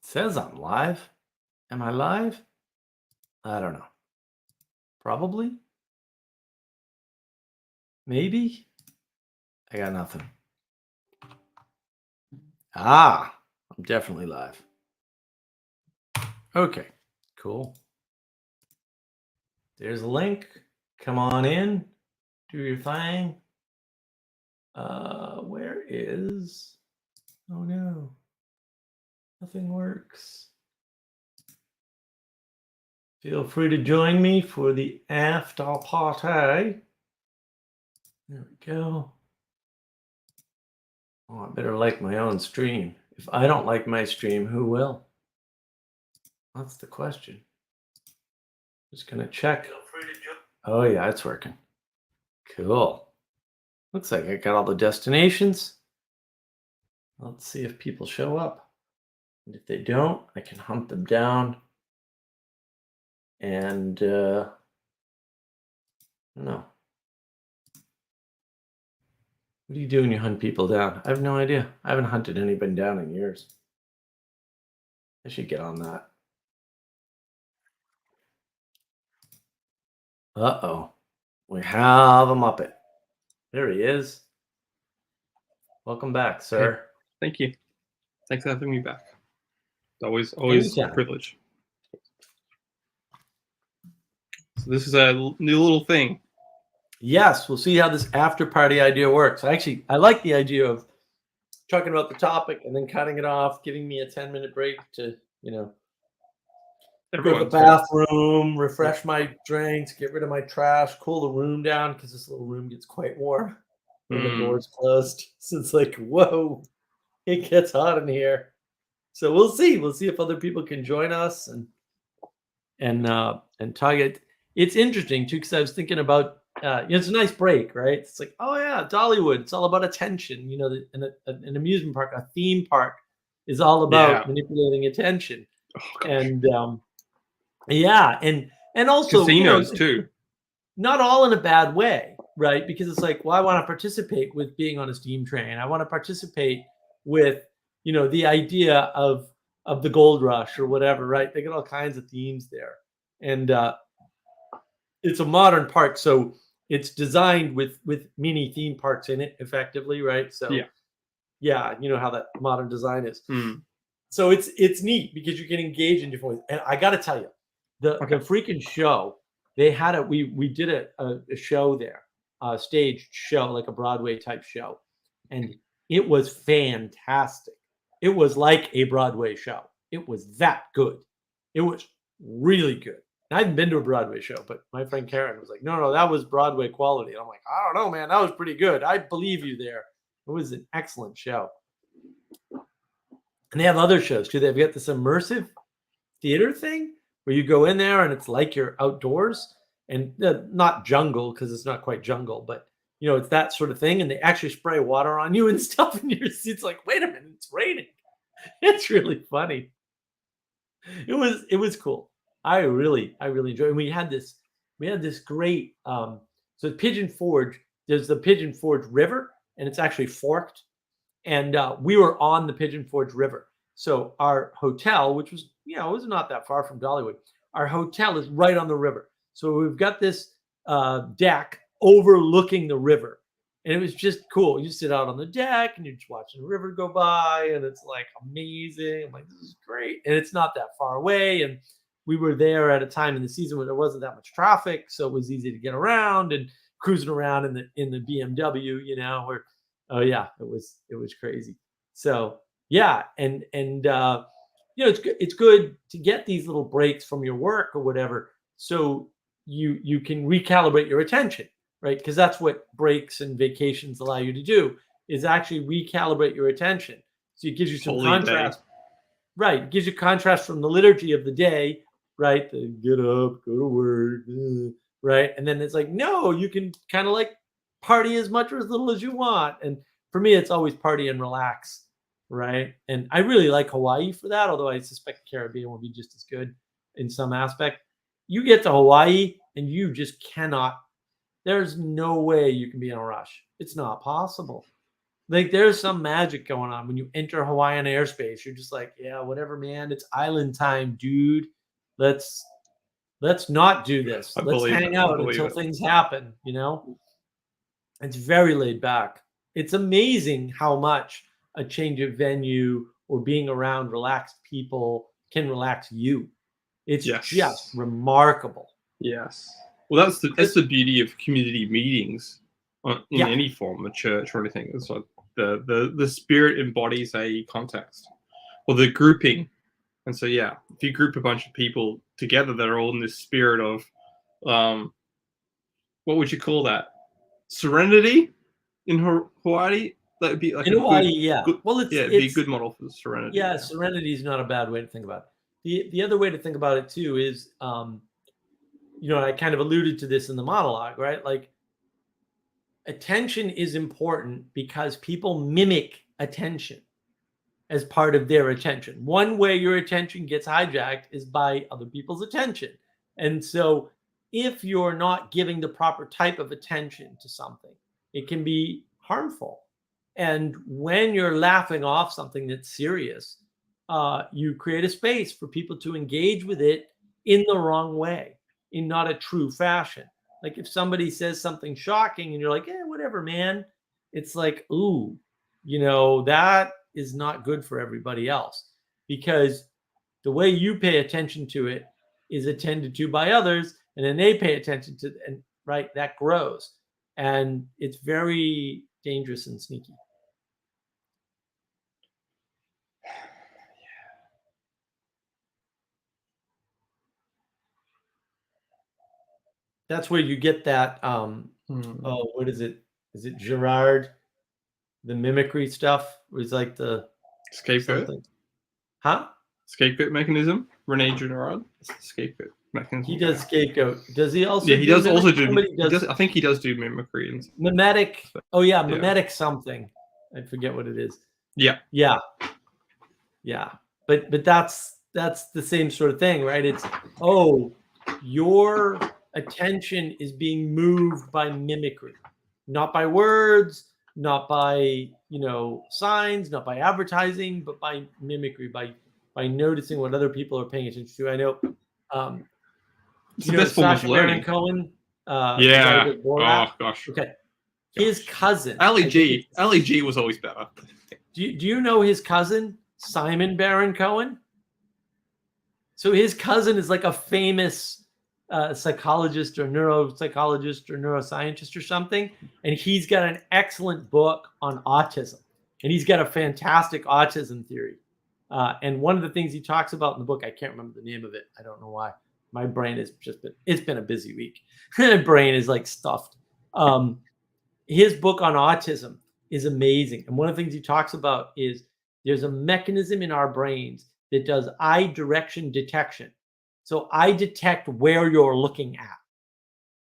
Says I'm live. Am I live? I don't know. Probably. Maybe. I got nothing. I'm definitely live. Okay, cool. There's a link. Come on in. Do your thing. Where is... Oh no. Nothing works. Feel free to join me for the after party. There we go. Oh, I better like my own stream. If I don't like my stream, who will? That's the question. Just gonna check. Oh yeah, it's working. Cool. Looks like I got all the destinations. Let's see if people show up. And if they don't, I can hunt them down. And I don't know. What do you do when you hunt people down? I have no idea. I haven't hunted anybody down in years. I should get on that. Uh-oh. We have a Muppet. There he is. Welcome back, sir. Thank you. Thanks for having me back. It's always a privilege. So this is a new little thing. Yes, we'll see how this after party idea works. I like the idea of talking about the topic and then cutting it off, giving me a 10-minute break to, go to the bathroom, refresh my drinks, get rid of my trash, cool the room down because this little room gets quite warm when the door's closed. So it's like, whoa, it gets hot in here. So we'll see. We'll see if other people can join us and target. It's interesting too because I was thinking about it's a nice break, right? It's like, oh yeah, Dollywood. It's all about attention. An amusement park, a theme park, is all about manipulating attention. Oh, and and also casinos too. Not all in a bad way, right? Because it's like, well, I want to participate with being on a steam train. I want to participate with the idea of the gold rush or whatever, right? They got all kinds of themes there, and it's a modern park, so it's designed with mini theme parks in it, effectively, right? So yeah, you know how that modern design is. So it's neat because you can engage in different ways. And I got to tell you, the freaking show, they had we did a show there, a staged show, like a Broadway type show, and it was fantastic. It was like a Broadway show. It was that good. It was really good. I haven't been to a Broadway show, but my friend Karen was like, no, that was Broadway quality. And I'm like, I don't know, man. That was pretty good. I believe you there. It was an excellent show. And they have other shows too. They've got this immersive theater thing where you go in there and it's like you're outdoors and not jungle because it's not quite jungle, but it's that sort of thing. And they actually spray water on you and stuff in your seats. Like, wait a minute, it's raining. It's really funny. It was cool. I really enjoyed it. We had this great so Pigeon Forge, there's the Pigeon Forge River and it's actually forked, and we were on the Pigeon Forge River. So our hotel, which was it was not that far from Dollywood, our hotel is right on the river. So we've got this deck overlooking the river, and it was just cool. You sit out on the deck and you're just watching the river go by, and it's like amazing. I'm like, this is great, and it's not that far away. And we were there at a time in the season where there wasn't that much traffic, so it was easy to get around and cruising around in the BMW. Where it was crazy. So yeah, and it's good to get these little breaks from your work or whatever, so you can recalibrate your attention, right? Because that's what breaks and vacations allow you to do, is actually recalibrate your attention. So it gives you some contrast. Right. It gives you contrast from the liturgy of the day, right? The get up, go to work, right? And then it's like, no, you can kind of like party as much or as little as you want. And for me, it's always party and relax, right? And I really like Hawaii for that, although I suspect the Caribbean will be just as good in some aspect. You get to Hawaii and you just cannot, there's no way you can be in a rush. It's not possible. Like there's some magic going on when you enter Hawaiian airspace. You're just like, yeah, whatever, man. It's island time, dude. Let's not do this. I Let's believe hang it. I out believe until it. things happen, you know? It's very laid back. It's amazing how much a change of venue or being around relaxed people can relax you. It's just Yes. remarkable. Yes. Well, that's the beauty of community meetings in Yeah. any form, a church or anything. It's like the spirit embodies a context or the grouping. And so, yeah, if you group a bunch of people together that are all in this spirit of, what would you call that? Serenity in Hawaii? That would be like In a Hawaii, yeah. good, Well, yeah, it'd be a good model for serenity. yeah, serenity is not a bad way to think about it. The other way to think about it too is, you know, I kind of alluded to this in the monologue, right? Like attention is important because people mimic attention as part of their attention. One way your attention gets hijacked is by other people's attention. And so if you're not giving the proper type of attention to something, it can be harmful. And when you're laughing off something that's serious, you create a space for people to engage with it in the wrong way, in not a true fashion. Like if somebody says something shocking and you're like, whatever, man. It's like, ooh, you know, that is not good for everybody else because the way you pay attention to it is attended to by others and then they pay attention to, and right, that grows. And it's very dangerous and sneaky. That's where you get that oh, what is it? Is it Gerard? The mimicry stuff was like the Scapegoat? something. Huh? Scapegoat mechanism? Rene Girard? Scapegoat mechanism. He does scapegoat. Does he also Yeah, he does also do somebody does I think he does do mimicry and mimetic. Oh yeah, Yeah. mimetic something. I forget what it is. yeah. Yeah. Yeah. But that's the same sort of thing, right? It's your attention is being moved by mimicry, not by words, not by, you know, signs, not by advertising, but by mimicry, by noticing what other people are paying attention to. I know It's you the know best form of Sacha Baron learning. Cohen. Yeah. Borat? Oh gosh. Okay. His cousin. Ali G was always better. Do you know his cousin, Simon Baron Cohen? So his cousin is like a famous psychologist or neuropsychologist or neuroscientist or something. And he's got an excellent book on autism. And he's got a fantastic autism theory. And one of the things he talks about in the book, I can't remember the name of it. I don't know why. My brain has it's been a busy week. My brain is like stuffed. His book on autism is amazing. And one of the things he talks about is there's a mechanism in our brains that does eye direction detection. So I detect where you're looking at.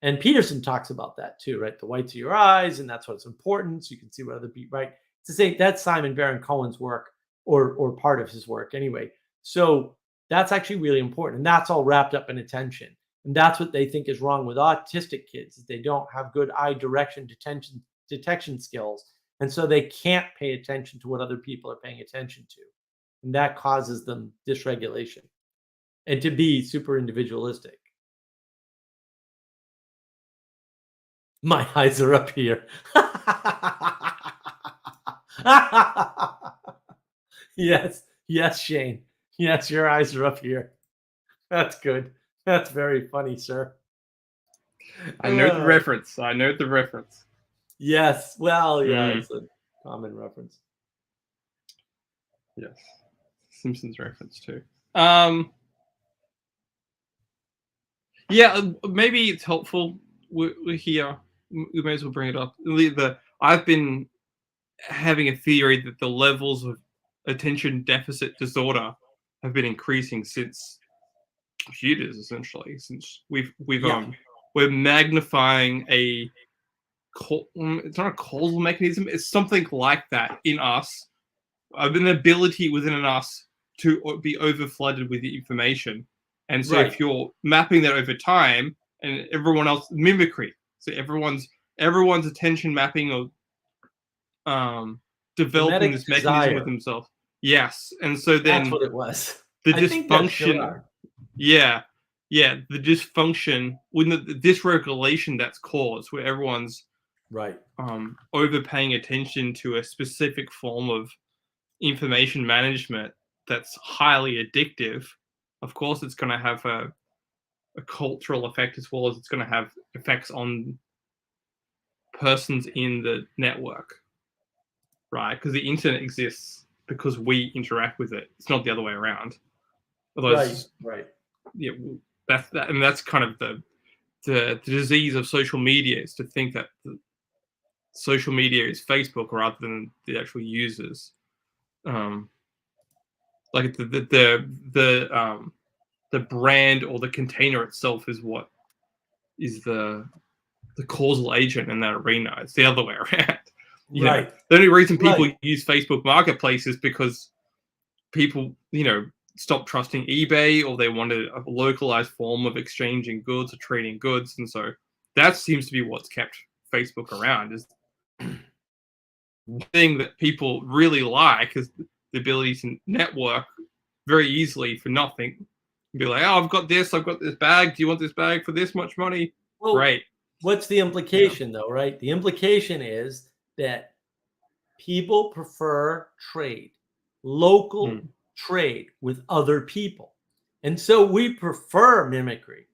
And Peterson talks about that too, right? The whites of your eyes, and that's what's important. So you can see what other people, right? To say that's Simon Baron Cohen's work or part of his work anyway. So that's actually really important. And that's all wrapped up in attention. And that's what they think is wrong with autistic kids, is they don't have good eye direction detection skills. And so they can't pay attention to what other people are paying attention to. And that causes them dysregulation and to be super individualistic. My eyes are up here. Yes, Shane. Yes, your eyes are up here. That's good. That's very funny, sir. I know the reference. I know the reference. Yes. Well, yeah, it's a common reference. Yes. Simpsons reference too. Yeah, maybe it's helpful. We're here. We may as well bring it up. I've been having a theory that the levels of attention deficit disorder have been increasing since computers, essentially. Since we're magnifying it's not a causal mechanism. It's something like that in us. An ability within us to be over flooded with the information. And so if you're mapping that over time and everyone else mimicry, so everyone's attention mapping or developing Mimetic this mechanism desire. with himself. Yes, and so That's then what it was. the I think that's dysfunction. Girard. Yeah, yeah, the dysfunction when the dysregulation that's caused, where everyone's Right. overpaying attention to a specific form of information management that's highly addictive. Of course, it's going to have a cultural effect as well as it's going to have effects on persons in the network, right? Because the internet exists because we interact with it. It's not the other way around. Otherwise, Right. yeah, that's that, and that's kind of the disease of social media is to think that social media is Facebook rather than the actual users. Like the brand or the container itself is what is the causal agent in that arena. It's the other way around. You know, Right. the only reason people Right. use Facebook Marketplace is because people, stopped trusting eBay or they wanted a localized form of exchanging goods or trading goods. And so that seems to be what's kept Facebook around, is the thing that people really like is the ability to network very easily for nothing. Be like, oh, I've got this bag. Do you want this bag for this much money? Well, Great. what's the implication, though, right? The implication is that people prefer local trade with other people. And so we prefer mimicry.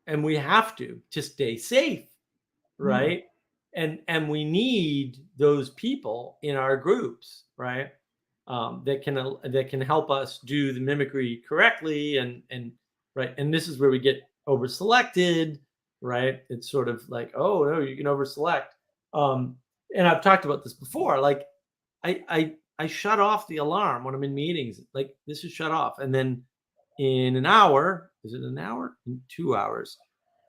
And we have to stay safe, right? And we need those people in our groups, right? That can help us do the mimicry correctly, and right. And this is where we get over selected, right? It's sort of like, oh no, you can over select. And I've talked about this before. Like, I shut off the alarm when I'm in meetings. Like, this is shut off, and then in an hour, is it an hour? In 2 hours,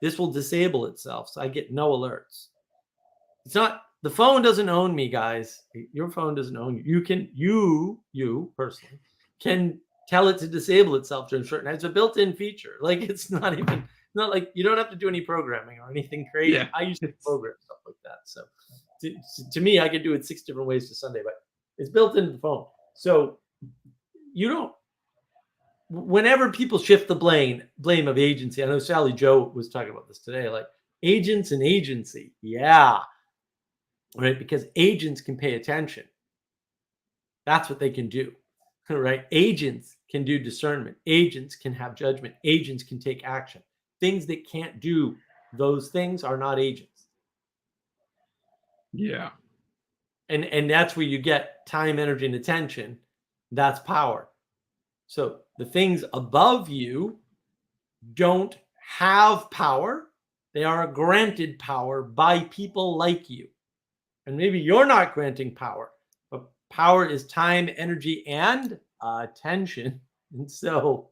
this will disable itself, so I get no alerts. It's not, the phone doesn't own me, guys. Your phone doesn't own you. You personally can tell it to disable itself during certain times. It's a built-in feature. Like, it's not like you don't have to do any programming or anything crazy. Yeah. I used to program stuff like that. So to me, I could do it 6 different ways to Sunday, but it's built into the phone. So you don't, whenever people shift the blame of agency, I know Sally Joe was talking about this today, like agents and agency. Yeah. Right. Because agents can pay attention. That's what they can do. Right. Agents can do discernment. Agents can have judgment. Agents can take action. Things that can't do those things are not agents. Yeah. And that's where you get time, energy, and attention. That's power. So the things above you don't have power. They are granted power by people like you. And maybe you're not granting power, but power is time, energy, and attention. And so,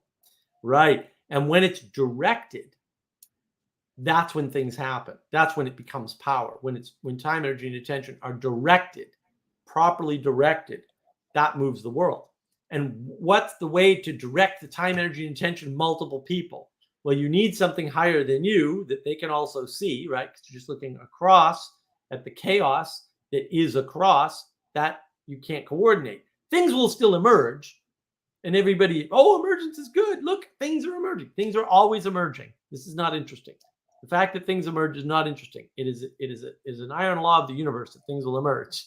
right. And when it's directed, that's when things happen. That's when it becomes power. When time, energy, and attention are directed, properly directed, that moves the world. And what's the way to direct the time, energy, and attention of multiple people? Well, you need something higher than you that they can also see, right? Because you're just looking across at the chaos that is across that you can't coordinate. Things will still emerge, and everybody, oh, emergence is good. Look, things are emerging. Things are always emerging. This is not interesting. The fact that things emerge is not interesting. It is an iron law of the universe that things will emerge.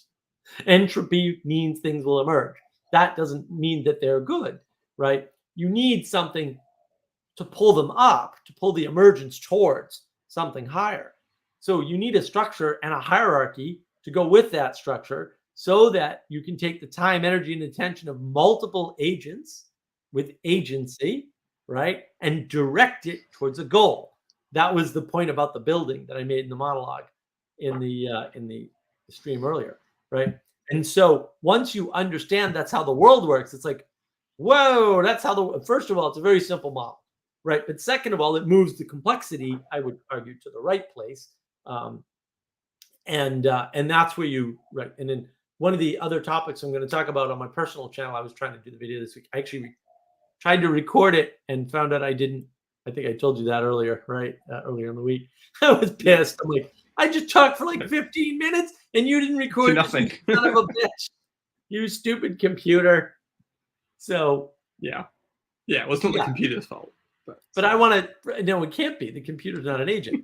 Entropy means things will emerge. That doesn't mean that they're good, right? You need something to pull them up, to pull the emergence towards something higher. So you need a structure and a hierarchy to go with that structure so that you can take the time, energy, and attention of multiple agents with agency, right? And direct it towards a goal. That was the point about the building that I made in the monologue in the stream earlier, right? And so once you understand that's how the world works, it's like, whoa, that's how first of all, it's a very simple model, right? But second of all, it moves the complexity, I would argue, to the right place. And that's where you, right. And then one of the other topics I'm going to talk about on my personal channel, I was trying to do the video this week. I actually tried to record it and found out I didn't. I think I told you that earlier, right? Earlier in the week. I was pissed. I'm like, I just talked for like 15 minutes and you didn't record this, nothing. you son of a bitch. You stupid computer. So Yeah. Well, it's not the Yeah. computer's fault. But I want to. No, it can't be. The computer's not an agent.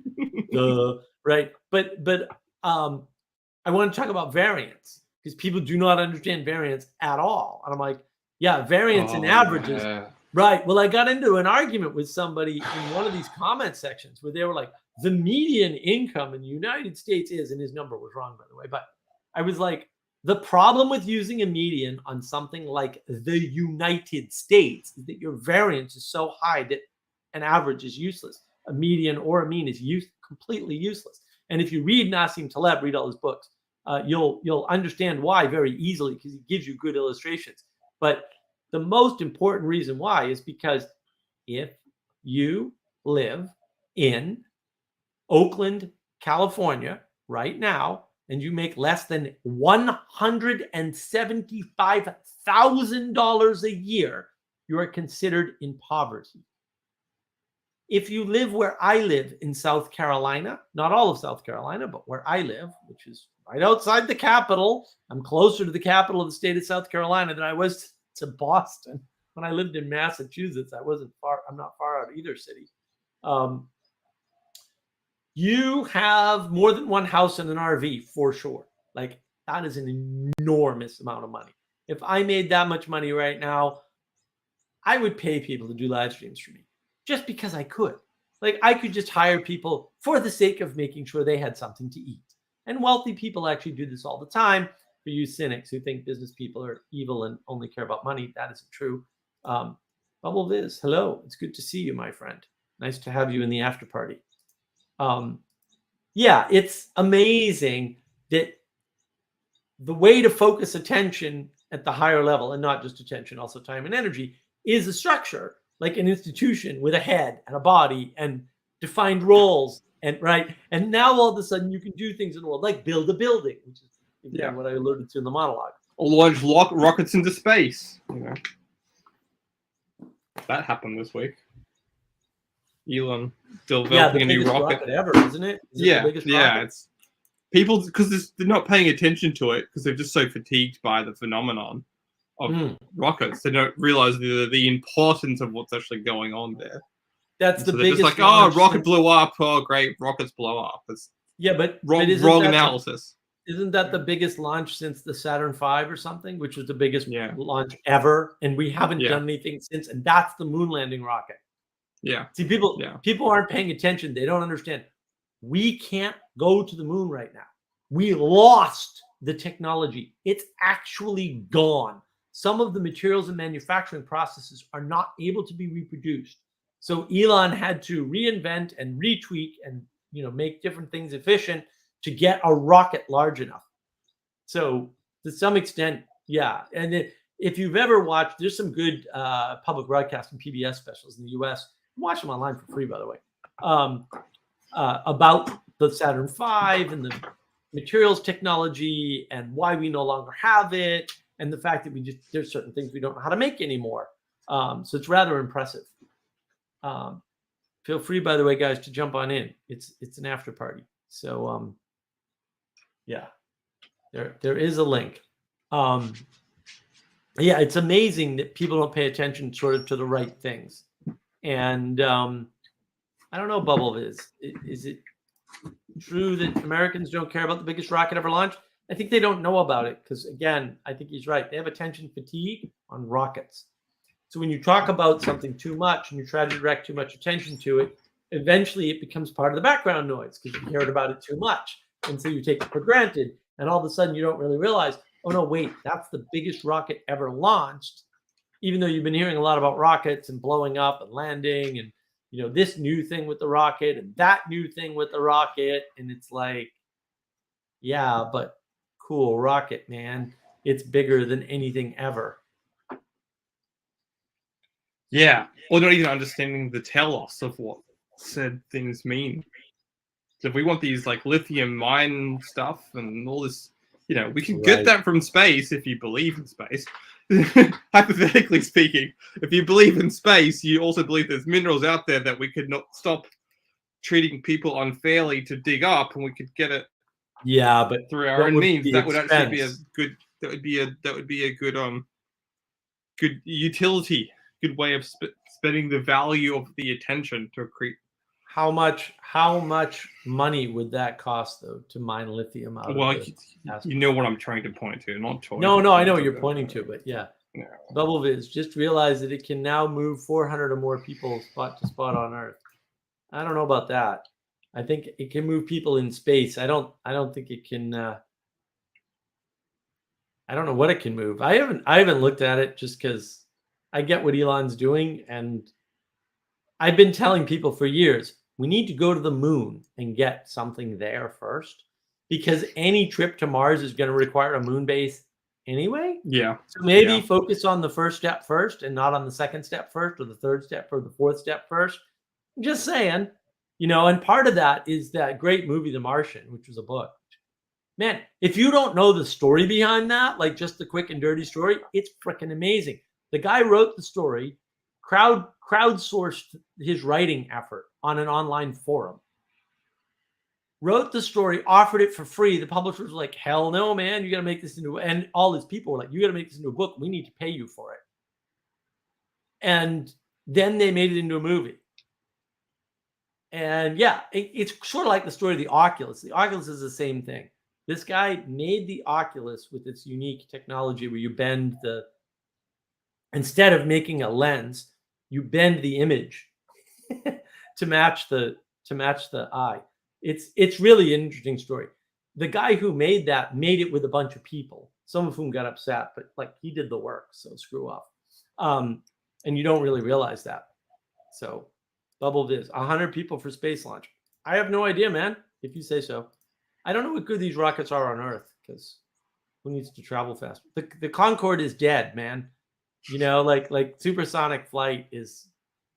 Right. But I want to talk about variance because people do not understand variance at all. And I'm like, yeah, variance and averages. Yeah. Right. Well, I got into an argument with somebody in one of these comment sections where they were like, the median income in the United States is, and his number was wrong, by the way, but I was like, the problem with using a median on something like the United States is that your variance is so high that an average is useless. A median or a mean is completely useless. And if you read Nassim Taleb, read all his books, you'll understand why very easily because he gives you good illustrations. But the most important reason why is because if you live in Oakland, California right now, and you make less than $175,000 a year, you are considered in poverty. If you live where I live in South Carolina, not all of South Carolina, but where I live, which is right outside the capital, I'm closer to the capital of the state of South Carolina than I was to Boston. When I lived in Massachusetts, I'm not far out of either city. You have more than one house and an RV for sure. Like that is an enormous amount of money. If I made that much money right now, I would pay people to do live streams for me just because I could. Like I could just hire people for the sake of making sure they had something to eat. And wealthy people actually do this all the time. For you cynics who think business people are evil and only care about money, that isn't true. Bubble Viz, hello. It's good to see you, my friend. Nice to have you in the after party. Yeah, it's amazing that the way to focus attention at the higher level, and not just attention, also time and energy, is a structure like an institution with a head and a body and defined roles. And right. And now all of a sudden you can do things in the world like build a building, which is what I alluded to in the monologue. Or launch rockets into space. You know. That happened this week. Elon developing a new rocket ever, isn't it? Is it the biggest rocket? It's people because they're not paying attention to it because they're just so fatigued by the phenomenon of rockets. They don't realize the importance of what's actually going on there. That's the biggest. Just like, rocket blew up. Oh, great, rockets blow up. It's but wrong analysis. Isn't that the biggest launch since the Saturn V or something, which was the biggest launch ever? And we haven't done anything since. And that's the moon landing rocket. Yeah. See, people aren't paying attention. They don't understand. We can't go to the moon right now. We lost the technology. It's actually gone. Some of the materials and manufacturing processes are not able to be reproduced. So Elon had to reinvent and retweak and make different things efficient to get a rocket large enough. So to some extent, And if you've ever watched, there's some good public broadcasting PBS specials in the US. Watch them online for free, by the way, about the Saturn V and the materials technology and why we no longer have it, and the fact that there's certain things we don't know how to make anymore. So it's rather impressive. Feel free, by the way, guys, to jump on in. It's an after party. So there is a link. It's amazing that people don't pay attention sort of to the right things. And I don't know, Bubble Viz. Is it true that Americans don't care about the biggest rocket ever launched? I think they don't know about it because, again, I think he's right. They have attention fatigue on rockets. So when you talk about something too much and you try to direct too much attention to it, eventually it becomes part of the background noise because you cared about it too much. And so you take it for granted. And all of a sudden you don't really realize, oh, no, wait, that's the biggest rocket ever launched. Even though you've been hearing a lot about rockets and blowing up and landing and, this new thing with the rocket and that new thing with the rocket. And it's like, yeah, but cool rocket, man. It's bigger than anything ever. Yeah. Or not even understanding the telos of what said things mean. So if we want these like lithium mine stuff and all this, we can get that from space if you believe in space. Hypothetically speaking, if you believe in space, you also believe there's minerals out there that we could not stop treating people unfairly to dig up, and we could get it Yeah, but through our what own would means. be That would actually be a expense? good. That would be a good good utility, good way of spending the value of the attention to create. How much money would that cost though to mine lithium out of Well, the you know what I'm trying to point to, not trying No, to no, I know point what you're to pointing to, but yeah. No. Bubble Viz just realized that it can now move 400 or more people spot to spot on Earth. I don't know about that. I think it can move people in space. I don't think it can I don't know what it can move. I haven't looked at it just cuz I get what Elon's doing, and I've been telling people for years, we need to go to the moon and get something there first, because any trip to Mars is going to require a moon base anyway. Yeah. So maybe Yeah. focus on the first step first and not on the second step first, or the third step or the fourth step first. Just saying, and part of that is that great movie, The Martian, which was a book. Man, if you don't know the story behind that, like just the quick and dirty story, it's freaking amazing. The guy wrote the story, crowdsourced his writing effort on an online forum, wrote the story, offered it for free. The publishers were like, hell no, man, you got to make this into, and all his people were like, you got to make this into a book. We need to pay you for it. And then they made it into a movie. And yeah, it's sort of like the story of the Oculus. The Oculus is the same thing. This guy made the Oculus with its unique technology where you bend instead of making a lens, you bend the image to match the eye. It's really an interesting story. The guy who made that made it with a bunch of people, some of whom got upset, but like he did the work, so screw off. And you don't really realize that. So Bubble Viz, 100 people for space launch. I have no idea, man. If you say so. I don't know what good these rockets are on Earth, because who needs to travel fast? The Concorde is dead, man. Like supersonic flight is,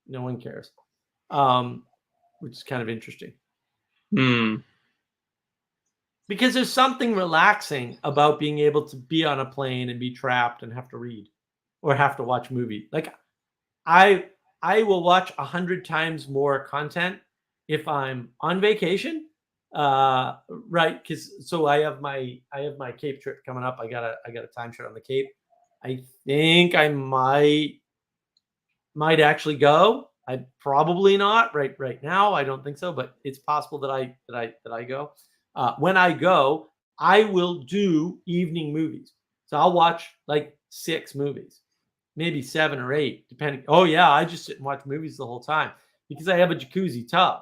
no one cares, which is kind of interesting. Because there's something relaxing about being able to be on a plane and be trapped and have to read or have to watch a movie. Like I will watch 100 times more content if I'm on vacation, right? Because so I have my Cape trip coming up. I got a timeshare on the Cape. I think I might actually go. I probably not right now. I don't think so, but it's possible that I go. When I go, I will do evening movies. So I'll watch like 6 movies, maybe 7 or 8, depending. Oh yeah, I just sit and watch movies the whole time because I have a jacuzzi tub.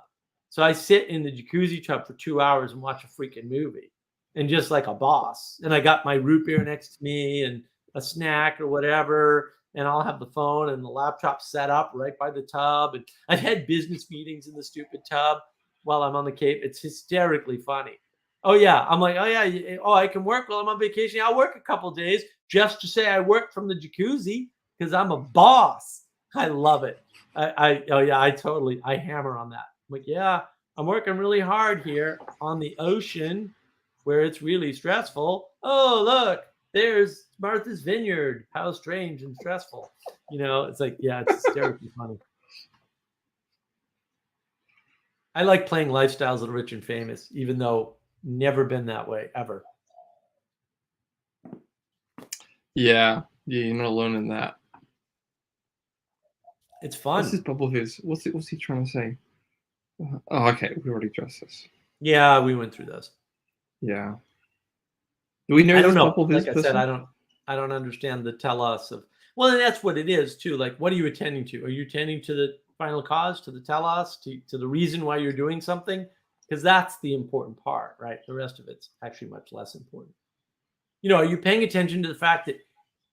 So I sit in the jacuzzi tub for 2 hours and watch a freaking movie, and just like a boss. And I got my root beer next to me and a snack or whatever, and I'll have the phone and the laptop set up right by the tub. And I've had business meetings in the stupid tub while I'm on the Cape. It's hysterically funny. Oh yeah, I'm like, oh yeah, oh I can work while I'm on vacation. I'll work a couple days just to say I work from the jacuzzi because I'm a boss. I love it. I hammer on that. I'm like, yeah, I'm working really hard here on the ocean where it's really stressful. Oh look, there's Martha's Vineyard. How strange and stressful. It's like, yeah, it's hysterically funny. I like playing lifestyles of the rich and famous, even though never been that way ever. Yeah, you're not alone in that. It's fun. This is Bubble Viz. What's he trying to say? Oh, okay, we already addressed this. Yeah, we went through those. Yeah. Do we know? I don't know. Bubble Viz like I said, I don't understand the tell us of. Well, and that's what it is too. Like, what are you attending to? Are you attending to the final cause, to the tell us, to the reason why you're doing something? Because that's the important part, right? The rest of it's actually much less important. Are you paying attention to the fact that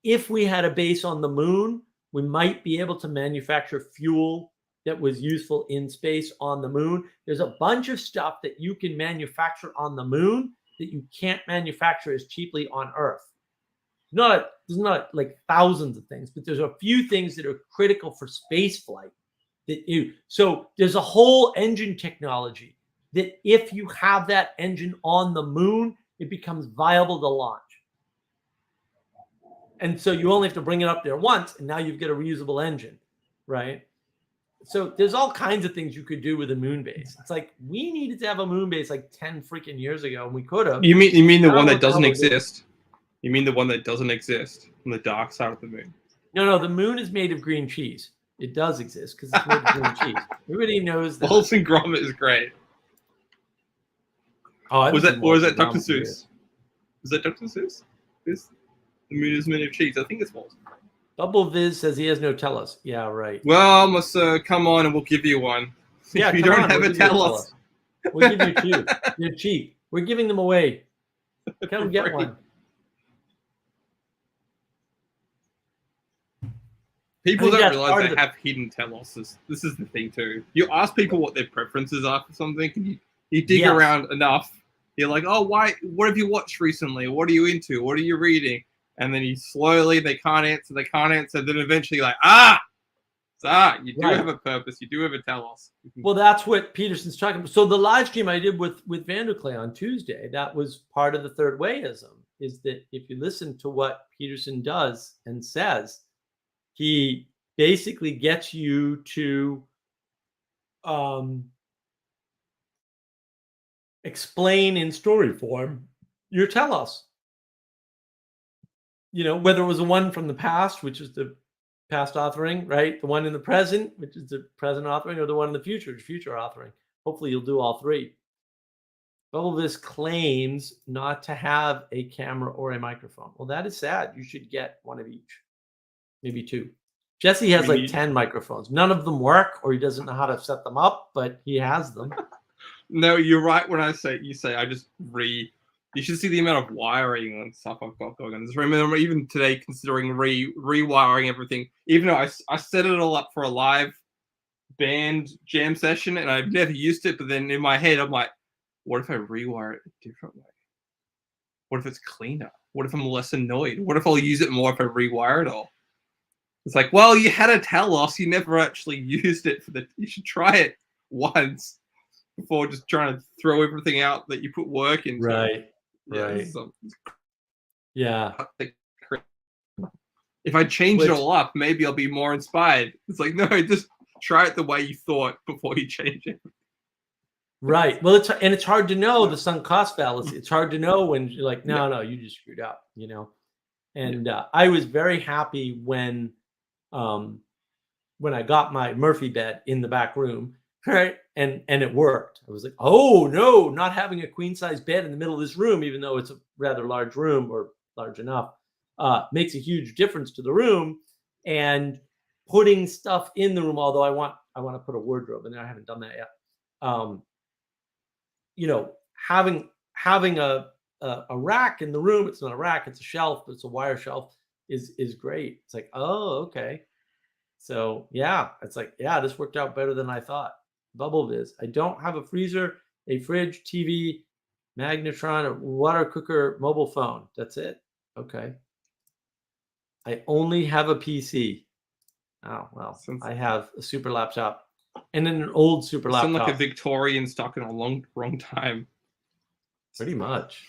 if we had a base on the moon, we might be able to manufacture fuel that was useful in space on the moon? There's a bunch of stuff that you can manufacture on the moon that you can't manufacture as cheaply on Earth. There's not like thousands of things, but there's a few things that are critical for space flight. So there's a whole engine technology that if you have that engine on the moon, it becomes viable to launch. And so you only have to bring it up there once, and now you've got a reusable engine, right? So there's all kinds of things you could do with a moon base. It's like we needed to have a moon base like 10 freaking years ago, and we could have. You mean the I one don't know that what the hell doesn't we're doing. exist? You mean the one that doesn't exist on the dark side of the moon? No, the moon is made of green cheese. It does exist because it's made of green cheese. Everybody knows that. Wallace and Gromit is great. Oh, Was that Dr. Gromit. Seuss? Was that Dr. Seuss? The moon is made of cheese. I think it's Wallace. Bubble Viz says he has no tellus. Yeah, right. Well, Mr. Come on and we'll give you one. Yeah, if you come don't on, have we'll a give you a tellus. We'll give you two. They're cheap. We're giving them away. Come get Right. one. People I think don't that's realize part they of the- have hidden telosses. This is the thing too. You ask people what their preferences are for something, and you dig Yes. around enough. You're like, oh, why? What have you watched recently? What are you into? What are you reading? And then you slowly, they can't answer. Then eventually, you're like, you do Right. have a purpose. You do have a telos. Well, that's what Peterson's talking about. So the live stream I did with Vanderklay on Tuesday, that was part of the third wayism, is that if you listen to what Peterson does and says, he basically gets you to explain in story form your telos. You know, whether it was the one from the past, which is the past authoring, right? The one in the present, which is the present authoring, or the one in the future, future authoring. Hopefully you'll do all three. Bubblvis claims not to have a camera or a microphone. Well, that is sad. You should get one of each, maybe two. Jesse has like 10 microphones. None of them work, or he doesn't know how to set them up, but he has them. No, you're right when I say I just you should see the amount of wiring and stuff I've got going on. Just remember, even today, considering rewiring everything, even though I set it all up for a live band jam session, and I've never used it, but then in my head, I'm like, what if I rewire it a different way? What if it's cleaner? What if I'm less annoyed? What if I'll use it more if I rewire it all? It's like, well, you had a telos, you never actually used it you should try it once before just trying to throw everything out that you put work into. Right. Yeah. If I change it all up, maybe I'll be more inspired. It's like, no, just try it the way you thought before you change it. Right. Well, it's hard to know the sunk cost fallacy. It's hard to know when you're like, no, you just screwed up, you know. And I was very happy when I got my Murphy bed in the back room, right? And it worked. I was like, oh no, not having a queen size bed in the middle of this room, even though it's a rather large room or large enough, makes a huge difference to the room. And putting stuff in the room, although I want to put a wardrobe in there, I haven't done that yet. You know, having a rack in the room, it's not a rack, it's a shelf, but it's a wire shelf, is great. It's like, oh, okay. So yeah, it's like, yeah, this worked out better than I thought. BubbleViz. I don't have a freezer, a fridge, TV, magnetron, a water cooker, mobile phone. That's it. Okay. I only have a PC. Oh, well, I have a super laptop and then an old super laptop. Sound like a Victorian stuck in a wrong time. Pretty much.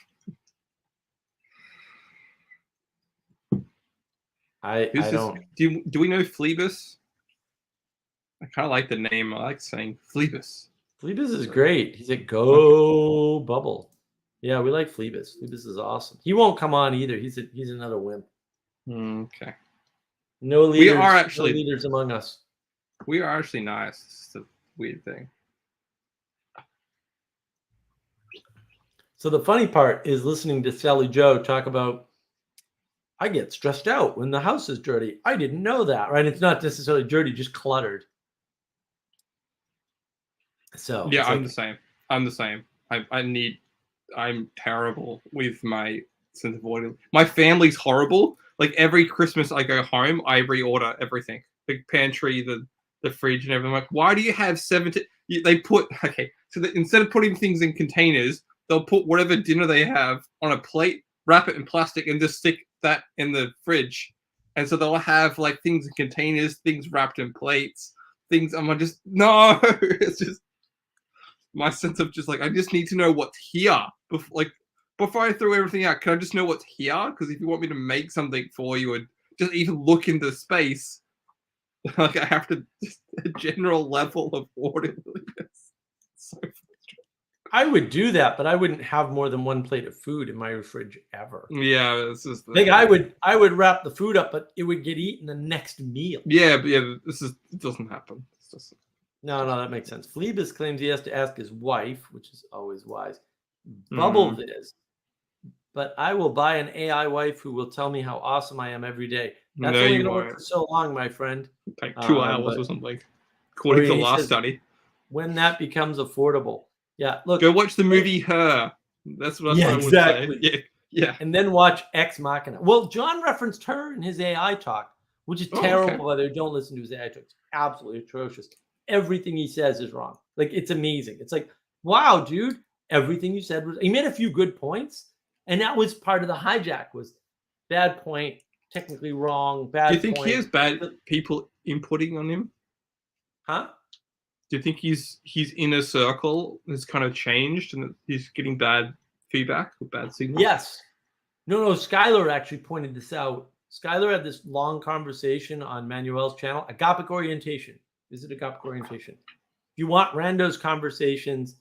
I don't. Do we know Phoebus? I kind of like the name. I like saying Phoebus. Phoebus is great. He's at Go Bubble. Yeah, we like Phoebus. Phoebus is awesome. He won't come on either. He's another wimp. Okay. No leaders. No leaders among us. We are actually nice. It's a weird thing. So the funny part is listening to Sally Joe talk about, I get stressed out when the house is dirty. I didn't know that, right? It's not necessarily dirty, just cluttered. So yeah, I'm the same. I'm the same. I'm terrible with my sense of order. My family's horrible. Like every Christmas I go home, I reorder everything. The pantry, the fridge and everything. I'm like, why do you have 70? They put, so instead of putting things in containers, they'll put whatever dinner they have on a plate, wrap it in plastic, and just stick that in the fridge. And so they'll have like things in containers, things wrapped in plates, things. I'm just, no, it's just my sense of just like, I just need to know what's here. Before I throw everything out, can I just know what's here? Because if you want me to make something for you and just even look into space, Like I have to just a general level of orderliness. So I would do that, but I wouldn't have more than one plate of food in my fridge ever. yeah, this is Like I would wrap the food up, but it would get eaten the next meal. Yeah, but yeah, it doesn't happen. It's just No, that makes sense. Phlebas claims he has to ask his wife, which is always wise. Mm. Bubble Viz, but I will buy an AI wife who will tell me how awesome I am every day. That's No, only you going to work won't. for so long, my friend. Like 2 hours but- or something, according to the he last says- study. When that becomes affordable. Yeah, look. Go watch the movie Her. That's what Yeah, I would exactly. say. Yeah. And then watch Ex Machina. Well, John referenced her in his AI talk, which is Oh, terrible. okay. By the way, don't listen to his AI talk. It's absolutely atrocious. Everything he says is wrong. Like, it's amazing. It's like, wow, dude, everything you said was. He made a few good points, and that was part of the hijack. Was bad point, technically wrong. Bad. Do you think point. he has bad people inputting on him? Huh? Do you think his inner circle has kind of changed and that he's getting bad feedback or bad signals? Yes. No. Skylar actually pointed this out. Skylar had this long conversation on Manuel's channel, Agapic Orientation. Visit Agapic Orientation. If you want Rando's conversations,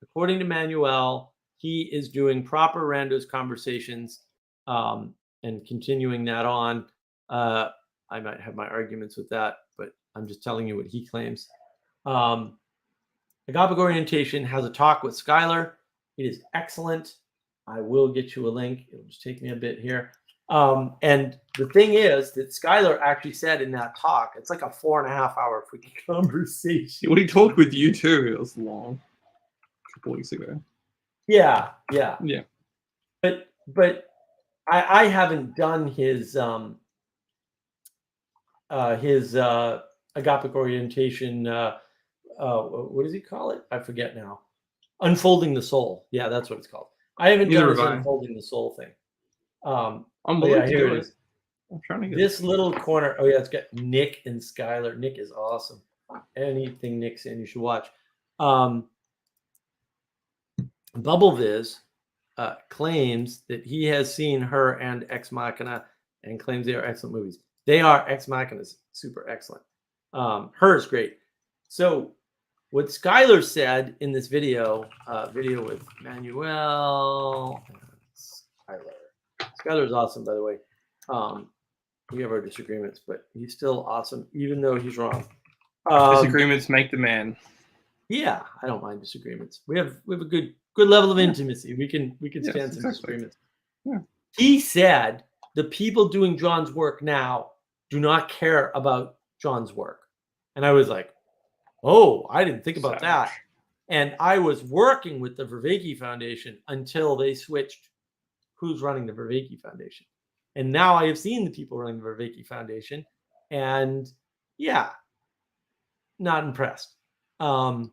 according to Manuel, he is doing proper Rando's conversations and continuing that on. I might have my arguments with that, but I'm just telling you what he claims. Agapic Orientation has a talk with Skylar. It is excellent. I will get you a link. It'll just take me a bit here. And the thing is that Skylar actually said in that talk, it's like a 4.5 hour freaking conversation. Well, he talked with you too. It was long. A couple weeks ago. Yeah. Yeah. But I haven't done his Agapic Orientation. What does he call it? I forget now. Unfolding the Soul. Yeah, that's what it's called. I haven't Neither done his have I. Unfolding the Soul thing. I'm But willing yeah, to here do it it. is. I'm trying to get This little corner. Oh yeah, it's got Nick and Skylar. Nick is awesome. Anything Nick's in, you should watch. Bubble Viz claims that he has seen Her and Ex Machina and claims they are excellent movies. They are. Ex Machina is super excellent. Her is great. So what Skylar said in this video with Manuel and Skylar. Skylar is awesome, by the way. We have our disagreements, but he's still awesome, even though he's wrong. disagreements make the man. Yeah, I don't mind disagreements. We have a good level of intimacy. We can Yes, stand some exactly. disagreements. Yeah. He said the people doing John's work now do not care about John's work. And I was like, oh, I didn't think about that. Savage. And I was working with the Vervaeke Foundation until they switched who's running the Vervaeke Foundation. And now I have seen the people running the Vervaeke Foundation. And yeah, not impressed. And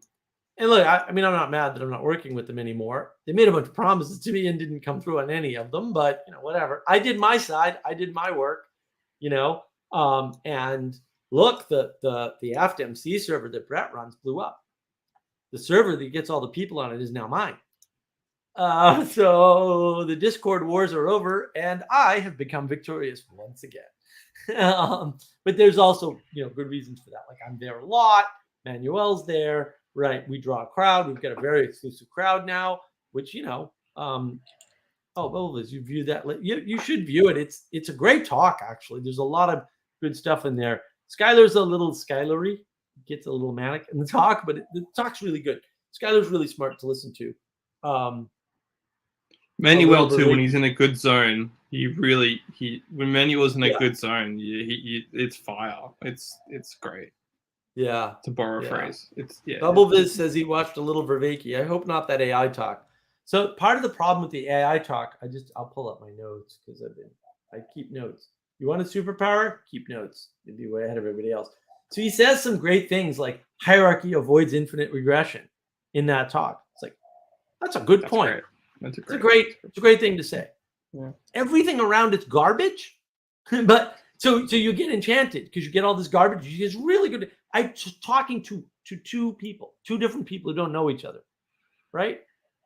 look, I mean, I'm not mad that I'm not working with them anymore. They made a bunch of promises to me and didn't come through on any of them, but whatever. I did my side. I did my work, and look, the AftMC server that Brett runs blew up. The server that gets all the people on it is now mine. So the Discord wars are over, and I have become victorious once again. But there's also, good reasons for that. Like I'm there a lot. Manuel's there, right? We draw a crowd. We've got a very exclusive crowd now, which, as you view that, you should view it. It's a great talk, actually. There's a lot of good stuff in there. Skylar's a little Skylar-y, gets a little manic in the talk, but the talk's really good. Skylar's really smart to listen to. Manuel too, when he's in a good zone, when Manuel's in a good zone, it's fire. It's great. Yeah. To borrow a phrase. Bubble Viz says he watched a little Vervaeke. I hope not that AI talk. So part of the problem with the AI talk, I'll pull up my notes because I keep notes. You want a superpower? Keep notes. You'll be way ahead of everybody else. So he says some great things like hierarchy avoids infinite regression in that talk. It's like, that's a good point. Great. It's a great thing to say. Yeah. Everything around it's garbage, but so you get enchanted because you get all this garbage. It's really good. I'm talking to two different people who don't know each other, right?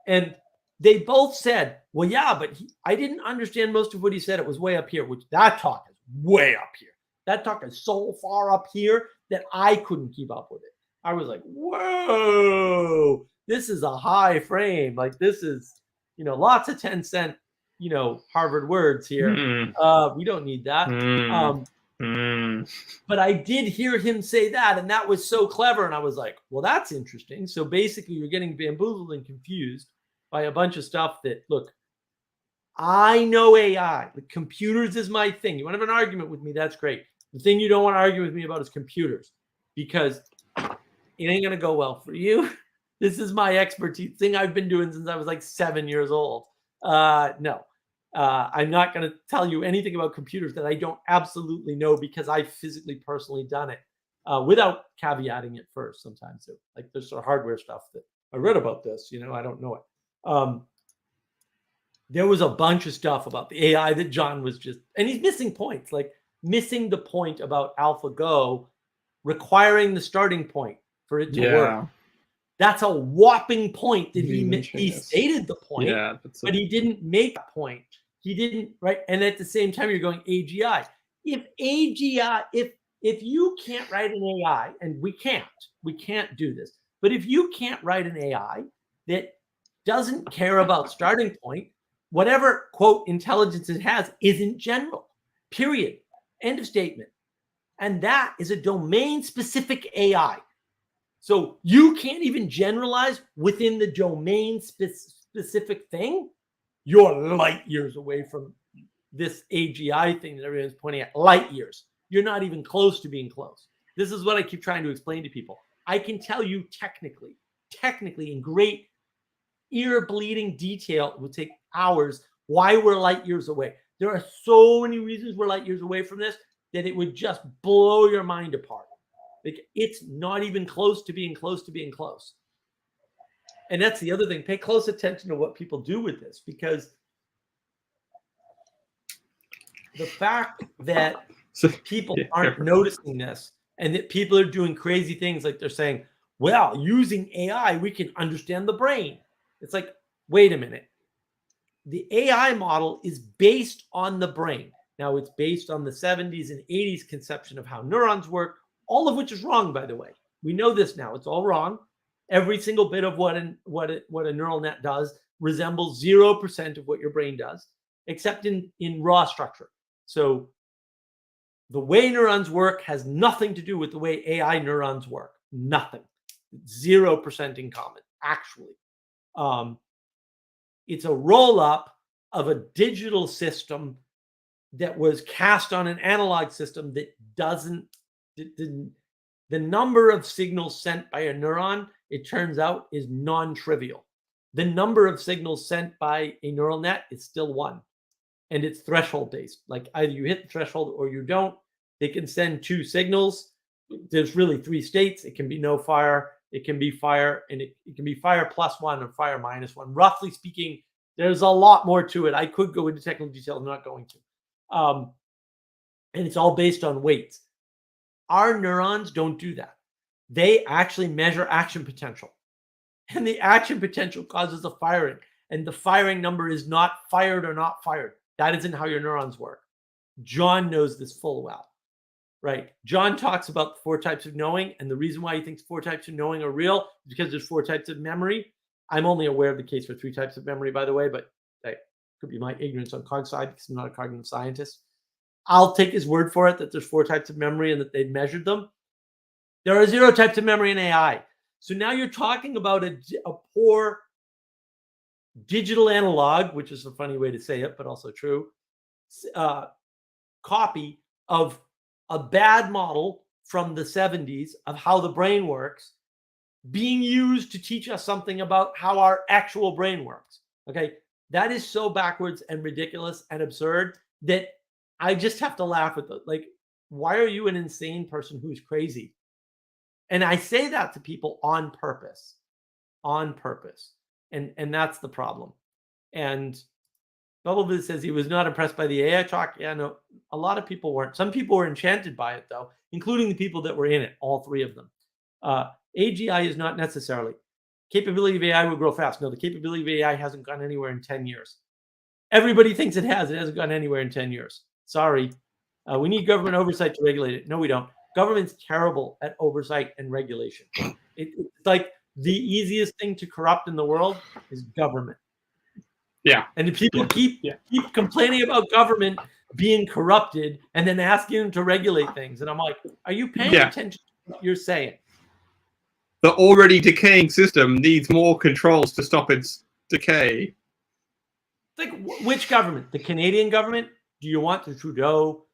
And they both said, well, yeah, but I didn't understand most of what he said. It was way up here, which that talk is way up here. That talk is so far up here that I couldn't keep up with it. I was like, whoa, this is a high frame. Like this is, lots of 10-cent, Harvard words here. We don't need that. But I did hear him say that, and that was so clever. And I was like, well, that's interesting. So basically, you're getting bamboozled and confused by a bunch of stuff that, look, I know AI. The computers is my thing. You want to have an argument with me? That's great. The thing you don't want to argue with me about is computers, because it ain't going to go well for you. This is my expertise, thing I've been doing since I was like 7 years old. No. I'm not going to tell you anything about computers that I don't absolutely know, because I've physically, personally done it without caveating it first. Sometimes, like there's sort of hardware stuff that I read about this, I don't know it. There was a bunch of stuff about the AI that John was and he's missing points, like missing the point about AlphaGo requiring the starting point for it to work. That's a whopping point that he stated the point, but he didn't make a point. He didn't, right? And at the same time, you're going AGI. If you can't write an AI, and we can't do this, but if you can't write an AI that doesn't care about starting point, whatever, quote, intelligence it has isn't general, period. End of statement. And that is a domain-specific AI. So you can't even generalize within the domain-specific thing. You're light years away from this AGI thing that everyone's pointing at. Light years. You're not even close to being close. This is what I keep trying to explain to people. I can tell you technically in great ear-bleeding detail, it would take hours, why we're light years away. There are so many reasons we're light years away from this that it would just blow your mind apart. Like, it's not even close to being close to being close. And that's the other thing. Pay close attention to what people do with this, because the fact that people aren't noticing this, and that people are doing crazy things, like they're saying, well, using AI, we can understand the brain. It's like, wait a minute. The AI model is based on the brain. Now, it's based on the 70s and 80s conception of how neurons work, all of which is wrong, by the way. We know this now. It's all wrong. Every single bit of what a neural net does resembles 0% of what your brain does, except in raw structure. So the way neurons work has nothing to do with the way AI neurons work. Nothing. 0% in common, actually. It's a roll-up of a digital system that was cast on an analog system that doesn't, the number of signals sent by a neuron, it turns out, is non-trivial. The number of signals sent by a neural net is still one, and it's threshold based. Like, either you hit the threshold or you don't. They can send two signals. There's really three states. It can be no fire, it can be fire, and it can be fire plus one or fire minus one. Roughly speaking, there's a lot more to it. I could go into technical detail. I'm not going to. And it's all based on weights. Our neurons don't do that. They actually measure action potential. And the action potential causes a firing. And the firing number is not fired or not fired. That isn't how your neurons work. John knows this full well, right? John talks about the 4 types of knowing. And the reason why he thinks 4 types of knowing are real is because there's 4 types of memory. I'm only aware of the case for 3 types of memory, by the way, but that could be my ignorance on cog side, because I'm not a cognitive scientist. I'll take his word for it that there's 4 types of memory and that they've measured them. There are 0 types of memory in AI. So now you're talking about a poor digital analog, which is a funny way to say it, but also true, copy of a bad model from the 70s of how the brain works being used to teach us something about how our actual brain works. Okay. That is so backwards and ridiculous and absurd that I just have to laugh at it. Like, why are you an insane person who's crazy? And I say that to people on purpose. And that's the problem. And Bubbleviz says he was not impressed by the AI talk. Yeah, no, a lot of people weren't. Some people were enchanted by it, though, including the people that were in it, all 3 of them. AGI is not necessarily. Capability of AI will grow fast. No, the capability of AI hasn't gone anywhere in 10 years. Everybody thinks it has. It hasn't gone anywhere in 10 years. Sorry. We need government oversight to regulate it. No, we don't. Government's terrible at oversight and regulation. It's like the easiest thing to corrupt in the world is government. Yeah. And people keep complaining about government being corrupted and then asking them to regulate things. And I'm like, are you paying attention to what you're saying? The already decaying system needs more controls to stop its decay. Like, which government? The Canadian government? Do you want the Trudeau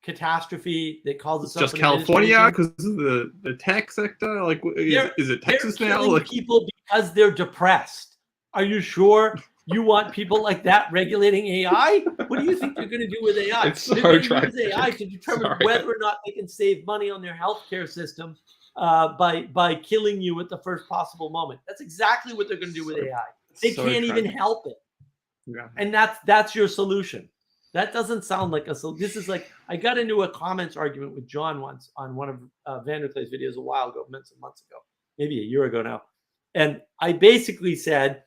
catastrophe that calls itself just California because of the tech sector? Like, is it Texas now? Like, people because they're depressed. Are you sure you want people like that regulating AI? What do you think you're going to do with AI? It's so they're going to use AI to determine whether or not they can save money on their healthcare system by killing you at the first possible moment. That's exactly what they're going to do with AI. They can't even help it. Yeah. And that's your solution. That doesn't sound like a solution. This is like, I got into a comments argument with John once on one of Vanderklay's videos a while ago, months ago, maybe a year ago now. And I basically said,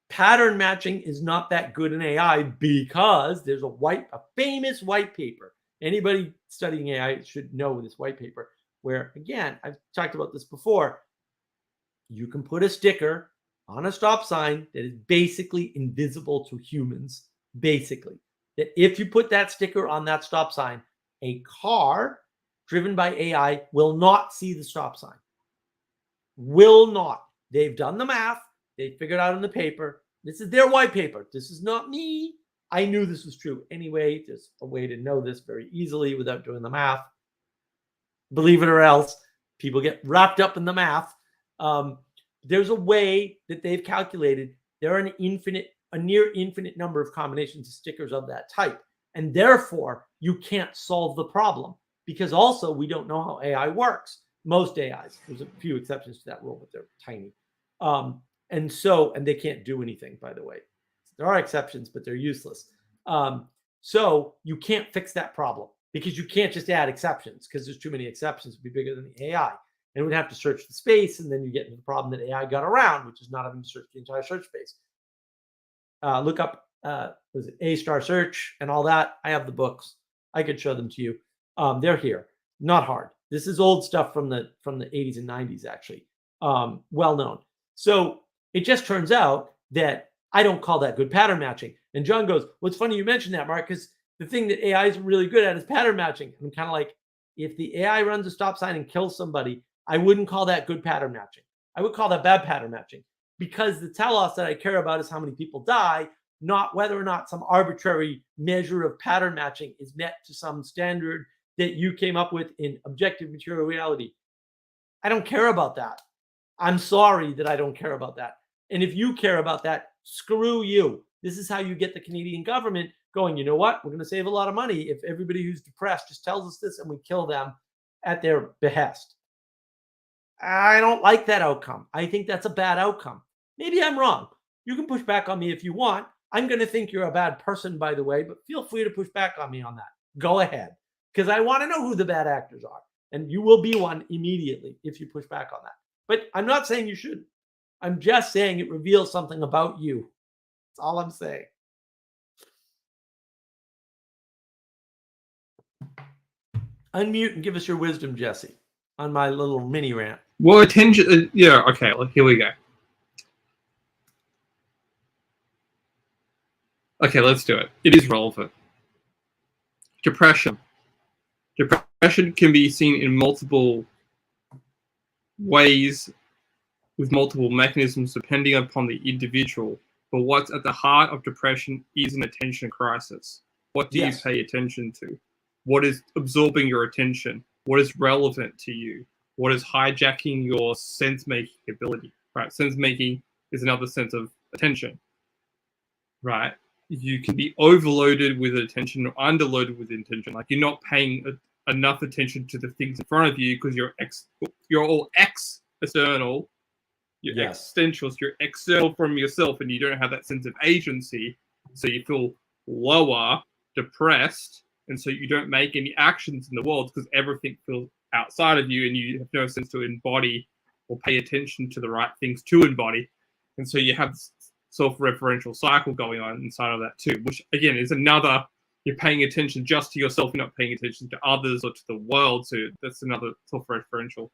pattern matching is not that good in AI because there's a famous white paper. Anybody studying AI should know this white paper where, again, I've talked about this before. You can put a sticker on a stop sign that is basically invisible to humans. Basically, that if you put that sticker on that stop sign, a car driven by AI will not see the stop sign. Will not. They've done the math. They figured out in the paper. This is their white paper. This is not me. I knew this was true. Anyway, there's a way to know this very easily without doing the math. Believe it or else, people get wrapped up in the math. There's a way that they've calculated there are a near infinite number of combinations of stickers of that type. And therefore, you can't solve the problem because also we don't know how AI works. Most AIs, there's a few exceptions to that rule, but they're tiny. And they can't do anything, by the way. There are exceptions, but they're useless. So you can't fix that problem because you can't just add exceptions because there's too many exceptions to be bigger than the AI. And we'd have to search the space, and then you get into the problem that AI got around, which is not having to search the entire search space. Look up was it A-star search and all that. I have the books. I could show them to you. They're here. Not hard. This is old stuff from the 80s and 90s, actually. Well known. So it just turns out that I don't call that good pattern matching. And John goes, well, it's funny you mentioned that, Mark, because the thing that AI is really good at is pattern matching. And I'm kind of like, if the AI runs a stop sign and kills somebody, I wouldn't call that good pattern matching. I would call that bad pattern matching because the telos that I care about is how many people die, not whether or not some arbitrary measure of pattern matching is met to some standard that you came up with in objective material reality. I don't care about that. I'm sorry that I don't care about that. And if you care about that, screw you. This is how you get the Canadian government going, you know what? We're going to save a lot of money if everybody who's depressed just tells us this and we kill them at their behest. I don't like that outcome. I think that's a bad outcome. Maybe I'm wrong. You can push back on me if you want. I'm going to think you're a bad person, by the way, but feel free to push back on me on that. Go ahead, because I want to know who the bad actors are. And you will be one immediately if you push back on that. But I'm not saying you should. I'm just saying it reveals something about you. That's all I'm saying. Unmute and give us your wisdom, Jesse, on my little mini rant. Well, attention. Yeah, okay, well, here we go. Okay, let's do it. It is relevant. Depression. Depression can be seen in multiple ways with multiple mechanisms depending upon the individual. But what's at the heart of depression is an attention crisis. What do you pay attention to? What is absorbing your attention? What is relevant to you? What is hijacking your sense-making ability? Right? Sense-making is another sense of attention. Right? You can be overloaded with attention or underloaded with attention. Like you're not paying enough attention to the things in front of you because you're all external. You're existential. You're external from yourself, and you don't have that sense of agency. So you feel lower, depressed, and so you don't make any actions in the world because everything feels outside of you, and you have no sense to embody or pay attention to the right things to embody. And so you have this self-referential cycle going on inside of that too, which again is another, you're paying attention just to yourself, you're not paying attention to others or to the world. So that's another self-referential.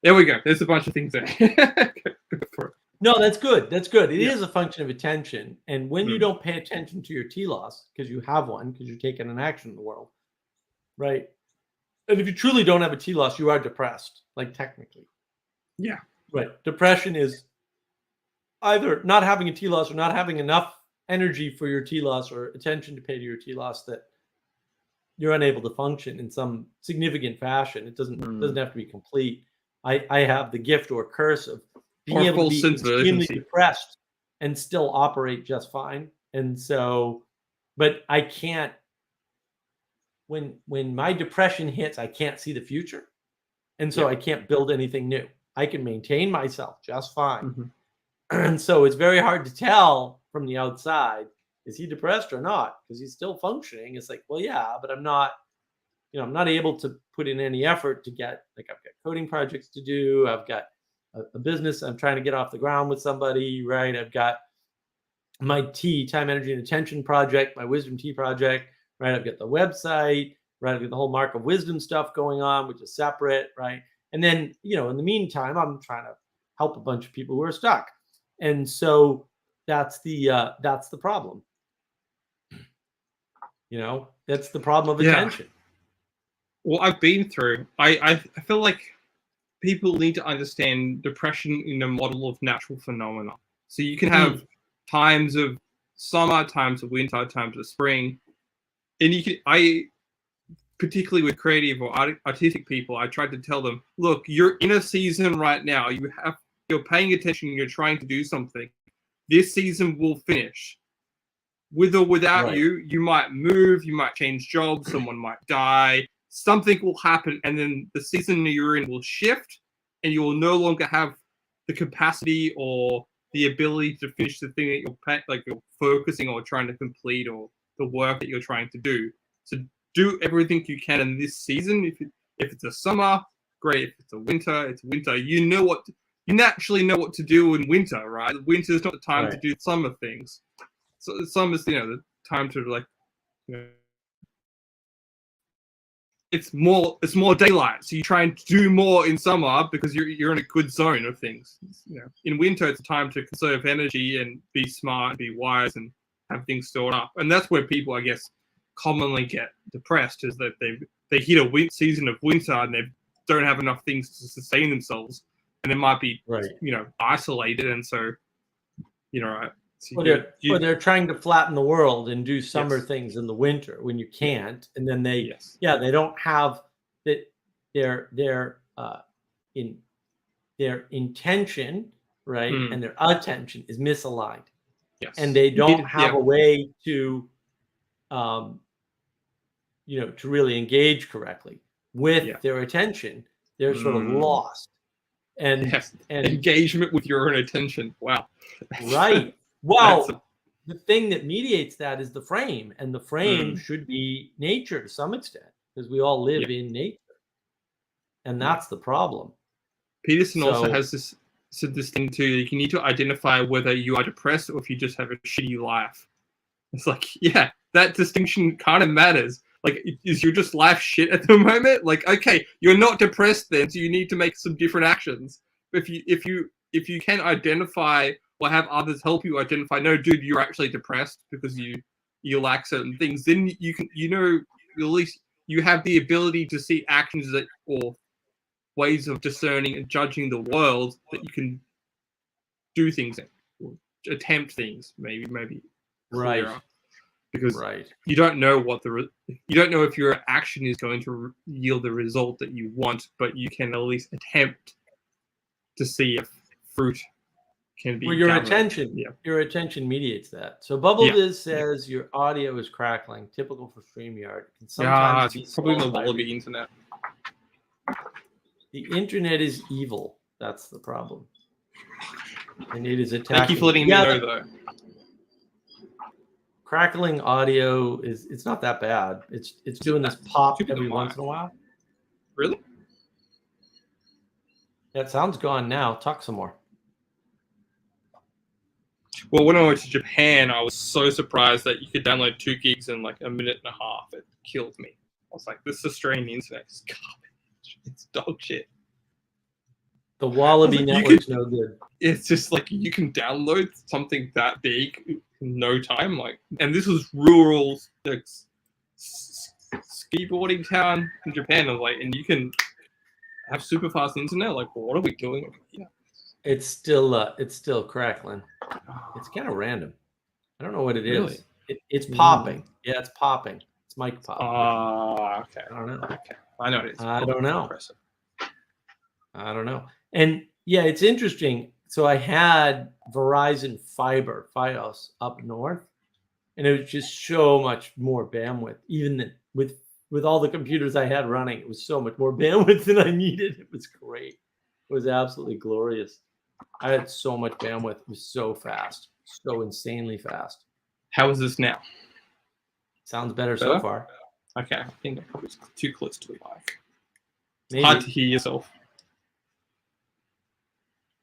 There we go. There's a bunch of things there. Go for it. No, that's good. That's good. It Yeah. is a function of attention. And when you don't pay attention to your telos, because you have one, because you're taking an action in the world, right? And if you truly don't have a telos, you are depressed, like technically. Yeah. Right. Depression is either not having a telos or not having enough energy for your telos or attention to pay to your telos that you're unable to function in some significant fashion. It doesn't have to be complete. I have the gift or curse of being able to be extremely depressed and still operate just fine. And so, but I can't, when my depression hits, I can't see the future. And so I can't build anything new. I can maintain myself just fine. And so it's very hard to tell from the outside, is he depressed or not? Because he's still functioning. It's like, well, yeah, but I'm not, I'm not able to put in any effort to get, like, I've got coding projects to do. I've got a business I'm trying to get off the ground with somebody, right? I've got my time, energy, and attention project, my wisdom tea project, right? I've got the website, right? I've got the whole Mark of Wisdom stuff going on, which is separate, right? And then, in the meantime, I'm trying to help a bunch of people who are stuck. And so that's the problem. That's the problem of attention. Well, I've been through. I feel like people need to understand depression in a model of natural phenomena. So you can have times of summer, times of winter, times of spring, and particularly with creative or artistic people, I tried to tell them, look, you're in a season right now. You're paying attention. You're trying to do something. This season will finish. With or without you, you might move, you might change jobs, someone might die, something will happen, and then the season you're in will shift, and you will no longer have the capacity or the ability to finish the thing that you're focusing or trying to complete, or the work that you're trying to do. So do everything you can in this season. If it's a summer, great. If it's a winter, it's winter. You naturally know what to do in winter, right? Winter is not the time to do summer things. So summer's the time to it's more daylight, so you try and do more in summer because you're in a good zone of things. In winter it's a time to conserve energy and be smart and be wise and have things stored up. And that's where people, I guess, commonly get depressed, is that they hit a season of winter and they don't have enough things to sustain themselves, and they might be isolated, and so or they're trying to flatten the world and do summer things in the winter when you can't, and then they don't have that their intention, right, and their attention is misaligned, and they don't have a way to to really engage correctly with their attention. They're sort of lost, and engagement with your own attention. Wow. Right. Well, the thing that mediates that is the frame, and the frame should be nature to some extent, because we all live in nature, and that's the problem. Peterson also has this thing too. You need to identify whether you are depressed or if you just have a shitty life. It's like, that distinction kind of matters. Like, is your just life shit at the moment? Like, okay, you're not depressed then, so you need to make some different actions. If you can identify or have others help you identify, no, dude, you're actually depressed because you lack certain things, then you can, at least you have the ability to see actions or ways of discerning and judging the world that you can do things in, or attempt things, maybe clearer. Because you don't know you don't know if your action is going to yield the result that you want, but you can at least attempt to see if fruit can be. Well, your attention mediates that. So BubbleViz says your audio is crackling, typical for StreamYard. Sometimes it's probably the Wallaby internet. The internet is evil. That's the problem, and it is attacking. Thank you for letting me know, though. Crackling audio it's not that bad. It's doing this pop every once in a while. Really? That sound's gone now. Talk some more. Well, when I went to Japan, I was so surprised that you could download 2 gigs in like a minute and a half. It killed me. I was like, this Australian internet is garbage. It's dog shit. The Wallaby like, network's no good. It's just like you can download something that big in no time. Like, and this was rural like, skateboarding town in Japan. And like, and you can have super fast internet. Like, well, what are we doing? Yeah. It's still crackling. It's kind of random. I don't know what it is. Really? It's popping. Yeah, it's popping. It's mic popping. Okay. I don't know. Okay. I know it is. I don't know. Impressive. I don't know. And yeah, it's interesting. So I had Verizon Fiber, Fios up north, and it was just so much more bandwidth. Even with all the computers I had running, it was so much more bandwidth than I needed. It was great. It was absolutely glorious. I had so much bandwidth. It was so fast, so insanely fast. How is this now? Sounds better so far. Okay, I think I'm probably too close to the mic. It's Maybe. hard to hear yourself.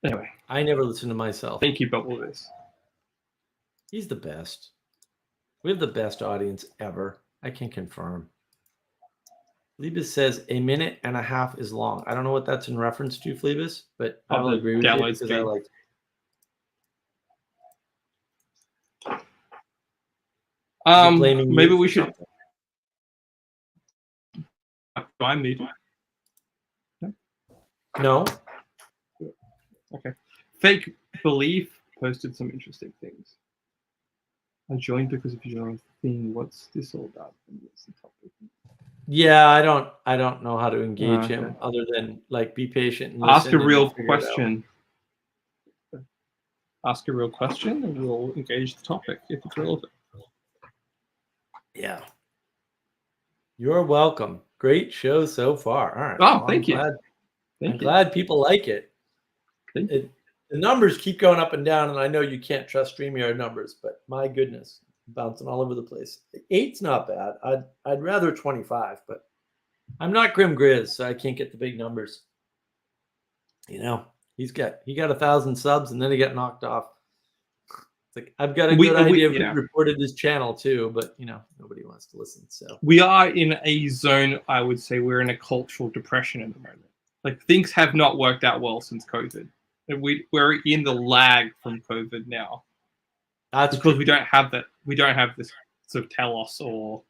Anyway, I never listen to myself. thank you, Bubble This. He's the best. We have the best audience ever. I can confirm. Phlebas says a minute and a half is long. I don't know what that's in reference to, Phlebas, but I will agree with you download because speed. I like. Blaming you maybe for we should. something. Do I need? No. Okay. Fake Belief posted some interesting things. I joined because of your thing. What's this all about? What's the topic? Yeah, I don't know how to engage Okay. him other than like be patient and Ask listen a and real figure it out. question. Ask a real question, and we'll engage the topic if it's relevant. Yeah. You're welcome. Great show so far. All right. Oh, thank you. I'm glad people like it. The numbers keep going up and down, and I know you can't trust StreamYard numbers, but my goodness, bouncing all over the place. 8's not bad. I'd rather 25, but I'm not Grim Grizz, so I can't get the big numbers. You know, he got 1,000 subs, and then he got knocked off. It's like I've got a good idea of who reported his channel too, but you know, nobody wants to listen. So we are in a zone. I would say we're in a cultural depression at the moment. Like things have not worked out well since COVID. We're in the lag from COVID now. That's because true. we don't have that. We don't have this sort of telos or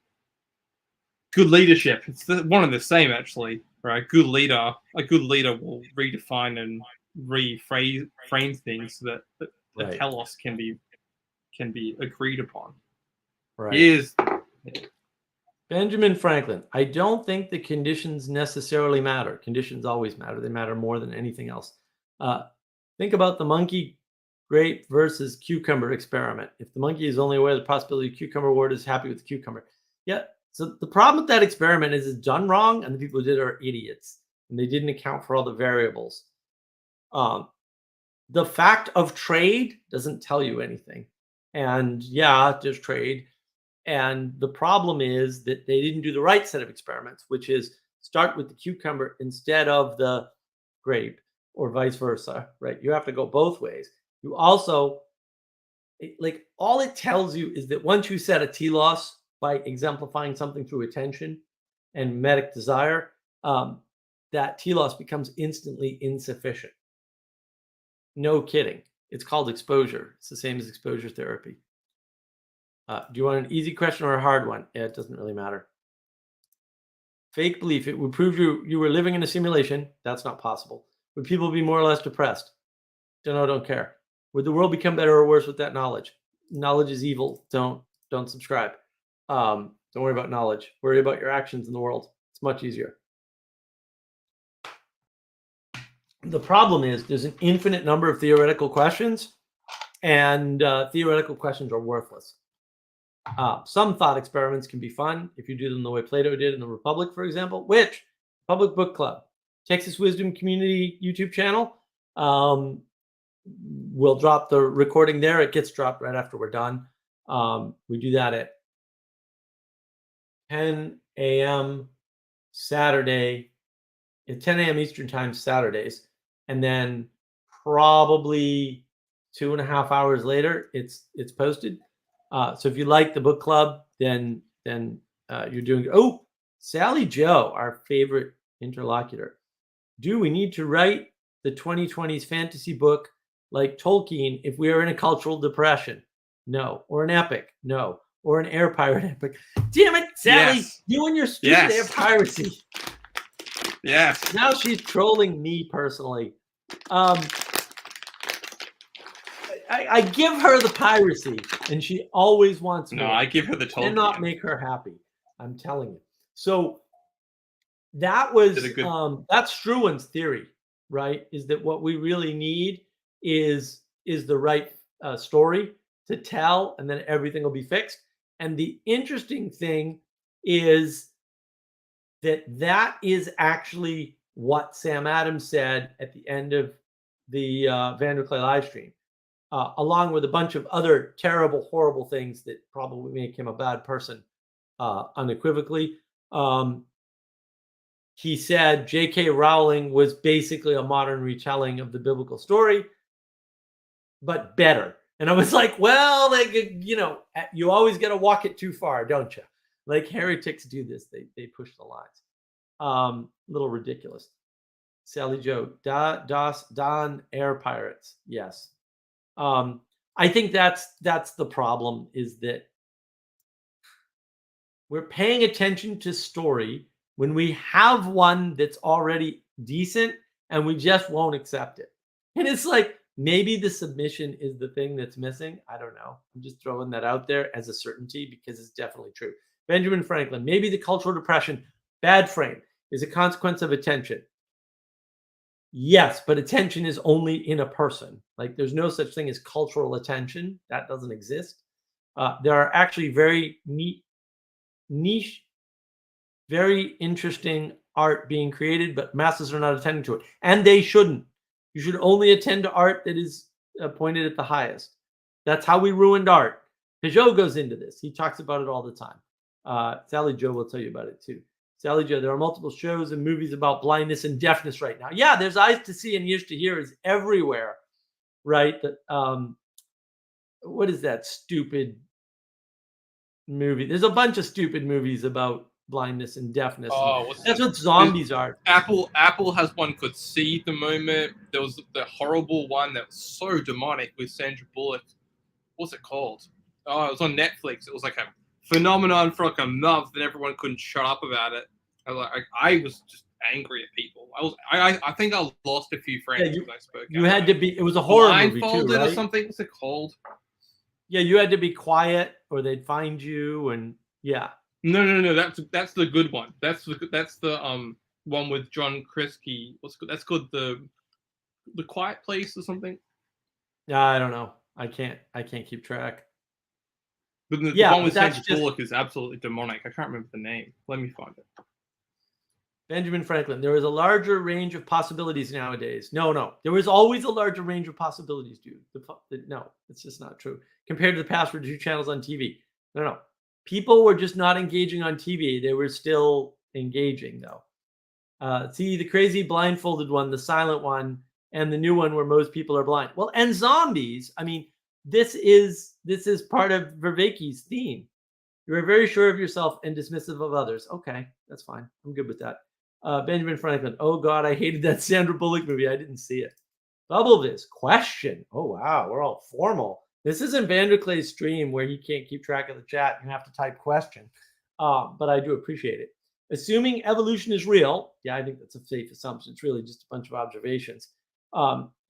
good leadership. It's one and the same, actually, right? A good leader will redefine and frame things so that the telos can be agreed upon. Right. Benjamin Franklin. I don't think the conditions necessarily matter. Conditions always matter. They matter more than anything else. Think about the monkey grape versus cucumber experiment. If the monkey is only aware of the possibility of cucumber, ward is happy with the cucumber. Yeah. So the problem with that experiment is it's done wrong, and the people who did it are idiots, and they didn't account for all the variables. The fact of trade doesn't tell you anything. And yeah, there's trade. And the problem is that they didn't do the right set of experiments, which is start with the cucumber instead of the grape, or vice versa, right? You have to go both ways. You also, like, all it tells you is that once you set a telos by exemplifying something through attention and mimetic desire, that telos becomes instantly insufficient. No kidding. It's called exposure. It's the same as exposure therapy. Do you want an easy question or a hard one? Yeah, it doesn't really matter. Fake belief. It would prove you were living in a simulation. That's not possible. Would people be more or less depressed? Don't care. Would the world become better or worse with that knowledge? Knowledge is evil. Don't subscribe. Don't worry about knowledge. Worry about your actions in the world. It's much easier. The problem is there's an infinite number of theoretical questions, and theoretical questions are worthless. Some thought experiments can be fun if you do them the way Plato did in the Republic, for example, which Public Book Club, Texas Wisdom Community YouTube channel. We'll drop the recording there. It gets dropped right after we're done. We do that at 10 a.m. Saturday, at 10 a.m. Eastern time Saturdays, and then probably 2.5 hours later, it's posted. So if you like the book club, then you're doing. Oh, Sally Joe, our favorite interlocutor. Do we need to write the 2020s fantasy book like Tolkien if we are in a cultural depression? No. Or an epic? No. Or an air pirate epic? Damn it, Sally! Yes. You and your stupid air piracy. Yes. Now she's trolling me personally. I give her the piracy, and she always wants more. No, I give her the Tolkien. Cannot make her happy. I'm telling you. So that was that's Struan's theory, right? Is that what we really need is the right story to tell, and then everything will be fixed. And the interesting thing is that is actually what Sam Adams said at the end of the Vanderklay live stream, along with a bunch of other terrible, horrible things that probably make him a bad person, unequivocally. He said J.K. Rowling was basically a modern retelling of the biblical story, but better. And I was like, well, you always got to walk it too far, don't you? Like heretics do this. They push the lines. Little ridiculous. Sally Joe, Don Air Pirates. Yes. I think that's the problem, is that we're paying attention to story when we have one that's already decent and we just won't accept it. And it's like, maybe the submission is the thing that's missing. I don't know. I'm just throwing that out there as a certainty because it's definitely true. Benjamin Franklin, maybe the cultural depression, bad frame, is a consequence of attention. Yes, but attention is only in a person. Like there's no such thing as cultural attention. That doesn't exist. There are actually very niche, very interesting art being created, but masses are not attending to it. And they shouldn't. You should only attend to art that is pointed at the highest. That's how we ruined art. Peugeot goes into this. He talks about it all the time. Sally Joe will tell you about it too. Sally Joe, there are multiple shows and movies about blindness and deafness right now. Yeah, there's eyes to see and ears to hear is everywhere, right? What is that stupid movie? There's a bunch of stupid movies about blindness and deafness. That's what zombies are. Apple has one called See the Moment. There was the horrible one that was so demonic with Sandra Bullock. What's it called? Oh, it was on Netflix. It was like a phenomenon for like a month, and everyone couldn't shut up about it. I was just angry at people. I think I lost a few friends when I spoke. You had to be. It was a horror movie too, right? Or something. What's it called? Yeah, you had to be quiet, or they'd find you, and yeah. No. That's the good one. That's the one with John Krasinski. That's called the Quiet Place or something. Yeah, I don't know. I can't keep track. But the one with Sandra Bullock is absolutely demonic. I can't remember the name. Let me find it. Benjamin Franklin. There is a larger range of possibilities nowadays. No. There was always a larger range of possibilities, dude. No, it's just not true. Compared to the past, where 2 channels on TV. No. People were just not engaging on TV. They were still engaging, though. See, the crazy blindfolded one, the silent one, and the new one where most people are blind. Well, and zombies. I mean, this is part of Vervaeke's theme. You are very sure of yourself and dismissive of others. Okay, that's fine. I'm good with that. Benjamin Franklin. Oh, God, I hated that Sandra Bullock movie. I didn't see it. Bubble this. Question. Oh, wow. We're all formal. This isn't Vanderklay's stream where he can't keep track of the chat. You have to type question. But I do appreciate it. Assuming evolution is real. Yeah, I think that's a safe assumption. It's really just a bunch of observations.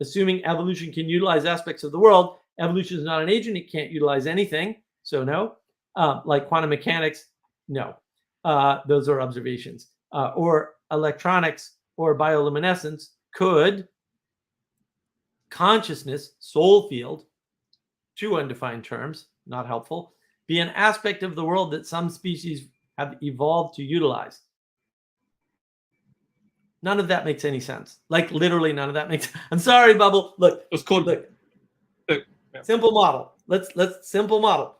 Assuming evolution can utilize aspects of the world. Evolution is not an agent. It can't utilize anything. So no. Like quantum mechanics. No. Those are observations. Or electronics or bioluminescence. Could consciousness, soul field, 2 undefined terms, not helpful, be an aspect of the world that some species have evolved to utilize? None of that makes any sense. Like literally none of that makes. I'm sorry, Bubble. Look, it's called. Look. Simple model. Let's simple model.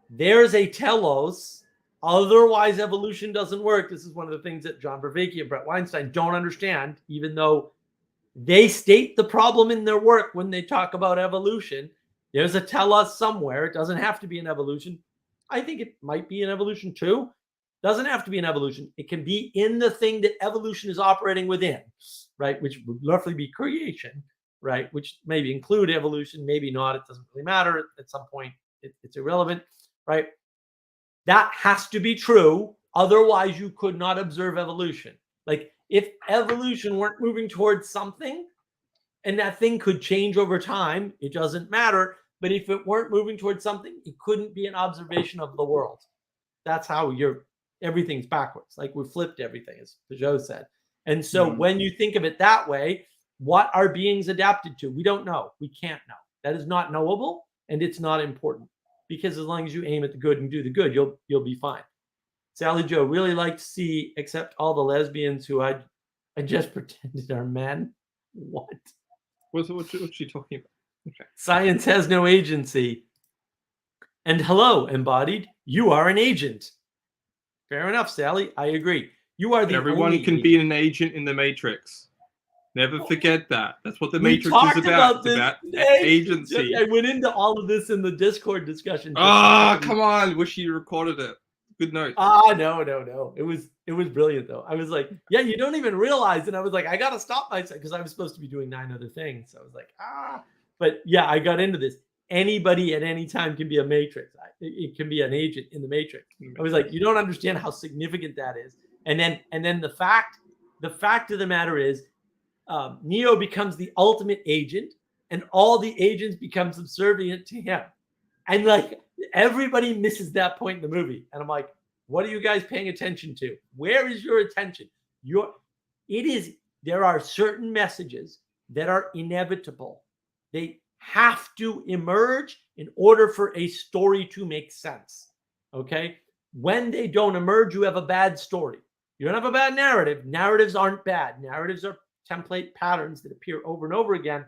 There's a telos. Otherwise, evolution doesn't work. This is one of the things that John Vervaeke and Brett Weinstein don't understand, even though They state the problem in their work when they talk about evolution. There's a tell us somewhere. It doesn't have to be an evolution. I think it might be an evolution too. Doesn't have to be an evolution. It can be in the thing that evolution is operating within, right? Which would roughly be creation, right? Which maybe include evolution, maybe not. It doesn't really matter. At some point, it's irrelevant, right? That has to be true. Otherwise, you could not observe evolution. Like if evolution weren't moving towards something and that thing could change over time, it doesn't matter. But if it weren't moving towards something, it couldn't be an observation of the world. That's how everything's backwards. Like we flipped everything, as Peugeot said. And so when you think of it that way, what are beings adapted to? We don't know. We can't know. That is not knowable, and it's not important, because as long as you aim at the good and do the good, you'll be fine. Sally Joe, really like to see, except all the lesbians who I just pretended are men. What? What's she talking about? Okay. Science has no agency. And hello, embodied. You are an agent. Fair enough, Sally. I agree. You are the Everyone only can agent. be an agent in the Matrix. Never forget that. That's what the We Matrix talked is about. this It's about today. agency. I went into all of this in the Discord discussion. Ah, come on. Wish you recorded it. Good note. No. It was brilliant though. I was like, yeah, you don't even realize. And I was like, I gotta stop myself because I was supposed to be doing 9 other things. So I was like, but yeah, I got into this. Anybody at any time can be a matrix. It can be an agent in the matrix. I was like, you don't understand how significant that is. And then the fact of the matter is, Neo becomes the ultimate agent, and all the agents become subservient to him. And like everybody misses that point in the movie. And I'm like, what are you guys paying attention to? Where is your attention? There are certain messages that are inevitable. They have to emerge in order for a story to make sense. Okay? When they don't emerge, you have a bad story. You don't have a bad narrative. Narratives aren't bad. Narratives are template patterns that appear over and over again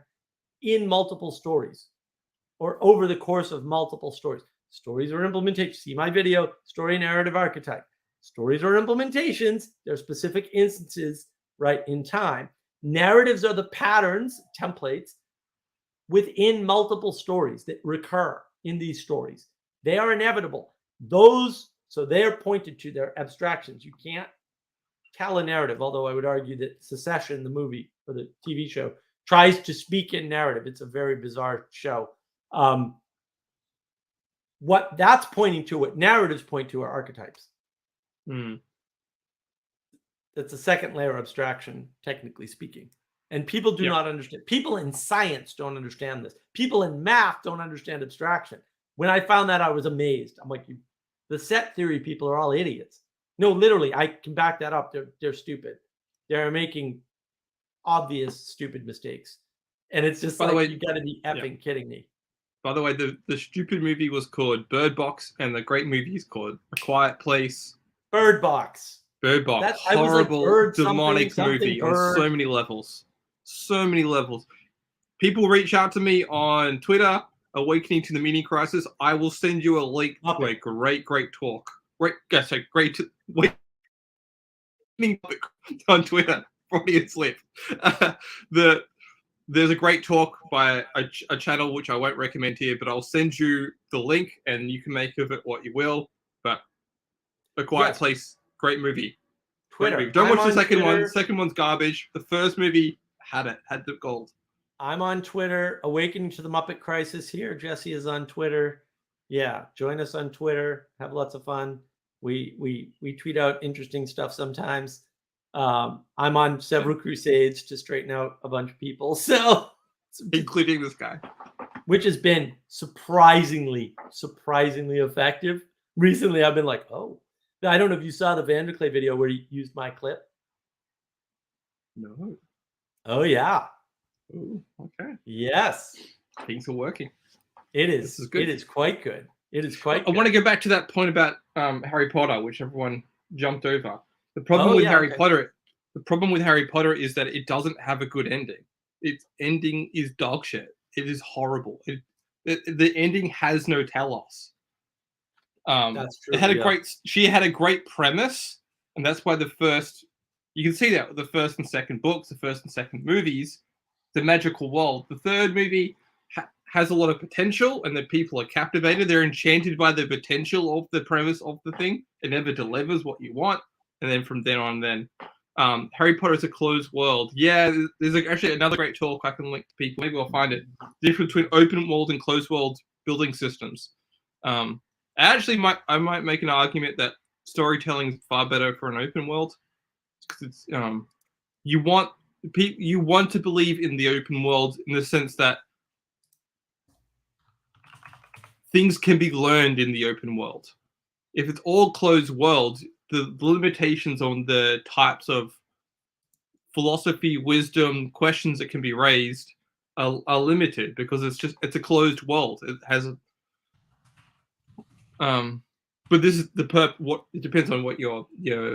in multiple stories or over the course of multiple stories. Stories are implementations. See my video, story narrative archetype. Stories are implementations. They're specific instances, right, in time. Narratives are the patterns, templates within multiple stories that recur in these stories. They are inevitable. So they're pointed to, their abstractions. You can't tell a narrative, although I would argue that Secession, the movie or the TV show, tries to speak in narrative. It's a very bizarre show. What that's pointing to, what narratives point to, are archetypes. That's a second layer abstraction, technically speaking. And people do not understand. People in science don't understand this. People in math don't understand abstraction. When I found that, I was amazed. I'm like, the set theory people are all idiots. No, literally, I can back that up. They're stupid. They're making obvious stupid mistakes. And it's just like, you got to be effing kidding me. By the way, the stupid movie was called Bird Box, and the great movie is called A Quiet Place. Bird Box. Bird Box. Horrible, demonic movie on so many levels. So many levels. People reach out to me on Twitter, Awakening to the Meaning Crisis. I will send you a link to a great talk. Great on Twitter. Freudian slip. There's a great talk by a channel which I won't recommend here, but I'll send you the link and you can make of it what you will. But A Quiet Place, great movie. Twitter. Great movie. Don't watch the second one. The second one's garbage. The first movie had the gold. I'm on Twitter. Awakening to the Muppet Crisis here. Jesse is on Twitter. Yeah, join us on Twitter. Have lots of fun. We tweet out interesting stuff sometimes. I'm on several crusades to straighten out a bunch of people, so including this guy, which has been surprisingly effective. Recently, I've been like, oh, I don't know if you saw the Vanderklay video where he used my clip. No. Oh yeah. Ooh, okay. Yes. Things are working. It is. It is quite good. It is quite good. I want to go back to that point about Harry Potter, which everyone jumped over. The problem with Harry Potter is that it doesn't have a good ending. Its ending is dog shit. It is horrible. The ending has no telos. That's true. It had she had a great premise, and that's why you can see that with the first and second books, the first and second movies the magical world. The third movie has a lot of potential, and the people are captivated. They're enchanted by the potential of the premise of the thing. It never delivers what you want, and then from then on, Harry Potter is a closed world. Yeah, there's actually another great talk I can link to people. Maybe I'll find it. The difference between open world and closed world building systems. I might make an argument that storytelling is far better for an open world, because it's you want to believe in the open world in the sense that things can be learned in the open world. If it's all closed world, the limitations on the types of philosophy, wisdom, questions that can be raised are limited, because it's a closed world. It has but this is it depends on what your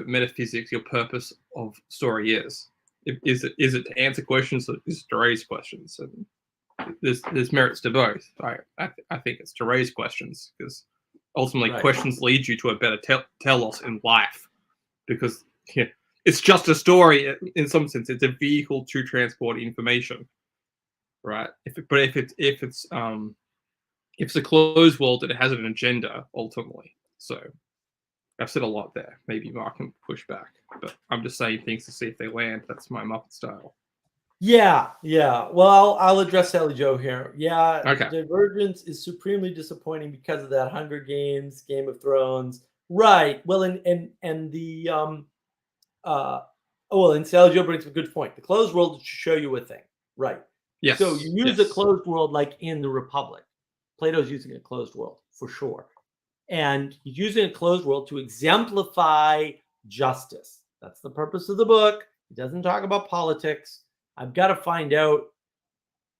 metaphysics, your purpose of story is. Is it to answer questions, or is it to raise questions? And there's merits to both. I think it's to raise questions, because ultimately questions lead you to a better telos in life, because it's just a story in some sense. It's a vehicle to transport information, right? If it's a closed world, it has an agenda ultimately. So I've said a lot there. Maybe Mark can push back, but I'm just saying things to see if they land. That's my Muppet style. Yeah. Well, I'll address Sally Joe here. Yeah, Okay. Divergence is supremely disappointing because of that Hunger Games, Game of Thrones. Right. Well, and the and Sally Joe brings up a good point. The closed world should show you a thing. Right. Yes. So you use a closed world like in the Republic. Plato's using a closed world for sure. And he's using a closed world to exemplify justice. That's the purpose of the book. He doesn't talk about politics. I've got to find out.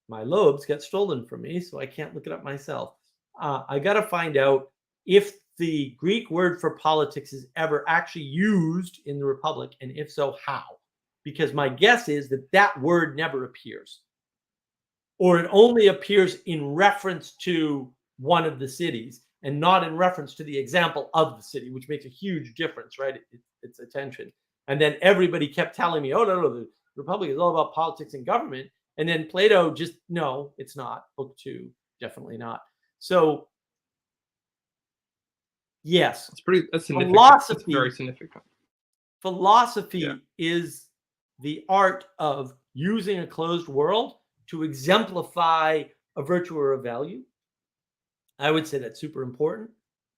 My lobes get stolen from me, so I can't look it up myself. I got to find out if the Greek word for politics is ever actually used in the Republic, and if so, how? Because my guess is that word never appears, or it only appears in reference to one of the cities and not in reference to the example of the city, which makes a huge difference, right? It's attention. And then everybody kept telling me, oh, no, the Republic is all about politics and government. And then Plato just, no, it's not. Book 2, definitely not. So, yes. That's significant. Philosophy, that's very significant. Philosophy is the art of using a closed world to exemplify a virtue or a value. I would say that's super important,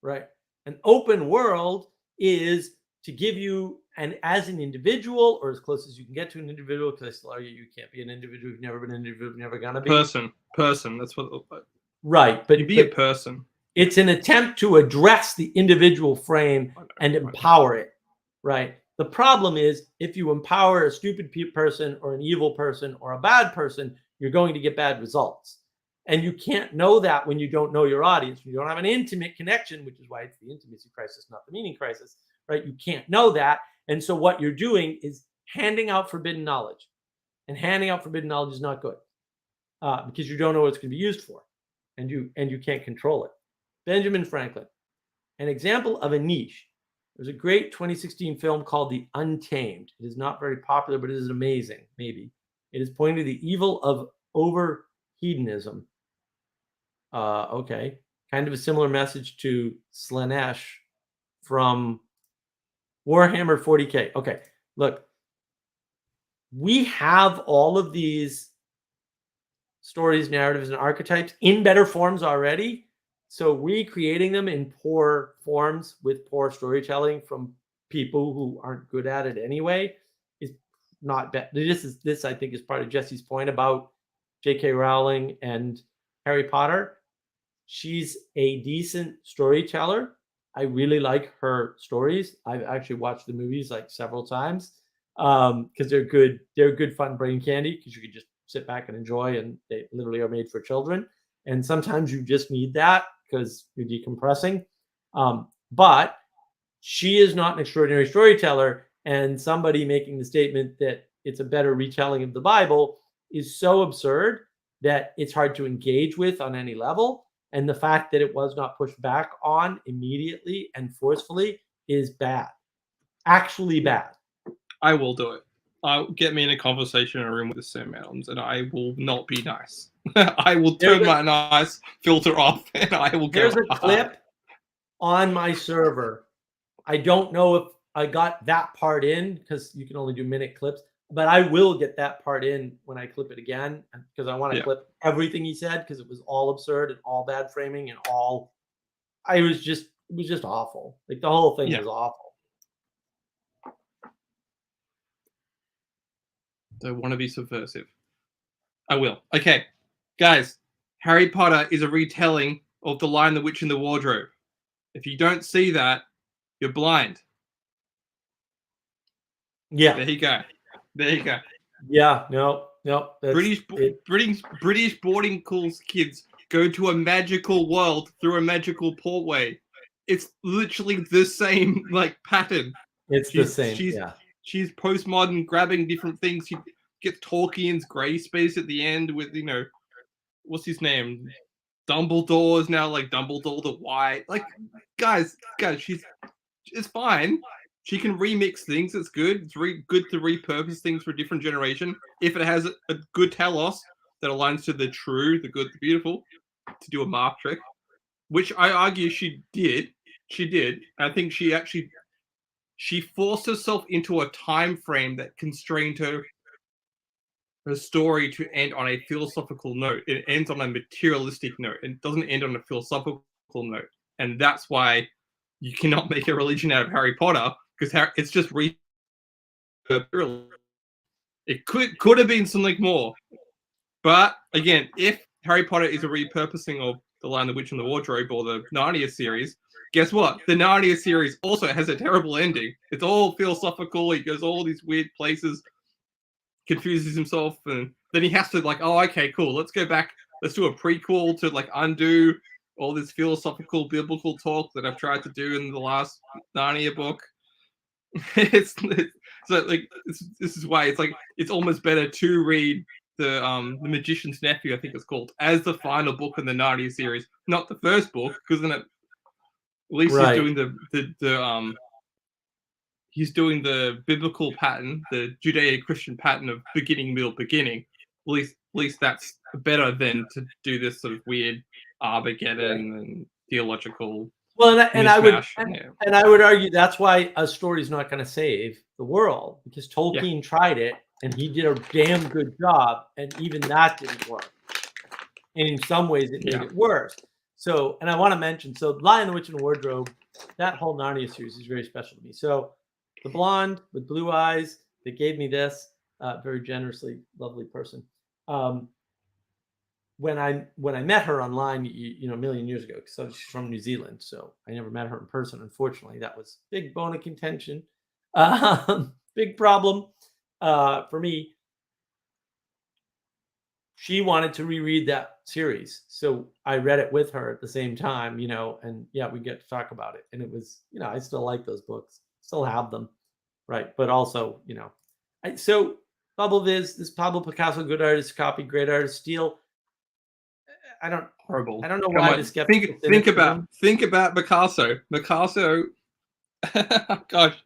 right? An open world is to give you, and as an individual, or as close as you can get to an individual, because I still argue you can't be an individual, you've never been an individual, you've never gonna be. Person. That's what it looks like. Right. But you be a person. It's an attempt to address the individual frame and empower it, right? The problem is, if you empower a stupid person or an evil person or a bad person, you're going to get bad results. And you can't know that when you don't know your audience. You don't have an intimate connection, which is why it's the intimacy crisis, not the meaning crisis, right? You can't know that. And so what you're doing is handing out forbidden knowledge. And handing out forbidden knowledge is not good, because you don't know what it's going to be used for. And you can't control it. Benjamin Franklin, an example of a niche. There's a great 2016 film called The Untamed. It is not very popular, but it is amazing, maybe. It is pointing to the evil of over-hedonism. Okay. Kind of a similar message to Slaanesh from Warhammer 40K. Okay. Look, we have all of these stories, narratives, and archetypes in better forms already. So recreating them in poor forms with poor storytelling from people who aren't good at it anyway is not bad. This I think is part of Jesse's point about J.K. Rowling and Harry Potter. She's a decent storyteller. I really like her stories. I've actually watched the movies like several times because they're good. They're good fun brain candy because you can just sit back and enjoy, and they literally are made for children. And sometimes you just need that because you're decompressing. But she is not an extraordinary storyteller, and somebody making the statement that it's a better retelling of the Bible is so absurd that it's hard to engage with on any level. And the fact that it was not pushed back on immediately and forcefully is bad. Actually bad. I will do it. get me in a conversation in a room with the Sam Adams, and I will not be nice. I will turn my nice filter off, and I will go. There's a clip on my server. I don't know if I got that part in because you can only do minute clips, but I will get that part in when I clip it again because I want to clip everything he said because it was all absurd and all bad framing and all. It was just awful. Like the whole thing was awful. Don't want to be subversive. I will. Okay, guys. Harry Potter is a retelling of The Lion, the Witch, and the Wardrobe. If you don't see that, you're blind. Yeah. There you go. There you go. Yeah. No. British boarding schools kids go to a magical world through a magical portway. It's literally the same pattern. It's the same. She's postmodern, grabbing different things. She gets Tolkien's grey space at the end with what's his name? Dumbledore is now Dumbledore the White. Guys, it's fine. She can remix things. It's good. It's good to repurpose things for a different generation. If it has a good telos that aligns to the true, the good, the beautiful, to do a mark trick, which I argue she did. She did. I think she forced herself into a time frame that constrained her story to end on a philosophical note. It ends on a materialistic note. It doesn't end on a philosophical note. And that's why you cannot make a religion out of Harry Potter, because it's just it could have been something more. But again, if Harry Potter is a repurposing of The Lion, the Witch, and the Wardrobe or the Narnia series, guess what? The Narnia series also has a terrible ending. It's all philosophical. He goes all these weird places, confuses himself, and then he has to oh, okay, cool. Let's go back. Let's do a prequel to undo all this philosophical biblical talk that I've tried to do in the last Narnia book. This is why it's almost better to read the Magician's Nephew, I think it's called, as the final book in the Narnia series, not the first book, because then at least he's doing the biblical pattern, the Judeo-Christian pattern of beginning, middle, beginning. At least that's better than to do this sort of weird Armageddon and theological. Well, and I would argue that's why a story is not going to save the world, because Tolkien tried it and he did a damn good job, and even that didn't work. And in some ways, it made it worse. So, and I want to mention, Lion, the Witch, and the Wardrobe, that whole Narnia series is very special to me. So, the blonde with blue eyes that gave me this, very generously, lovely person. When I met her online, a million years ago, so she's from New Zealand, so I never met her in person. Unfortunately, that was big bone of contention, big problem for me. She wanted to reread that series, so I read it with her at the same time, and we get to talk about it. And it was, I still like those books, still have them, right? But also, so Bubble Viz, this Pablo Picasso, good artist, copy, great artist, steal. I don't know why this kept. Think about Picasso. Gosh,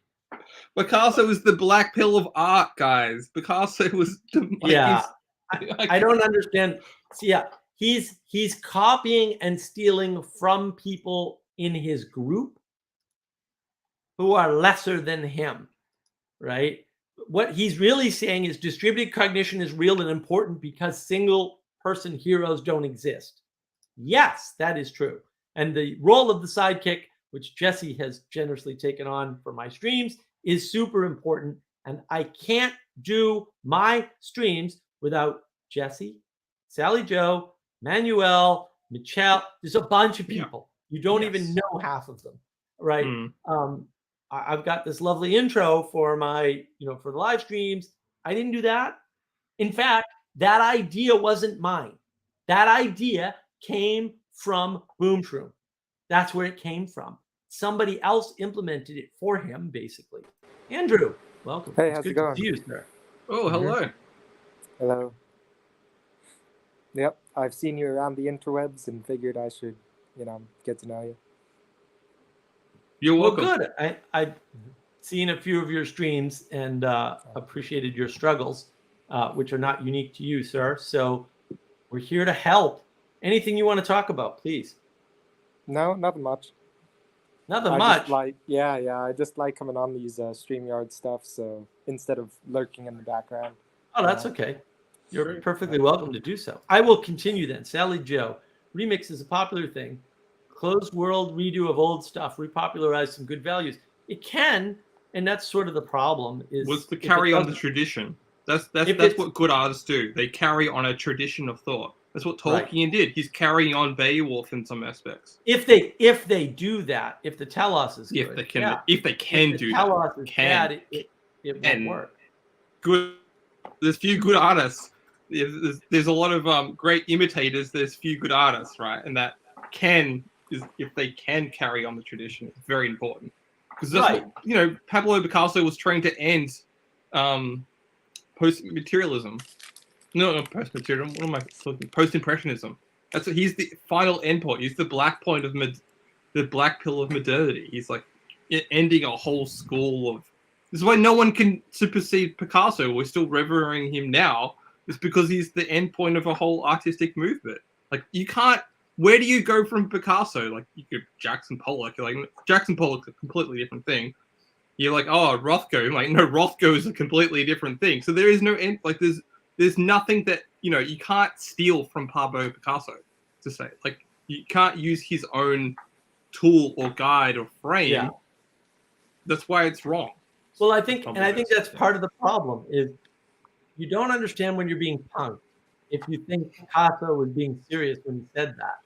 Picasso was the black pill of art, guys. Picasso was. I don't understand. So he's copying and stealing from people in his group who are lesser than him, right? What he's really saying is distributed cognition is real and important because single person heroes don't exist. Yes, that is true. And the role of the sidekick, which Jesse has generously taken on for my streams, is super important. And I can't do my streams without Jesse, Sally Joe, Manuel, Michelle. There's a bunch of people. You don't even know half of them, right? I've got this lovely intro for my, for the live streams. I didn't do that. In fact, that idea wasn't mine. That idea came from Boom Shroom. That's where it came from. Somebody else implemented it for him, basically. Andrew, welcome. Hey, how's it going? To see you, sir. Oh, hello. Hello. Yep, I've seen you around the interwebs and figured I should, get to know you. You're welcome. Well, good. seen a few of your streams and appreciated your struggles, which are not unique to you, sir. So we're here to help. Anything you want to talk about, please. No, nothing much. Nothing I much. just like, yeah, I just like coming on these StreamYard stuff. So instead of lurking in the background. Oh, that's okay. You're perfectly welcome to do so. I will continue then. Sally Joe. Remix is a popular thing. Closed world redo of old stuff, repopularize some good values. It can, and that's sort of the problem. Is Was to if it carry on the doesn't- tradition. That's If it's- what good artists do. They carry on a tradition of thought. That's what Right. Tolkien did. He's carrying on Beowulf in some aspects. if they do that, if the telos is good, If they can, yeah. if they can if the do that. telos is Can. bad, it won't And- work. Good. There's few good artists. There's a lot of great imitators. There's few good artists, right? And that if they can carry on the tradition, it's very important. Because that's Right. what, Pablo Picasso was trying to end post-materialism. No, not post-materialism. What am I talking? Post-impressionism. He's the final endpoint. He's the black point of the black pill of modernity. He's like ending a whole school of. This is why no one can supersede Picasso. We're still revering him now. It's because he's the end point of a whole artistic movement. Like you can't. Where do you go from Picasso? Like you could Jackson Pollock. You're like Jackson Pollock's a completely different thing. You're like, oh, Rothko. Like no, Rothko is a completely different thing. So there is no end. Like there's nothing that you can't steal from Pablo Picasso. To say like you can't use his own tool or guide or frame. Yeah. That's why it's wrong. Well, I think that's part of the problem is you don't understand when you're being punked if you think Picasso was being serious when he said that.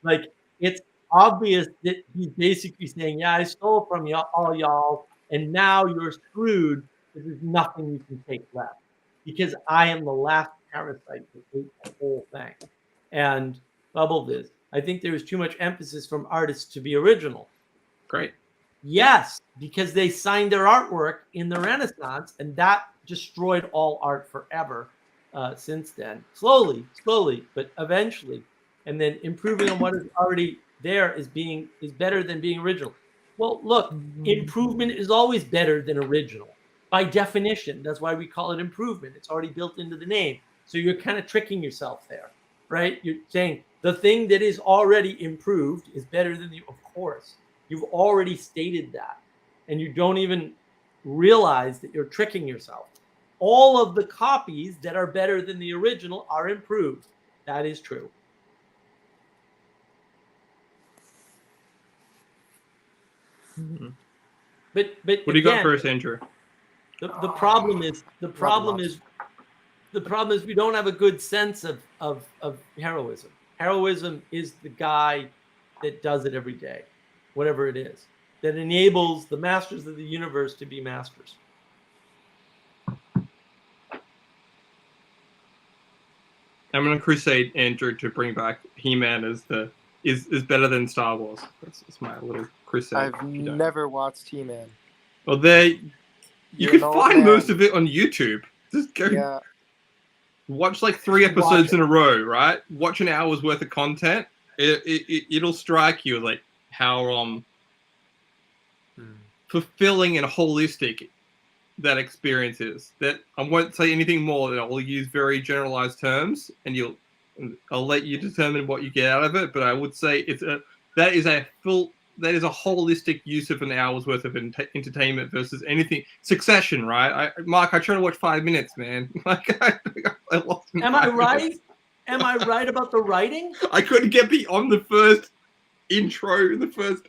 Like, it's obvious that he's basically saying, yeah, I stole from all y'all, and now you're screwed because there's nothing you can take left. Because I am the last parasite that ate the whole thing. And Bubble Viz, I think there was too much emphasis from artists to be original. Great. Yes, because they signed their artwork in the Renaissance, and that destroyed all art forever since then. Slowly, but eventually. And then improving on what is already there is better than being original. Well, look, improvement is always better than original. By definition, that's why we call it improvement. It's already built into the name. So you're kind of tricking yourself there, right? You're saying the thing that is already improved is better than of course. You've already stated that, and you don't even realize that you're tricking yourself. All of the copies that are better than the original are improved. That is true. Mm-hmm. But what do you got for us, Andrew? The problem is we don't have a good sense of heroism. Heroism is the guy that does it every day, whatever it is, that enables the masters of the universe to be masters. I'm gonna crusade Andrew to bring back He-Man as is better than Star Wars. That's my little crusade. I've never watched He-Man. Well, you can find most of it on YouTube. Just go watch like 3 episodes in a row, right? Watch an hour's worth of content. It'll strike you like how fulfilling and holistic that experience is. That I won't say anything more. That I'll use very generalized terms, and I'll let you determine what you get out of it. But I would say that is a holistic use of an hour's worth of entertainment versus anything. Succession, right? Mark, I try to watch 5 minutes, man. Like I lost. Am I right? Am I right about the writing? I couldn't get beyond the first intro, the first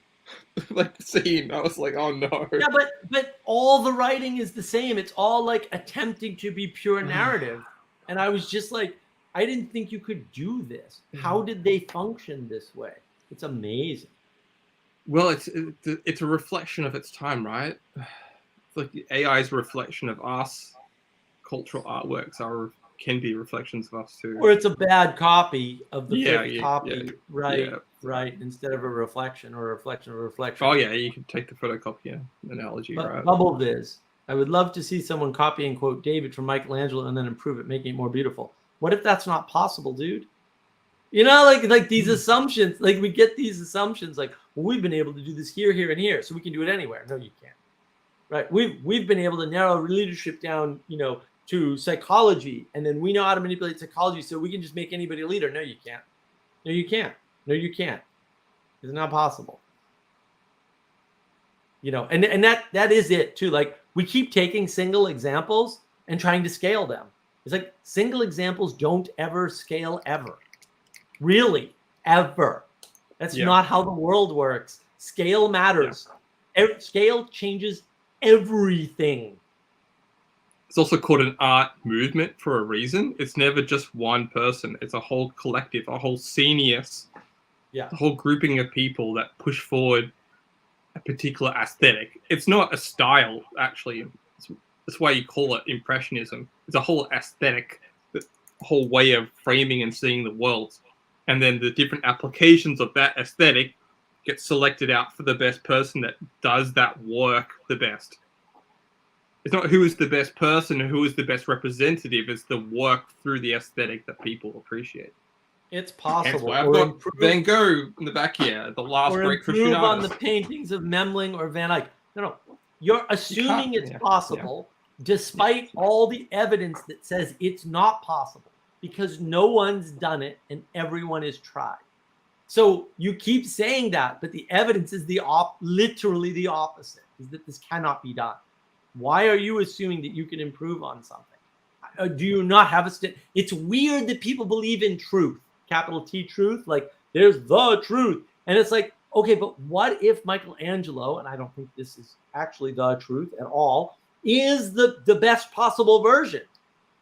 scene. I was like, oh no. Yeah, but all the writing is the same. It's all like attempting to be pure narrative. And I was just like, I didn't think you could do this. How did they function this way? It's amazing. Well, it's a reflection of its time, right? It's like the AI's reflection of us. Cultural artworks can be reflections of us too. Or it's a bad copy of the fake copy, yeah, right? yeah. Right, instead of a reflection or a reflection of a reflection. Oh yeah, you can take the photocopy analogy, right? Bubble Viz. I would love to see someone copy and quote David from Michelangelo and then improve it, making it more beautiful. What if that's not possible, dude? You know, like these assumptions, like we get these assumptions like, well, we've been able to do this here, here, and here, so we can do it anywhere. No, you can't. right? We've been able to narrow leadership down, to psychology, and then we know how to manipulate psychology, so we can just make anybody a leader. No, you can't. No, you can't. No, you can't. It's not possible. And that is it too. Like, we keep taking single examples and trying to scale them. It's like single examples don't ever scale ever. Really, ever. That's not how the world works. Scale matters. Scale changes everything. It's also called an art movement for a reason. It's never just one person. It's a whole collective, a whole scenius, a whole grouping of people that push forward a particular aesthetic. It's not a style, actually. That's why you call it impressionism. It's a whole aesthetic, a whole way of framing and seeing the world. And then the different applications of that aesthetic get selected out for the best person that does that work the best. It's not who is the best person or who is the best representative. It's the work through the aesthetic that people appreciate. It's possible. I've got Van Gogh in the back here, the last great Christian artist. On the paintings of Memling or Van Eyck. No. You're assuming it's possible, despite all the evidence that says it's not possible, because no one's done it and everyone has tried. So you keep saying that, but the evidence is literally the opposite, is that this cannot be done. Why are you assuming that you can improve on something? Do you not have it's weird that people believe in truth, capital T truth, like there's the truth. And it's like, okay, but what if Michelangelo, and I don't think this is actually the truth at all, is the best possible version?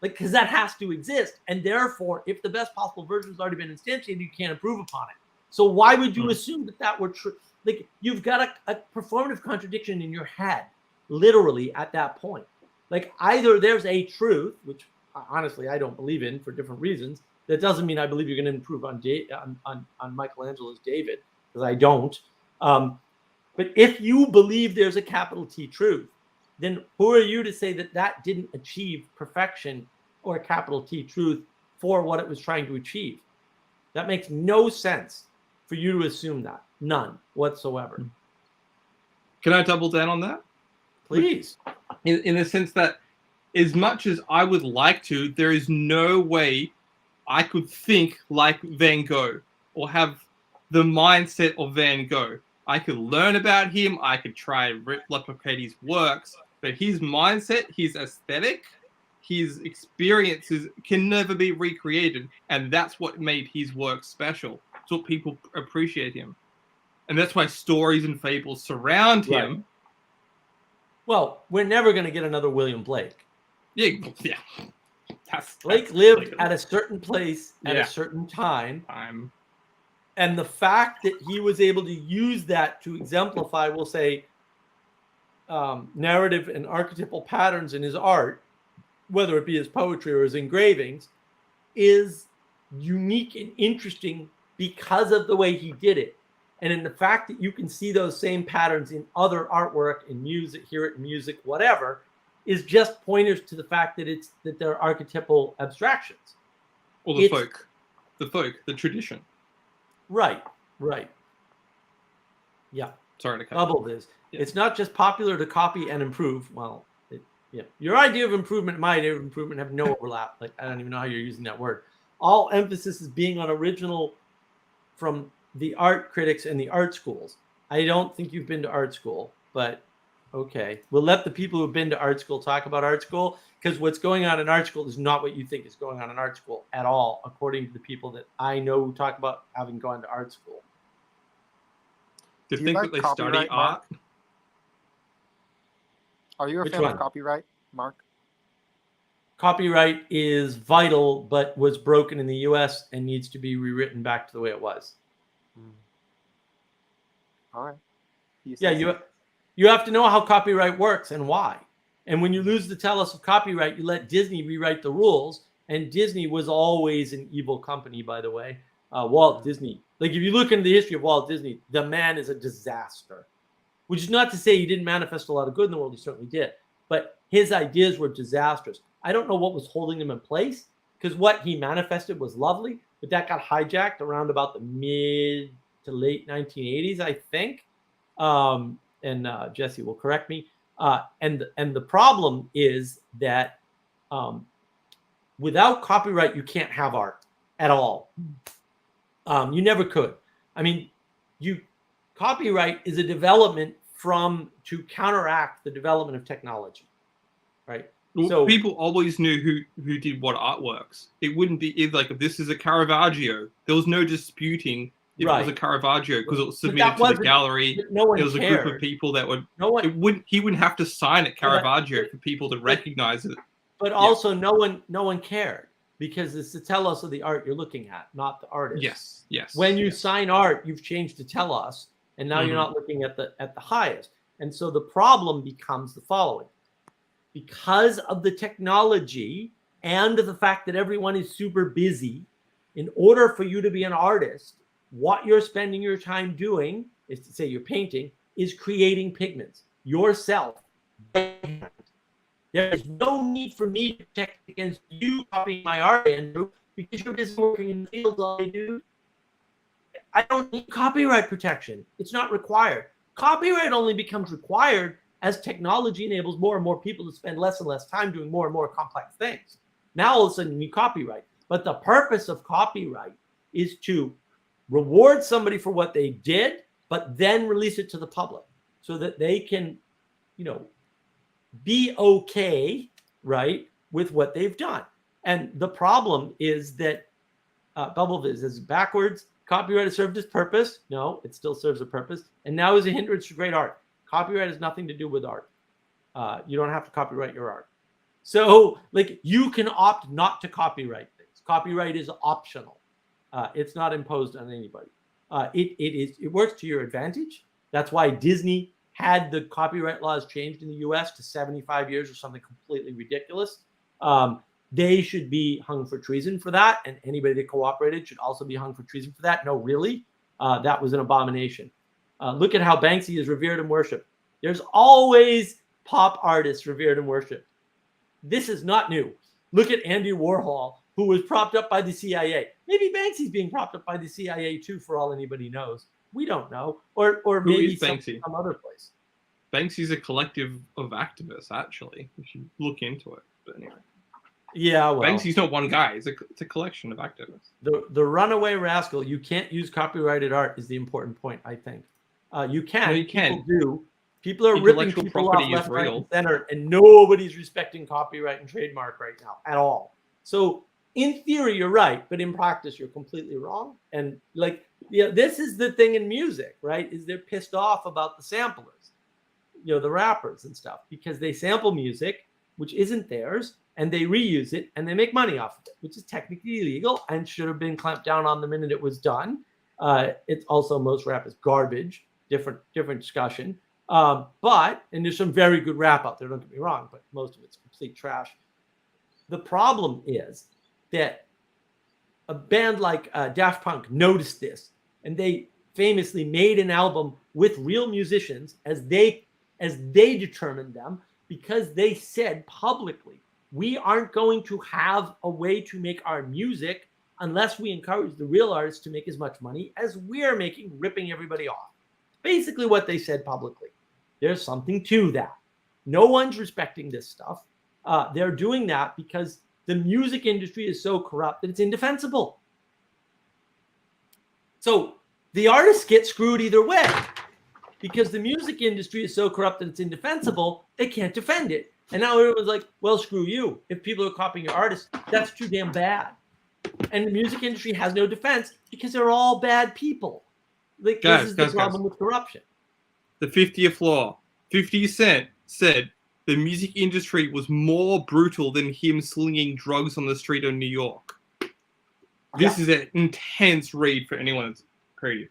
Like, because that has to exist. And therefore, if the best possible version has already been instantiated, you can't improve upon it. So why would you assume that were true? Like, you've got a performative contradiction in your head, literally at that point. Like, either there's a truth, which honestly I don't believe in for different reasons. That doesn't mean I believe you're going to improve on Michelangelo's David, because I don't. But if you believe there's a capital T truth, then who are you to say that didn't achieve perfection or a capital T truth for what it was trying to achieve? That makes no sense for you to assume that. None whatsoever. Can I double down on that? Please. In the sense that as much as I would like to, there is no way I could think like Van Gogh or have the mindset of Van Gogh. I could learn about him. I could try and replicate his works, but his mindset, his aesthetic, his experiences can never be recreated. And that's what made his work special. It's what people appreciate him. And that's why stories and fables surround him. Well, we're never going to get another William Blake. Yeah. Blake lived at a certain place at a certain time. And the fact that he was able to use that to exemplify, we'll say, narrative and archetypal patterns in his art, whether it be his poetry or his engravings, is unique and interesting because of the way he did it. And in the fact that you can see those same patterns in other artwork, in music, hear it in music, whatever, is just pointers to the fact that they're archetypal abstractions. Or the folk, the tradition. Right. Yeah. Sorry to cut. Double this. Yeah. It's not just popular to copy and improve. Well, your idea of improvement, my idea of improvement have no overlap. Like, I don't even know how you're using that word. All emphasis is being on original from the art critics and the art schools. I don't think you've been to art school, but okay. We'll let the people who've been to art school talk about art school, because what's going on in art school is not what you think is going on in art school at all, according to the people that I know who talk about having gone to art school. Do you think that they study art? Are you a fan of copyright, Mark? Copyright is vital, but was broken in the US and needs to be rewritten back to the way it was. All right. You have to know how copyright works and why. And when you lose the telos of copyright, you let Disney rewrite the rules. And Disney was always an evil company, by the way. Walt Disney. Like, if you look into the history of Walt Disney, the man is a disaster. Which is not to say he didn't manifest a lot of good in the world. He certainly did. But his ideas were disastrous. I don't know what was holding them in place, because what he manifested was lovely, but that got hijacked around about the mid to late 1980s, I think. And Jesse will correct me. And the problem is that without copyright, you can't have art at all. You never could. I mean, copyright is a development to counteract the development of technology, right? Well, So people always knew who did what artworks. It wouldn't be if this is a Caravaggio. There was no disputing if it was a Caravaggio because it was submitted to the gallery. No one There was cared. a group of people that would. No one. He wouldn't have to sign it Caravaggio for people to recognize it. But also, no one cared because it's the telos of the art you're looking at, not the artist. Yes. When you sign art, you've changed the telos, and now you're not looking at the highest. And so the problem becomes the following: because of the technology and the fact that everyone is super busy, in order for you to be an artist, what you're spending your time doing is to say you're painting is creating pigments yourself. There is no need for me to protect against you copying my art, Andrew, because you're busy working in the fields all day, dude. I don't need copyright protection. It's not required. Copyright only becomes required as technology enables more and more people to spend less and less time doing more and more complex things. Now all of a sudden you need copyright. But the purpose of copyright is to reward somebody for what they did, but then release it to the public so that they can, be okay, right, with what they've done. And the problem is that BubbleViz is backwards. Copyright has served its purpose. No, it still serves a purpose. And now is a hindrance to great art. Copyright has nothing to do with art. You don't have to copyright your art. So, you can opt not to copyright things. Copyright is optional. It's not imposed on anybody. It works to your advantage. That's why Disney had the copyright laws changed in the U.S. to 75 years or something completely ridiculous. They should be hung for treason for that, and anybody that cooperated should also be hung for treason for that. No, really, that was an abomination. Look at how Banksy is revered and worshipped. There's always pop artists revered and worshipped. This is not new. Look at Andy Warhol, who was propped up by the CIA. Maybe Banksy's being propped up by the CIA too, for all anybody knows. We don't know, or maybe some other place. Banksy's a collective of activists, actually. You should look into it. But anyway. Yeah, well, Banksy's not one guy. It's a collection of activists. The runaway rascal. You can't use copyrighted art is the important point, I think. You can. No, you can. People do. People are ripping people off left, right, and real. center, and nobody's respecting copyright and trademark right now at all. So in theory, you're right, but in practice, you're completely wrong. And this is the thing in music, right? Is they're pissed off about the samplers, the rappers and stuff, because they sample music which isn't theirs, and they reuse it, and they make money off of it, which is technically illegal and should have been clamped down on the minute it was done. It's also, most rap is garbage, different discussion. But there's some very good rap out there, don't get me wrong, but most of it's complete trash. The problem is that a band like Daft Punk noticed this, and they famously made an album with real musicians as they determined them, because they said publicly, we aren't going to have a way to make our music unless we encourage the real artists to make as much money as we're making, ripping everybody off. Basically what they said publicly. There's something to that. No one's respecting this stuff. They're doing that because the music industry is so corrupt that it's indefensible. So the artists get screwed either way, because the music industry is so corrupt that it's indefensible, they can't defend it. And now everyone's like, well, screw you. If people are copying your artists, that's too damn bad. And the music industry has no defense because they're all bad people. This is the problem with corruption. The 50th law. 50 Cent said the music industry was more brutal than him slinging drugs on the street of New York. This is an intense read for anyone that's creative.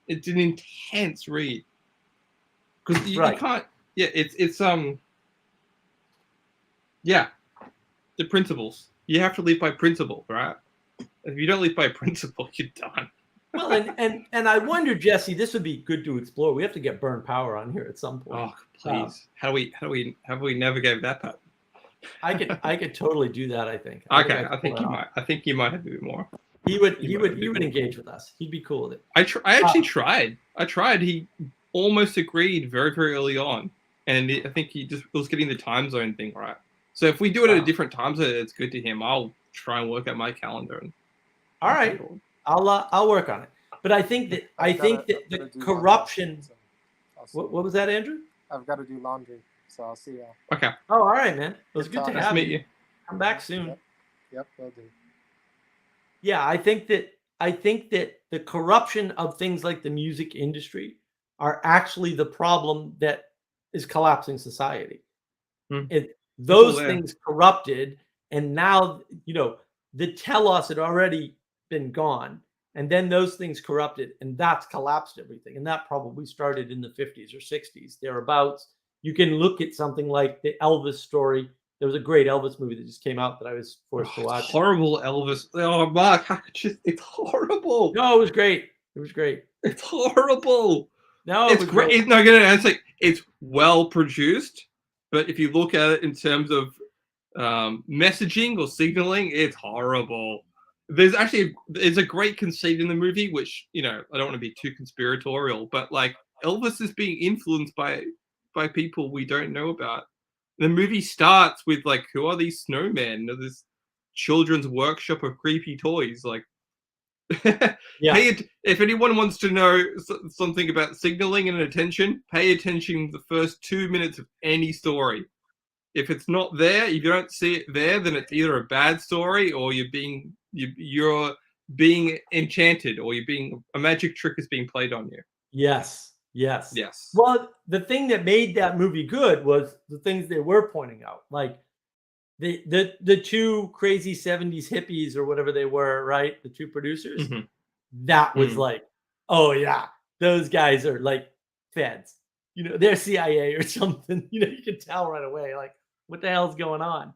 It's an intense read. Because you can't... Yeah, it's the principles. You have to live by principle, right? If you don't live by principle, you're done. Well, and I wonder, Jesse, this would be good to explore. We have to get Burn Power on here at some point. Oh, please! How do we navigate that part? I could totally do that. I think. Okay, I think you might. I think you might have a bit more. He would engage with us. He'd be cool with it. I actually tried. He almost agreed very, very early on, and I think he just was getting the time zone thing right. So if we do it at a Wow. different time zone, it's good to him. I'll try and work out my calendar. And All right, I'll work on it. But I think that I've gotta the do laundry, corruption. so I'll see What you. was that, Andrew? I've got to do laundry, so I'll see you. Okay, Oh, all right, man. It was Good good to talking. nice have to meet you. you. Come back soon. Yep, will do. Yeah, I think that the corruption of things like the music industry are actually the problem that is collapsing society. Hmm. Those there. things corrupted, and now the telos had already been gone, and then those things corrupted, and that's collapsed everything. And that probably started in the 50s or 60s thereabouts. You can look at something like the Elvis story. There was a great Elvis movie that just came out that I was forced to Oh, watch. it's horrible, Elvis. Oh, Mark, it's horrible. No, it was great. It was great. It's horrible. No, it It's was great. great. No, it's like it's well produced, but if you look at it in terms of messaging or signaling, it's horrible. There's a great conceit in the movie, which I don't want to be too conspiratorial, but like Elvis is being influenced by people we don't know about. The movie starts with like, who are these snowmen? This children's workshop of creepy toys. Like, Yeah. if anyone wants to know something about signaling and attention, pay attention to the first 2 minutes of any story. If it's not there, if you don't see it there, then it's either a bad story or you're being enchanted, or a magic trick is being played on you. Yes. Yes. Well, the thing that made that movie good was the things they were pointing out, like the two crazy 70s hippies or whatever they were, right? The two producers. Mm-hmm. That was like, oh yeah, those guys are like feds. They're CIA or something. You can tell right away, like, what the hell's going on?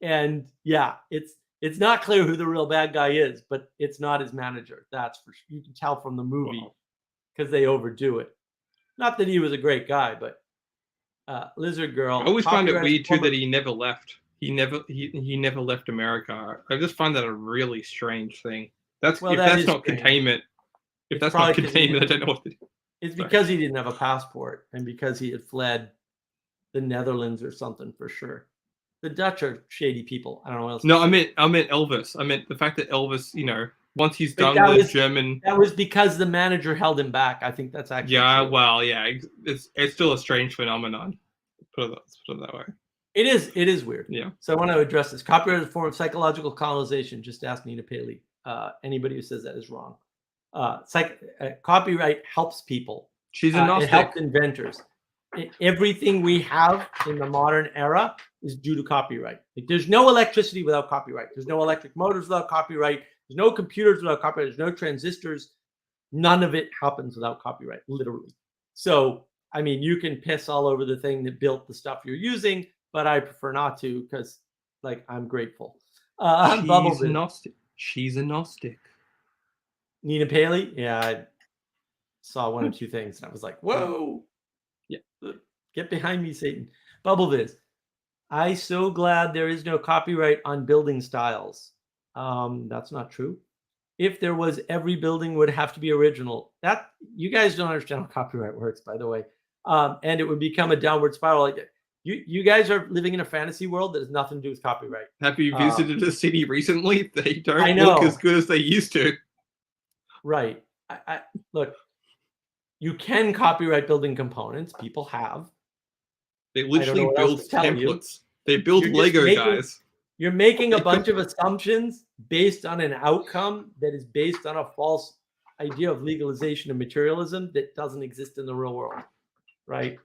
And yeah, it's not clear who the real bad guy is, but it's not his manager. That's for sure. You can tell from the movie because they overdo it. Not that he was a great guy, but Lizard Girl. I always find it weird too that he never left. He never left America. I just find that a really strange thing. If that's not containment, I don't know what to do. It's because he didn't have a passport and because he had fled the Netherlands or something, for sure. The Dutch are shady people. I don't know what else. No, I meant Elvis. I meant the fact that Elvis, once he's done with German. That was because the manager held him back. I think that's actually true. Well, yeah. It's still a strange phenomenon. Put it that way. It is weird. Yeah. So I want to address this. Copyright is a form of psychological colonization. Just ask Nina Paley. Anybody who says that is wrong. Copyright helps people. She's a Gnostic. It helps inventors. Everything we have in the modern era is due to copyright. Like, there's no electricity without copyright. There's no electric motors without copyright. There's no computers without copyright. There's no transistors. None of it happens without copyright, literally. So, I mean, you can piss all over the thing that built the stuff you're using, but I prefer not to because, like, I'm grateful. She's a Gnostic. Nina Paley? Yeah, I saw one or two things, and I was like, whoa. Yeah. Get behind me, Satan. BubbleViz. I so glad there is no copyright on building styles. That's not true. If there was, every building would have to be original. That, you guys don't understand how copyright works, by the way. And it would become a downward spiral. Like, you guys are living in a fantasy world that has nothing to do with copyright. Have you visited a city recently? They don't I know. look as good as they used to. Right. I look, you can copyright building components. People have. They literally build templates. They build You're Lego guys. You're making a bunch of assumptions based on an outcome that is based on a false idea of legalization of materialism that doesn't exist in the real world, right?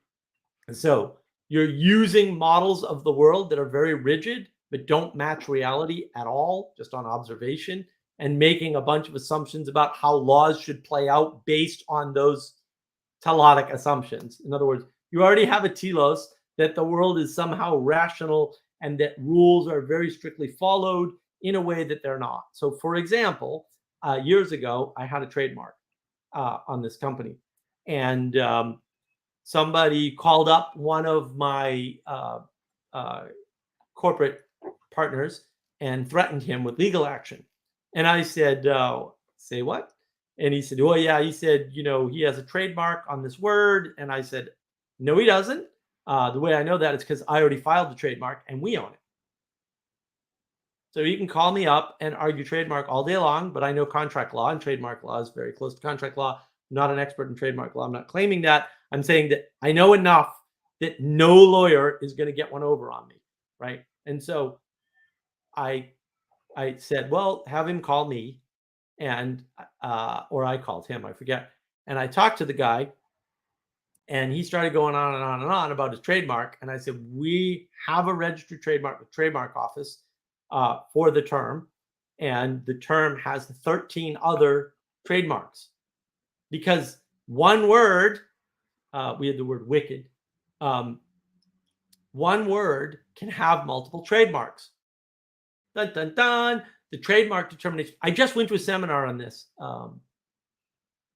And so you're using models of the world that are very rigid but don't match reality at all, just on observation, and making a bunch of assumptions about how laws should play out based on those telotic assumptions. In other words, you already have a telos that the world is somehow rational and that rules are very strictly followed in a way that they're not. So, for example, years ago, I had a trademark on this company, and somebody called up one of my corporate partners and threatened him with legal action. And I said, say what? And he said, oh, yeah. He said, he has a trademark on this word. And I said, no, he doesn't. The way I know that is because I already filed the trademark and we own it. So you can call me up and argue trademark all day long, but I know contract law, and trademark law is very close to contract law. I'm not an expert in trademark law. I'm not claiming that. I'm saying that I know enough that no lawyer is going to get one over on me, right? And so I said, well, have him call me, and or I called him, I forget. And I talked to the guy, and he started going on and on and on about his trademark. And I said, we have a registered trademark with trademark office for the term, and the term has 13 other trademarks, because one word, we had the word wicked, one word can have multiple trademarks. Dun, dun, dun. The trademark determination. I just went to a seminar on this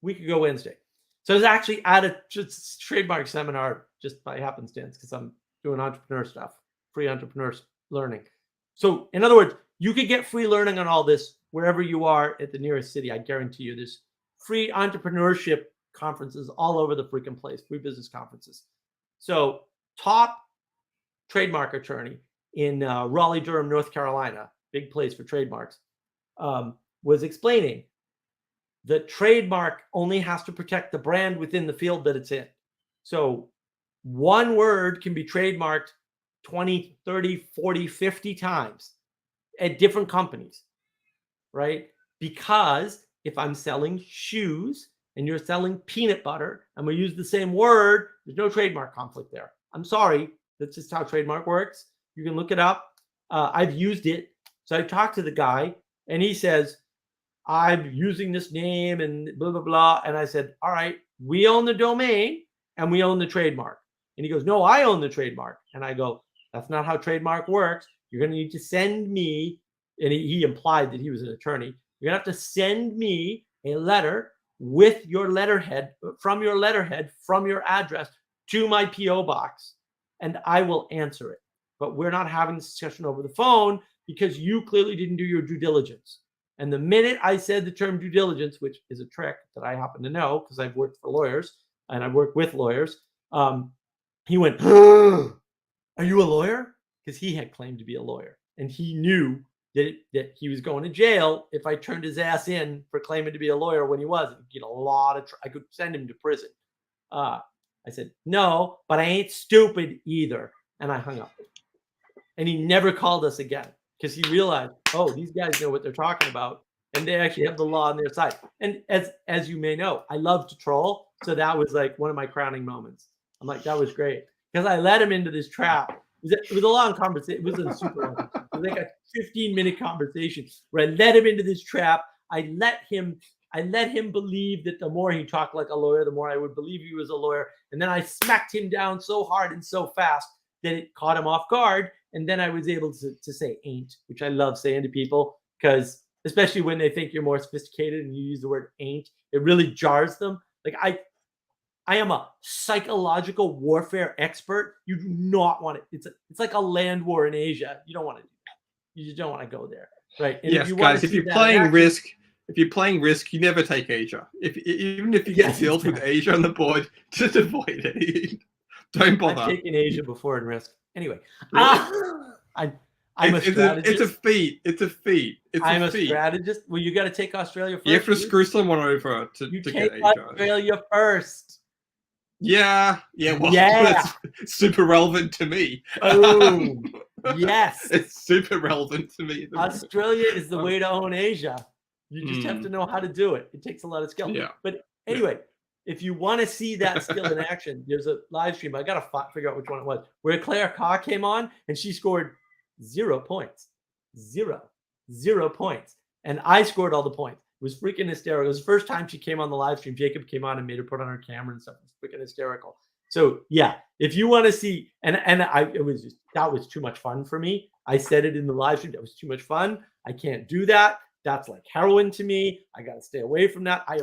week ago Wednesday. So I was actually at a trademark seminar just by happenstance, because I'm doing entrepreneur stuff, free entrepreneur learning. So in other words, you could get free learning on all this wherever you are at the nearest city. I guarantee you there's free entrepreneurship conferences all over the freaking place, free business conferences. So top trademark attorney in Raleigh, Durham, North Carolina, big place for trademarks, was explaining that trademark only has to protect the brand within the field that it's in. So one word can be trademarked 20, 30, 40, 50 times at different companies, right? Because if I'm selling shoes and you're selling peanut butter and we use the same word, there's no trademark conflict there. I'm sorry, that's just how trademark works. You can look it up. I've used it. So I talked to the guy and he says, I'm using this name and blah, blah, blah. And I said, all right, we own the domain and we own the trademark. And he goes, no, I own the trademark. And I go, that's not how trademark works. You're going to need to send me, and he implied that he was an attorney. You're going to have to send me a letter with your letterhead, from your address to my P.O. box, and I will answer it. But we're not having this discussion over the phone because you clearly didn't do your due diligence. And the minute I said the term due diligence, which is a trick that I happen to know because I've worked for lawyers and I've worked with lawyers, he went, are you a lawyer? Because he had claimed to be a lawyer. And he knew that he was going to jail if I turned his ass in for claiming to be a lawyer when he wasn't. You know, a lot of, I could send him to prison. I said, no, but I ain't stupid either. And I hung up. And he never called us again because he realized, oh, these guys know what they're talking about. And they actually have the law on their side. And as you may know, I love to troll. So that was like one of my crowning moments. I'm like, that was great. Because I led him into this trap. It was a long conversation. It wasn't super long. It was like a 15-minute conversation where I led him into this trap. I let him believe that the more he talked like a lawyer, the more I would believe he was a lawyer. And then I smacked him down so hard and so fast that it caught him off guard. And then I was able to say ain't, which I love saying to people, because especially when they think you're more sophisticated and you use the word ain't, it really jars them. Like I am a psychological warfare expert. You do not want it. It's like a land war in Asia. You don't want to do that. You just don't want to go there, right? And yes, guys. If you're playing Risk, you never take Asia. Even if you get dealt with Asia on the board, just avoid it. Don't bother. I've taken Asia before in Risk. Anyway, I'm a strategist. It's a feat. It's a feat. I'm a strategist. Well, you got to take Australia first. You have to screw someone over to get Asia. Australia first. Yeah. Well, that's super relevant to me. Oh, yes. It's super relevant to me. Australia is the way to own Asia. You just have to know how to do it. It takes a lot of skill. Yeah. But anyway, if you want to see that skill in action, there's a live stream. I got to figure out which one it was, where Claire Carr came on and she scored 0 points. 0 points. And I scored all the points. It was freaking hysterical. It was the first time she came on the live stream. Jacob came on and made her put on her camera and stuff. It was freaking hysterical. So yeah, if you want to see, that was too much fun for me. I said it in the live stream. That was too much fun. I can't do that. That's like heroin to me. I got to stay away from that. I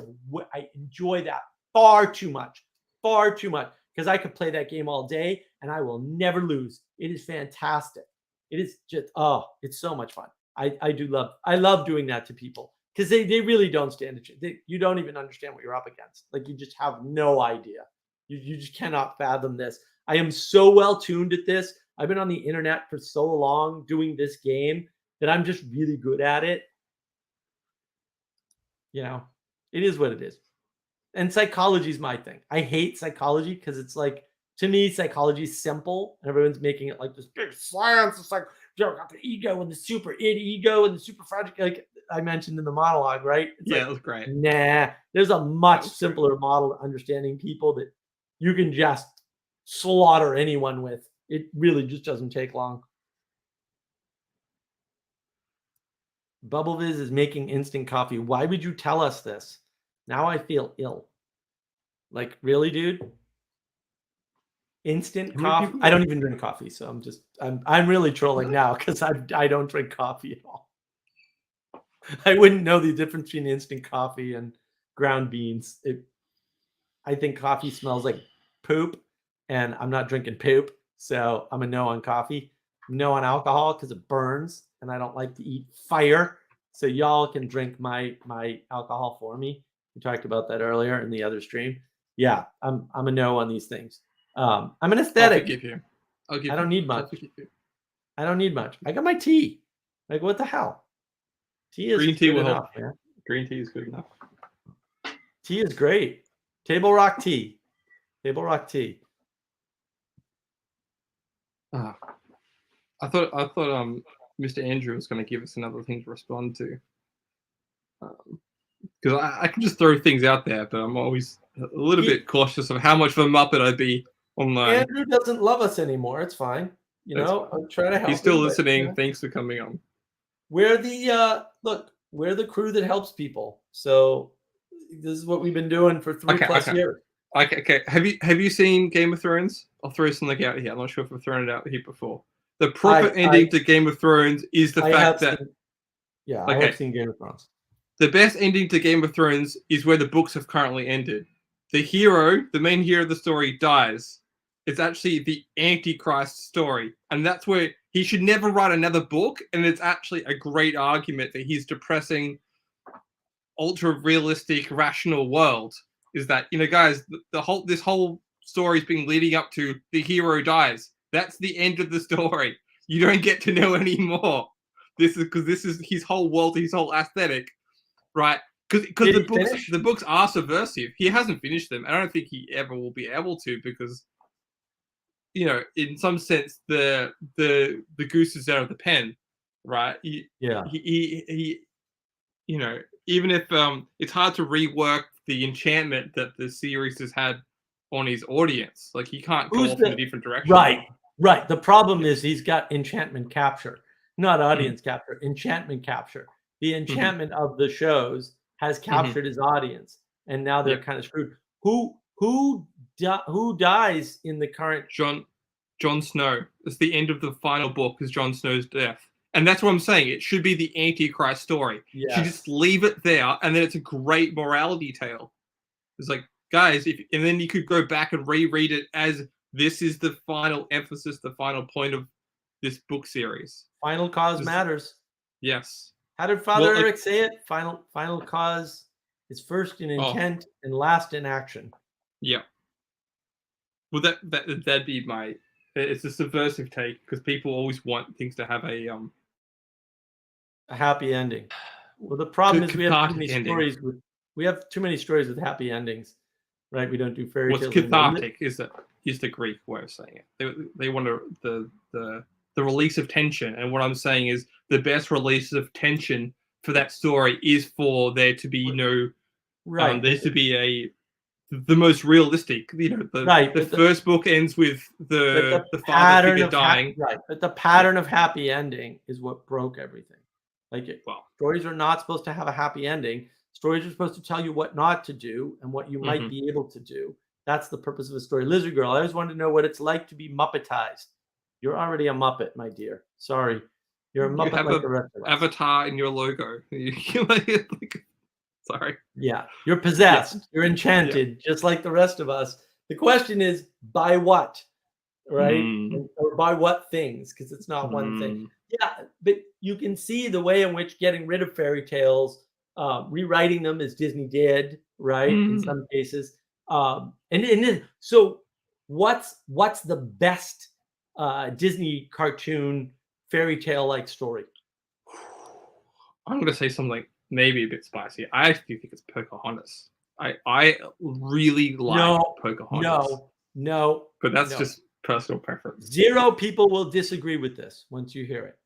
enjoy that far too much because I could play that game all day and I will never lose. It is fantastic. It is just, it's so much fun. I love doing that to people because they really don't stand a chance. You don't even understand what you're up against. Like you just have no idea. You just cannot fathom this. I am so well tuned at this. I've been on the internet for so long doing this game that I'm just really good at it. You know, it is what it is. And psychology is my thing. I hate psychology because it's like, to me, psychology is simple, and everyone's making it like this big science. It's like, you know, got the ego and the super ego and the super fragile, like I mentioned in the monologue, right? It's Yeah, like, that was great. nah, there's a much was great. simpler model of understanding people that you can just slaughter anyone with. It really just doesn't take long. BubbleViz is making instant coffee. Why would you tell us this? Now I feel ill. Like, really, dude? Instant How many coffee? people I got- don't even drink coffee, so I'm really trolling now because I don't drink coffee at all. I wouldn't know the difference between instant coffee and ground beans. I think coffee smells like poop, and I'm not drinking poop, so I'm a no on coffee. No on alcohol because it burns, and I don't like to eat fire. So y'all can drink my alcohol for me. We talked about that earlier in the other stream. Yeah, I'm a no on these things. I'm an I'll aesthetic. forgive you. I'll give I don't you. need I'll much. forgive you. I don't need much. I got my tea. Like, what the hell? Tea is Green tea good will enough, help. man. Green tea is good enough. Tea is great. Table rock tea. Table rock tea. Ah. I thought Mr. Andrew was going to give us another thing to respond to. Because I can just throw things out there, but I'm always a little bit cautious of how much of a muppet I'd be online. Andrew doesn't love us anymore. It's fine. You That's know, fine. I'm trying to help. He's still him, but, listening. you know, Thanks for coming on. we're the we're the crew that helps people. So this is what we've been doing for 3+ years. Okay. Have you seen Game of Thrones? I'll throw something out here. I'm not sure if I've thrown it out here before. The proper ending to Game of Thrones is the fact that I have seen Game of Thrones. the best ending to Game of Thrones is where the books have currently ended. The hero, the main hero of the story, dies. It's actually the Antichrist story. And that's where he should never write another book. And it's actually a great argument that he's depressing, ultra realistic, rational world. Is that, you know, guys, this whole story's been leading up to the hero dies. That's the end of the story. You don't get to know anymore. This is his whole world, his whole aesthetic, right? Because the books are subversive. He hasn't finished them. I don't think he ever will be able to, because, you know, in some sense, the goose is out of the pen, right? He you know, even if it's hard to rework the enchantment that the series has had on his audience, like he can't go off in a different direction. Right. The problem is he's got enchantment capture, not audience capture. Enchantment capture. The enchantment of the shows has captured his audience, and now they're kind of screwed. Who dies in the current? Jon Snow. It's the end of the final book is Jon Snow's death. And that's what I'm saying. It should be the Antichrist story. Yes. You just leave it there, and then it's a great morality tale. It's like, guys, and then you could go back and reread it as this is the final emphasis, the final point of this book series. Final cause matters. Yes. How did Father Eric say it? Final cause is first in intent and last in action. Yeah. Well, that'd be my. It's a subversive take because people always want things to have a happy ending. Well, the problem is we have too many stories with happy endings, right? We don't do fairy tales. Cathartic is the Greek way of saying it. They want the release of tension, and what I'm saying is the best release of tension for that story is for there to be no there to be the most realistic, you know, the first book ends with the father figure dying. But the pattern of happy ending is what broke everything. Stories are not supposed to have a happy ending. Stories are supposed to tell you what not to do and what you might be able to do. That's the purpose of a story. Lizard Girl, I always wanted to know what it's like to be Muppetized. You're already a Muppet, my dear. Sorry. You're a Muppet like the rest of us. Avatar in your logo. Sorry. Yeah. You're possessed. Yes. You're enchanted, just like the rest of us. The question is, by what? Right? Or by what things? Because it's not one thing. Yeah, but you can see the way in which getting rid of fairy tales, rewriting them as Disney did, right? In some cases. So what's the best Disney cartoon fairy tale like story? I'm gonna say something maybe a bit spicy. I actually think it's Pocahontas. I really like No, Pocahontas, no, but that's no. just personal preference. 0 people will disagree with this once you hear it.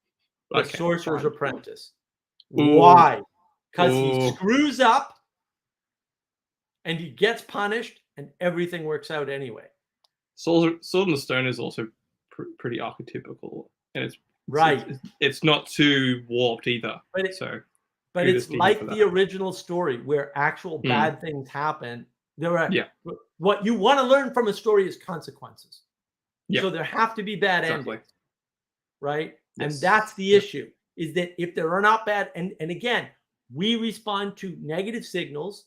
The Okay, Sorcerer's fine. Apprentice. Ooh. Why? Because he Ooh. screws up and he gets punished and everything works out anyway. Sword in the Stone is also pretty archetypical, and it's Right. It's not too warped either. But it, So, but kudos it's to him like for the that. original story where actual bad things happen. There are Yeah. what you want to learn from a story is consequences. Yeah. So there have to be bad Exactly. endings, right? And Yes. that's the Yep. issue, is that if there are not bad, and again, we respond to negative signals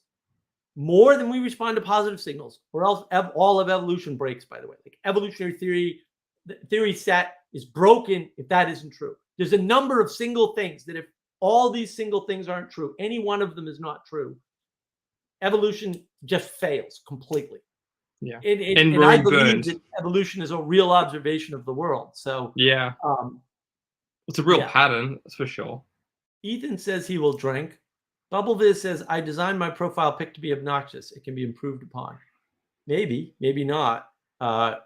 more than we respond to positive signals, or else all of evolution breaks, by the way. Like evolutionary theory, the theory set is broken if that isn't true. There's a number of single things that if all these single things aren't true, any one of them is not true, evolution just fails completely. Yeah. And we're I in believe Burns. that evolution is a real observation of the world. So Yeah. um, It's a real yeah. pattern, that's for sure. Ethan says he will drink. Bubbleviz says, I designed my profile pic to be obnoxious. It can be improved upon. Maybe, maybe not. At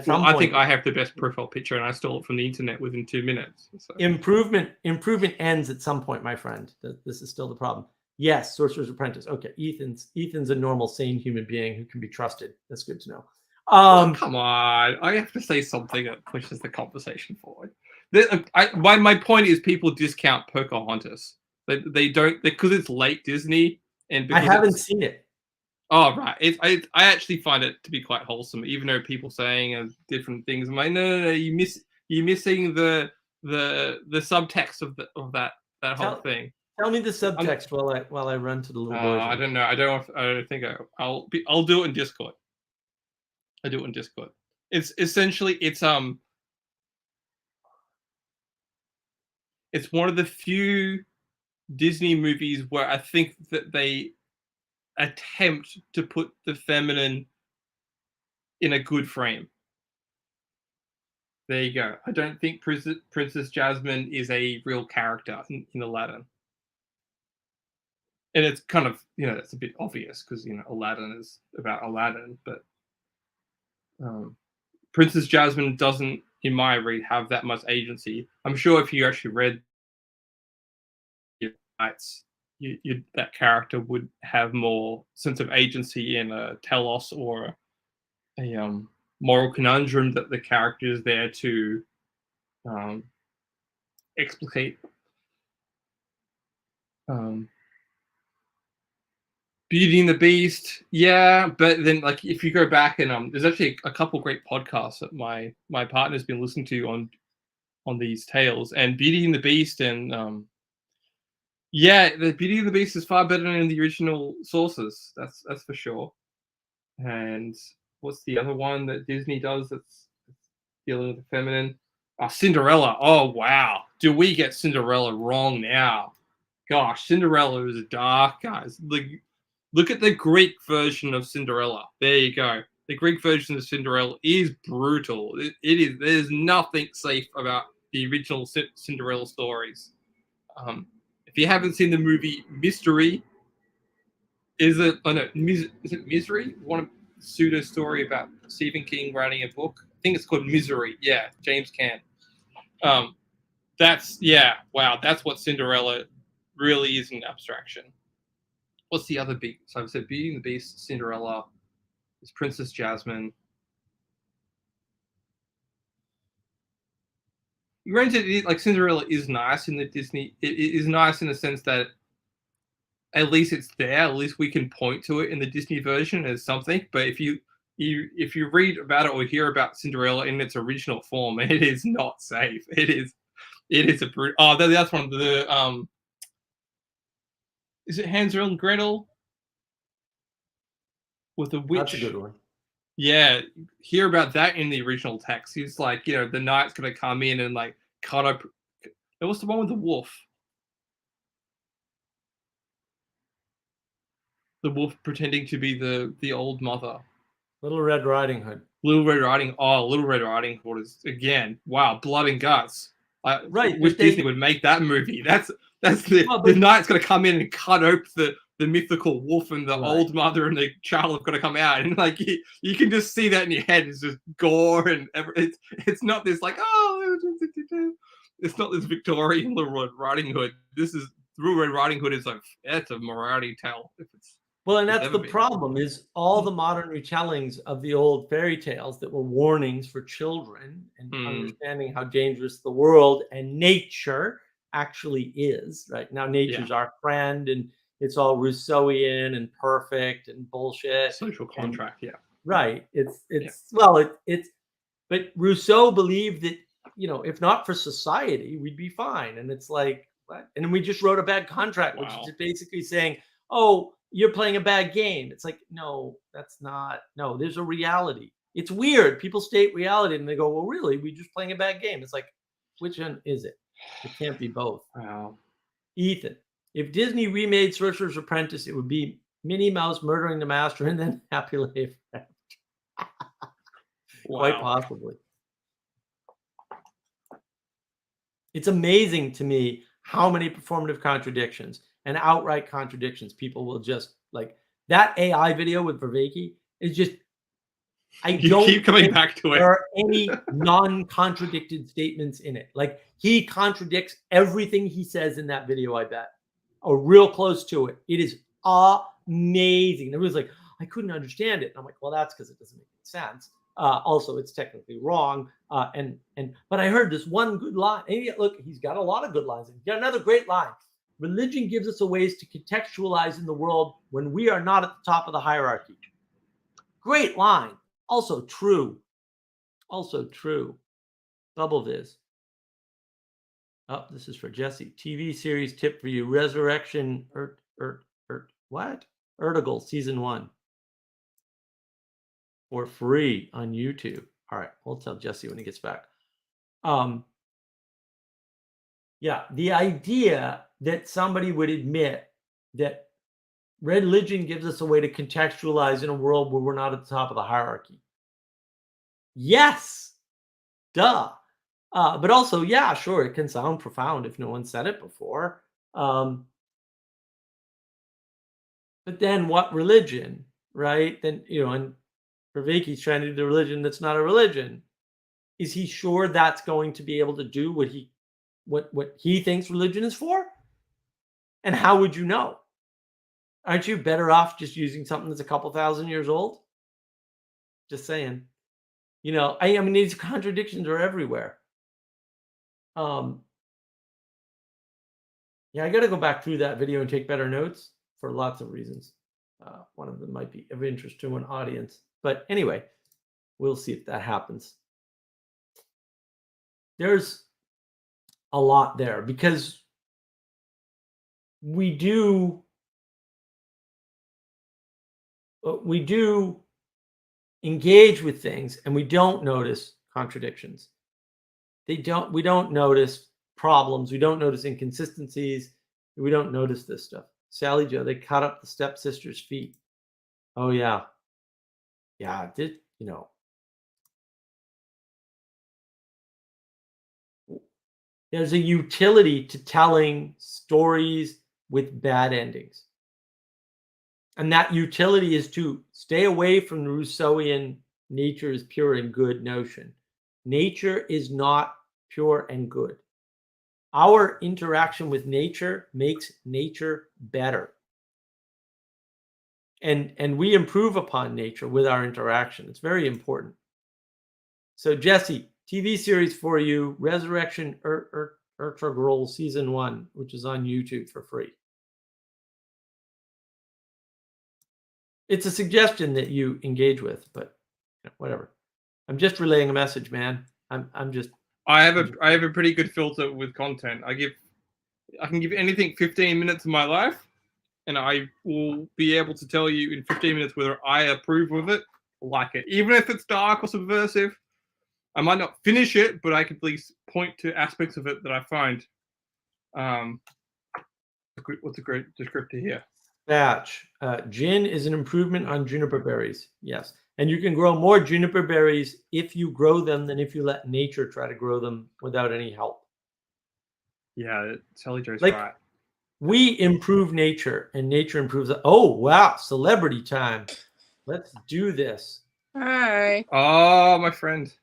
some I point, think I have the best profile picture, and I stole it from the internet within 2 minutes. So. improvement ends at some point, my friend. This is still the problem. Yes, Sorcerer's Apprentice. Okay, Ethan's a normal, sane human being who can be trusted. That's good to know. Come on, I have to say something that pushes the conversation forward. My point is, people discount Pocahontas. They don't, because it's late Disney, and I because haven't seen it. Oh right, I actually find it to be quite wholesome, even though people saying different things. I'm like, no, you're missing the subtext of that whole thing. Tell me the subtext while I run to the little boy. I don't know. I don't think I'll do it in Discord. I do it in Discord. It's essentially it's one of the few Disney movies where I think that they attempt to put the feminine in a good frame. There you go. I don't think Princess Jasmine is a real character in Aladdin. And it's kind of, it's a bit obvious because, Aladdin is about Aladdin, but Princess Jasmine doesn't, in my read, have that much agency. I'm sure if you actually read Knights, that character would have more sense of agency in a telos or a moral conundrum that the character is there to explicate. Beauty and the Beast, yeah, but then if you go back and there's actually a couple great podcasts that my partner's been listening to on these tales, and Beauty and the Beast and the Beauty and the Beast is far better than the original sources. That's for sure. And what's the other one that Disney does that's dealing with the feminine? Cinderella. Oh wow, do we get Cinderella wrong now? Gosh, Cinderella is dark, guys. Look at the Greek version of Cinderella. There you go. The Greek version of Cinderella is brutal. It is. There's nothing safe about the original Cinderella stories. If you haven't seen the movie Mystery, is it Misery? One pseudo story about Stephen King writing a book. I think it's called Misery. Yeah, James Caan. Wow. That's what Cinderella really is in abstraction. What's the other big? So I've said Beauty and the Beast, Cinderella, is Princess Jasmine. Granted, Cinderella is nice in the Disney. It is nice in the sense that at least it's there. At least we can point to it in the Disney version as something. But if you read about it or hear about Cinderella in its original form, it is not safe. It is a brute. Oh, that's one of the Is it Hansel and Gretel with the witch? That's a good one. Yeah, hear about that in the original text. He's like, the knight's gonna come in and cut up. That was the one with the wolf. The wolf pretending to be the old mother. Little Red Riding Hood. Little Red Riding Hood is again, wow, blood and guts. I Right, wish but they- Disney would make that movie. That's the Well, the but- knight's gonna come in and cut open the mythical wolf, and the Right. old mother and the child have got to come out, and like you can just see that in your head. It's just gore and it's not this like it's not this Victorian Little Red Riding Hood. This is Little Red Riding Hood is like it's a morality tale. If it's Well, and that's never the been. problem is all the modern retellings of the old fairy tales that were warnings for children and understanding how dangerous the world and nature actually is. Right now, nature's our friend, and it's all Rousseauian and perfect and bullshit. Social contract, Right. It's but Rousseau believed that, if not for society, we'd be fine. And it's like, what? And then we just wrote a bad contract, which Wow. is basically saying, oh, you're playing a bad game. It's like, no, that's not. No, there's a reality. It's weird. People state reality and they go, well, really, we're just playing a bad game. It's like, which one is it? It can't be both. Wow. Ethan, if Disney remade Sorcerer's Apprentice, it would be Minnie Mouse murdering the master and then Happy Life Ever After. Quite possibly. It's amazing to me how many performative contradictions and outright contradictions people will just like. That AI video with Vervaeke is just. I You don't keep coming think back to there it. are any non-contradicted statements in it. Like, he contradicts everything he says in that video, I bet. Or real close to it. It is amazing. It was like, I couldn't understand it. And I'm like, well, that's because it doesn't make any sense. Also, it's technically wrong. But I heard this one good line. And look, he's got a lot of good lines. He's got another great line. Religion gives us a ways to contextualize in the world when we are not at the top of the hierarchy. Great line. Also true. Bubble Viz. Oh, this is for Jesse. TV series tip for you. Resurrection what? Ertugrul season 1. For free on YouTube. All right, we'll tell Jesse when he gets back. Yeah, the idea that somebody would admit that religion gives us a way to contextualize in a world where we're not at the top of the hierarchy. Yes, duh. But also, yeah, sure, it can sound profound if no one said it before. But then what religion, right? Then, and Vervaeke's trying to do the religion that's not a religion. Is he sure that's going to be able to do what he thinks religion is for? And how would you know? Aren't you better off just using something that's a couple thousand years old? Just saying. I mean, these contradictions are everywhere. Yeah, I got to go back through that video and take better notes for lots of reasons. One of them might be of interest to an audience. But anyway, we'll see if that happens. There's a lot there because we do engage with things and we don't notice contradictions. We don't notice problems. We don't notice inconsistencies. We don't notice this stuff. Sally Joe, they cut up the stepsister's feet. Oh yeah. Yeah, there's a utility to telling stories with bad endings. And that utility is to stay away from the Rousseauian nature is pure and good notion. Nature is not pure and good. Our interaction with nature makes nature better. And we improve upon nature with our interaction. It's very important. So Jesse, TV series for you, Resurrection Ertugrul season 1, which is on YouTube for free. It's a suggestion that you engage with, but whatever. I'm just relaying a message, man. I have a pretty good filter with content. I can give anything 15 minutes of my life, and I will be able to tell you in 15 minutes whether I approve of it or like it. Even if it's dark or subversive, I might not finish it, but I can at least point to aspects of it that I find. What's a great descriptor here? Batch. Gin is an improvement on juniper berries. Yes. And you can grow more juniper berries if you grow them than if you let nature try to grow them without any help. Yeah, Sally Joe's Like- right. We improve nature and nature improves. Oh, wow. Celebrity time. Let's do this. Hi, Oh, my friend.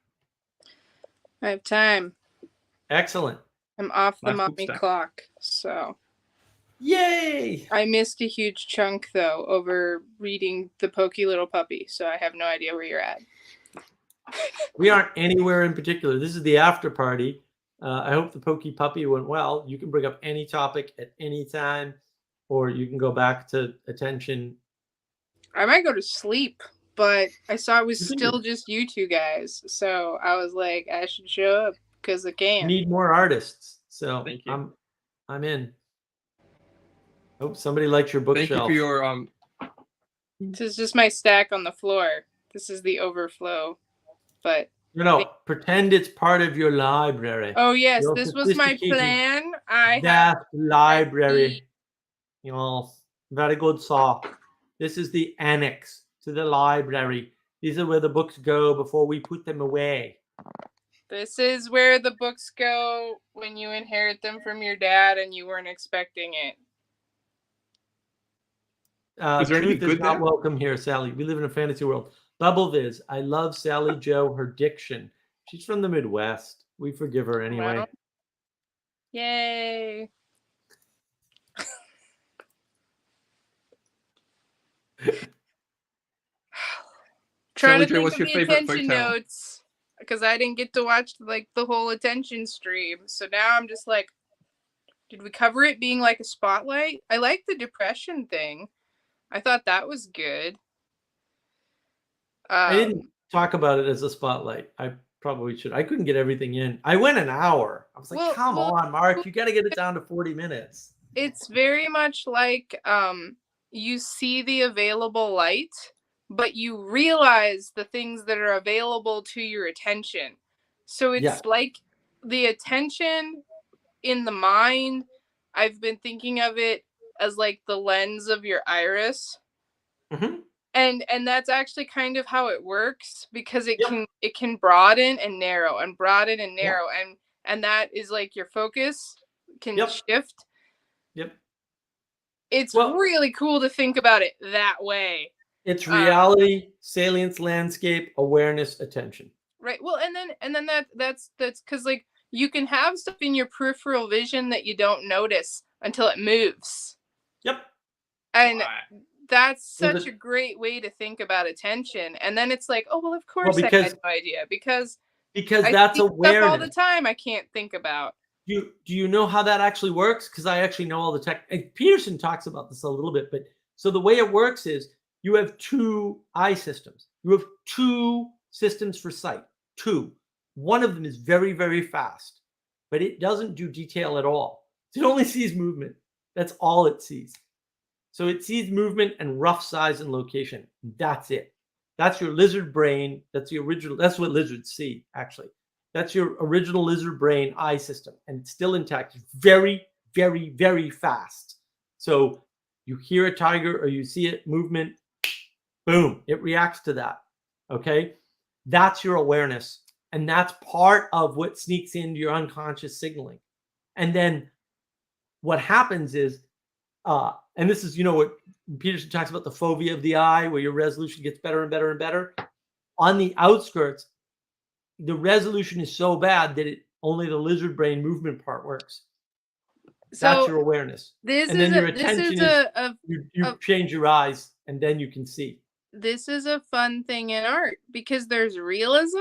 I have time. Excellent. I'm off the Nice book mommy stack. clock, so Yay. I missed a huge chunk though over reading the Pokey Little Puppy, so I have no idea where you're at. We aren't anywhere in particular. This is the after party. I hope the Pokey Puppy went well. You can bring up any topic at any time, or you can go back to attention. I might go to sleep, but I saw it was You can still do- just you two guys, so I was like, I should show up because I You can. need more artists. So Thank you. I'm in. Hope somebody likes your Thank you bookshelf. for your This is just my stack on the floor. This is the overflow, but No, pretend it's part of your library. oh yes, Your this was my sophisticated plan. I have That library. Yes, very good, sir. This is the annex to the library. These are where the books go before we put them away. This is where the books go when you inherit them from your dad and you weren't expecting it. Is there anything Truth is good not there? welcome here, Sally. We live in a fantasy world. Bubble Viz. I love Sally Joe, her diction. She's from the Midwest. We forgive her anyway. Well, yay. Trying Sally to Joe, think what's of your the favorite attention folktale? notes because I didn't get to watch like the whole attention stream. So now I'm just like, did we cover it being like a spotlight? I like the depression thing. I thought that was good. I didn't talk about it as a spotlight. I probably should. I couldn't get everything in. I went an hour. I was like, Well- come well, on, Mark. You got to get it down to 40 minutes. It's very much like you see the available light, but you realize the things that are available to your attention. So it's Yeah. like the attention in the mind. I've been thinking of it as like the lens of your iris. Mhm. And that's actually kind of how it works because it Yep. can broaden and narrow and broaden and Yep. narrow and that is like your focus can Yep. shift. Yep. It's Well- really cool to think about it that way. It's reality, salience, landscape, awareness, attention. Right. Well, and then that's because like you can have stuff in your peripheral vision that you don't notice until it moves. Yep. And Right. that's Well, such a great way to think about attention. And then it's like, oh well, of course Well, I because- had no idea because Because I that's see stuff all the awareness. time I can't think about. Do you know how that actually works? Because I actually know all the tech. And Peterson talks about this a little bit, but so the way it works is you have two eye systems. You have two systems for sight. Two. One of them is very, very fast, but it doesn't do detail at all. It only sees movement. That's all it sees. So it sees movement and rough size and location. That's it. That's your lizard brain. That's the original. That's what lizards see, actually. That's your original lizard brain eye system, and it's still intact. It's very, very, very fast. So you hear a tiger or you see it movement, boom, it reacts to that. Okay, that's your awareness, and that's part of what sneaks into your unconscious signaling. And then what happens is, and this is, what Peterson talks about, the fovea of the eye, where your resolution gets better and better and better. On the outskirts, the resolution is so bad that only the lizard brain movement part works. That's So your awareness. this and is then your this is attention a You change your eyes, and then you can see. this is a fun thing in art because there's realism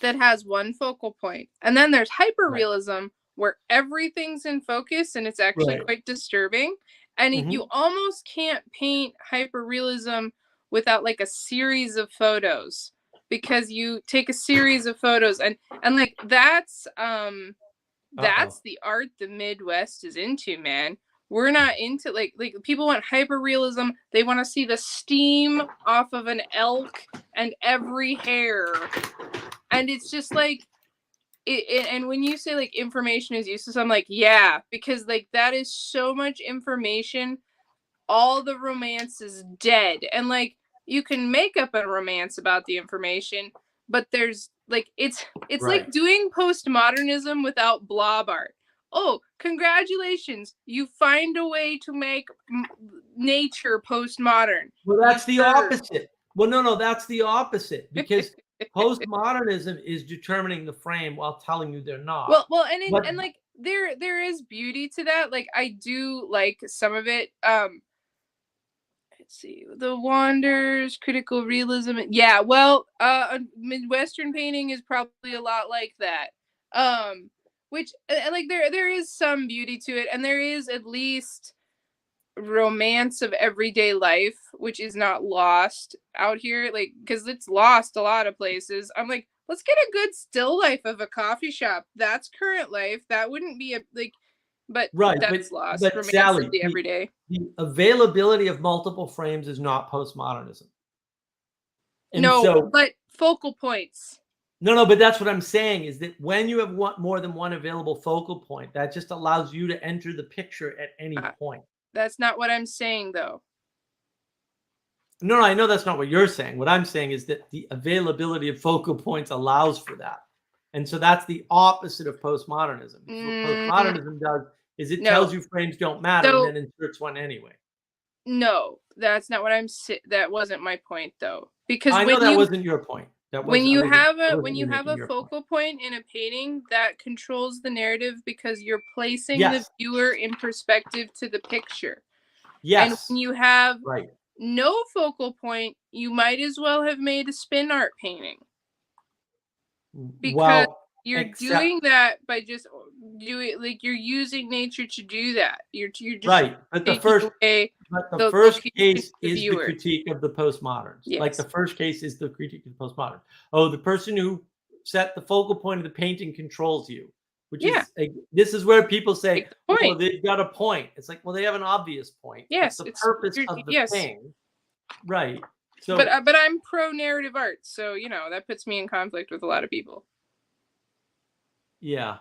that has one focal point, and then there's hyperrealism where everything's in focus and it's actually Right. quite disturbing. And you almost can't paint hyperrealism without like a series of photos because you take a series of photos and like that's the art the Midwest is into, man. We're not into like people want hyperrealism. They want to see the steam off of an elk and every hair. And it's just like and when you say like information is useless, I'm like, yeah, because like that is so much information all the romance is dead. And like you can make up a romance about the information, but there's like it's Right. like doing postmodernism without blob art. Oh, congratulations. You find a way to make nature postmodern. Well, that's the Sure. opposite. Well, no, that's the opposite because postmodernism is determining the frame while telling you they're not. Well, But- and like there is beauty to that. Like I do like some of it. Let's see, the Wanders, critical realism. Yeah, well, Midwestern painting is probably a lot like that. Which like there is some beauty to it, and there is at least romance of everyday life, which is not lost out here. Like, because it's lost a lot of places. I'm like, let's get a good still life of a coffee shop. That's current life. That wouldn't be a like, but Right, that's but- lost. but Romance Sally, of the the- everyday. the availability of multiple frames is not postmodernism. And No, so, but focal points. no, but that's what I'm saying is that when you have more than one available focal point, that just allows you to enter the picture at any point. That's not what I'm saying, though. No, I know that's not what you're saying. What I'm saying is that the availability of focal points allows for that. And so that's the opposite of postmodernism. Because what postmodernism does is it tells you frames don't matter So- and then inserts one anyway. No, that's not what I'm. That wasn't my point, though. Because I know when that you wasn't your point. That when was- you I wasn't- have I a wasn't when you have making a your point. focal point in a painting, that controls the narrative because you're placing Yes. the viewer in perspective to the picture. Yes. And when you have Right. no focal point, you might as well have made a spin art painting. Because Well, you're except- doing that by just doing like you're using nature to do that. You're just right. But the taking first away the the first location case of the is the viewer. critique of the postmoderns. Like Yes. the first case is the critique of the postmodern. Oh, the person who set the focal point of the painting controls you, which Yeah. is this is where people say, Make the point. "Oh, they've got a point." It's like, well, they have an obvious point. Yes, it's the it's- purpose you're- of the yes. thing, right? So, but I'm pro narrative art, so you know that puts me in conflict with a lot of people. yeah,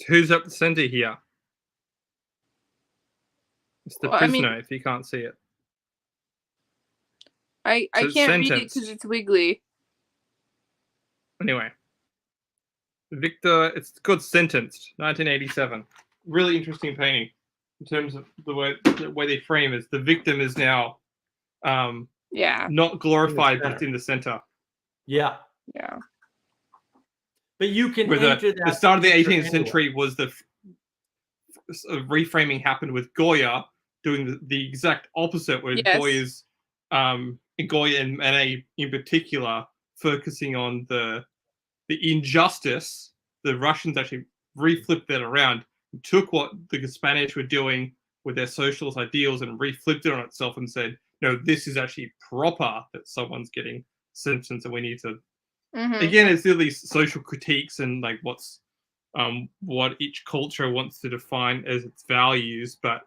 Who's up the center here? It's the Well, I mean- prisoner, if you can't see it. I So can't read it sentence. because it's wiggly. Anyway, Victor, it's called Sentenced, 1987. Really interesting painting in terms of the way they frame it. The victim is now Yeah, not glorified, but center. it's in the center. yeah. yeah. But you can Where enter the that start of the picture 18th anyway. century was the reframing happened with Goya doing the exact opposite, where Yes. Goya and Manet in particular focusing on the injustice. The Russians actually reflipped that around, took what the Spanish were doing with their socialist ideals and reflipped it on itself and said, no, this is actually proper that someone's getting sentenced and we need to. Mhm. Again, it's still these social critiques and like what each culture wants to define as its values, but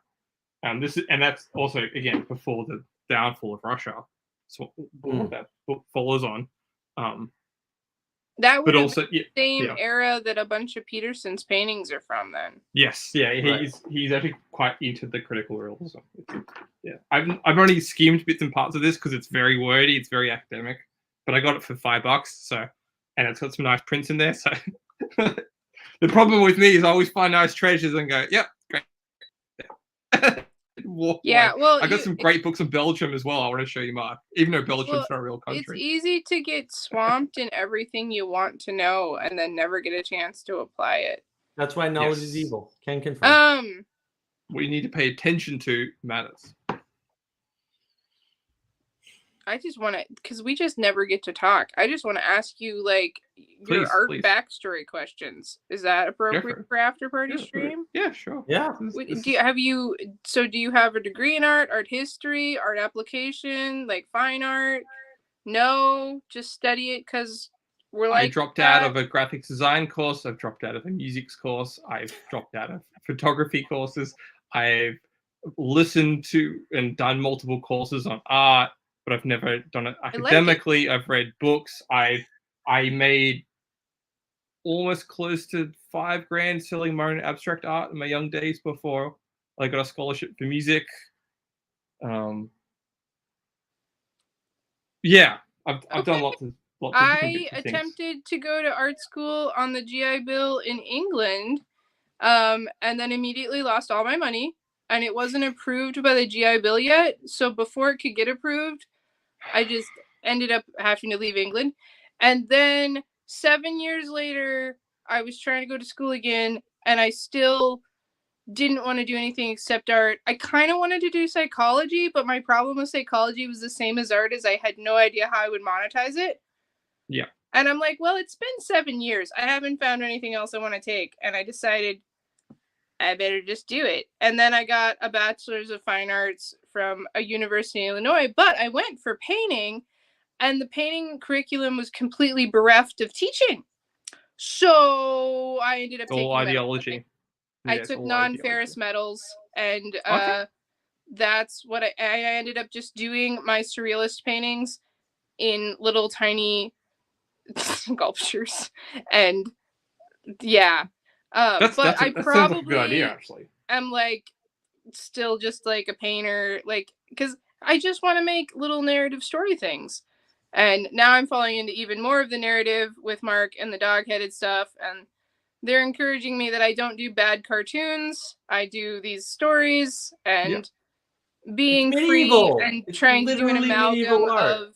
that's also again before the downfall of Russia. So what that book follows on. That would But have also, been the same yeah. era that a bunch of Peterson's paintings are from. Then yes, yeah, Right. he's actually quite into the critical realism. Yeah, I've only skimmed bits and parts of this because it's very wordy, it's very academic, but I got it for $5, so and it's got some nice prints in there. So the problem with me is I always find nice treasures and go, yep, great. Walk yeah, away. well, I got some great books of Belgium as well. I want to show you, Mark, even though Belgium's not a real It's country. easy to get swamped in everything you want to know and then never get a chance to apply it. That's why knowledge is Yes. evil. Can confirm. What you need to pay attention to matters. I just want to, because we just never get to talk. I just want to ask you, like, your Please, art please. backstory questions. Is that appropriate for after party stream? Yeah, sure. Yeah. This Do you have a degree in art history, art application, like fine art? No, just study it because we're like I dropped out of a graphics design course. I've dropped out of a music course. I've dropped out of photography courses. I've listened to and done multiple courses on art, but I've never done it academically. I've read books. I made almost close to $5,000 selling my own abstract art in my young days before I got a scholarship for music. Yeah, I've done Okay. lots of different I bits of things. attempted to go to art school on the GI Bill in England, and then immediately lost all my money, and it wasn't approved by the GI Bill yet. So before it could get approved, I just ended up having to leave England. And then 7 years later, I was trying to go to school again, and I still didn't want to do anything except art. I kind of wanted to do psychology, but my problem with psychology was the same as art, as I had no idea how I would monetize it. Yeah. And I'm like, well, it's been 7 years. I haven't found anything else I want to take. And I decided I better just do it. And then I got a bachelor's of fine arts from a university in Illinois, but I went for painting, and the painting curriculum was completely bereft of teaching. So I ended up It's all taking ideology. I Yeah, it's took all non-ferrous ideology. metals, and Okay. that's what I ended up just doing my surrealist paintings in little tiny sculptures. And yeah, but I That sounds like a good probably idea, actually. am like still just like a painter, like, because I just want to make little narrative story things. And now I'm falling into even more of the narrative with Mark and the dog-headed stuff, and they're encouraging me that I don't do bad cartoons. I do these stories, and being free medieval. and It's trying to do an literally amalgam medieval art. of.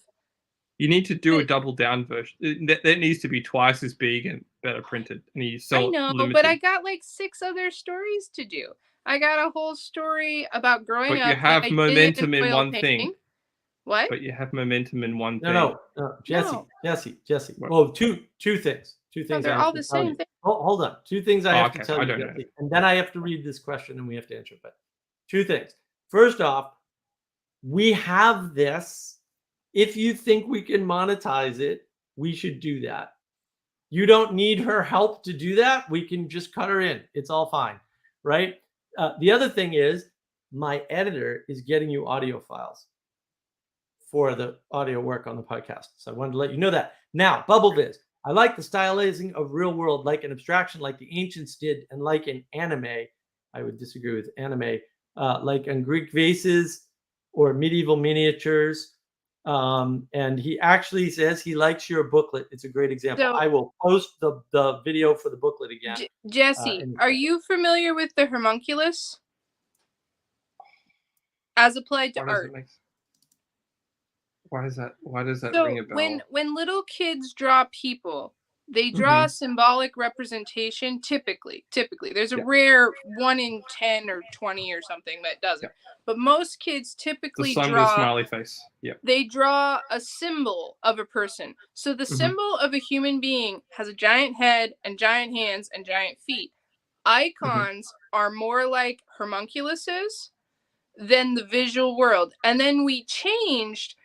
You need to do a But- double down version. That needs to be twice as big and better printed. And you I sell it know, limited. but I got like 6 other stories to do. I got a whole story about growing But up. you have that I did momentum in oil one painting. thing. What? But you have momentum in one thing. No, Jesse, No. Jesse. What? Well, two things. Two No, things. they're I have all to the tell same you. thing. Hold on. Two things I Oh, have to okay. tell I you, don't know. Jesse, and then I have to read this question and we have to answer it. But two things. First off, we have this. If you think we can monetize it, we should do that. You don't need her help to do that. We can just cut her in. It's all fine, right? The other thing is, my editor is getting you audio files for the audio work on the podcast. So I wanted to let you know that. Now, BubbleViz. I like the stylizing of real world, like an abstraction, like the ancients did, and like in anime. I would disagree with anime, like in Greek vases or medieval miniatures. And he actually says he likes your booklet. It's a great example. So- I will post the video for the booklet again. Jesse, in a are sec. you familiar with the homunculus as applied to art? Why does that So ring a bell? when little kids draw people, they draw a symbolic representation. Typically, there's a Yeah. rare 1 in 10 or 20 or something that doesn't. Yeah. But most kids The typically sun with a draw. smiley face. Yep. They draw a symbol of a person. So the symbol of a human being has a giant head and giant hands and giant feet. Icons are more like homunculuses than the visual world. And then we changed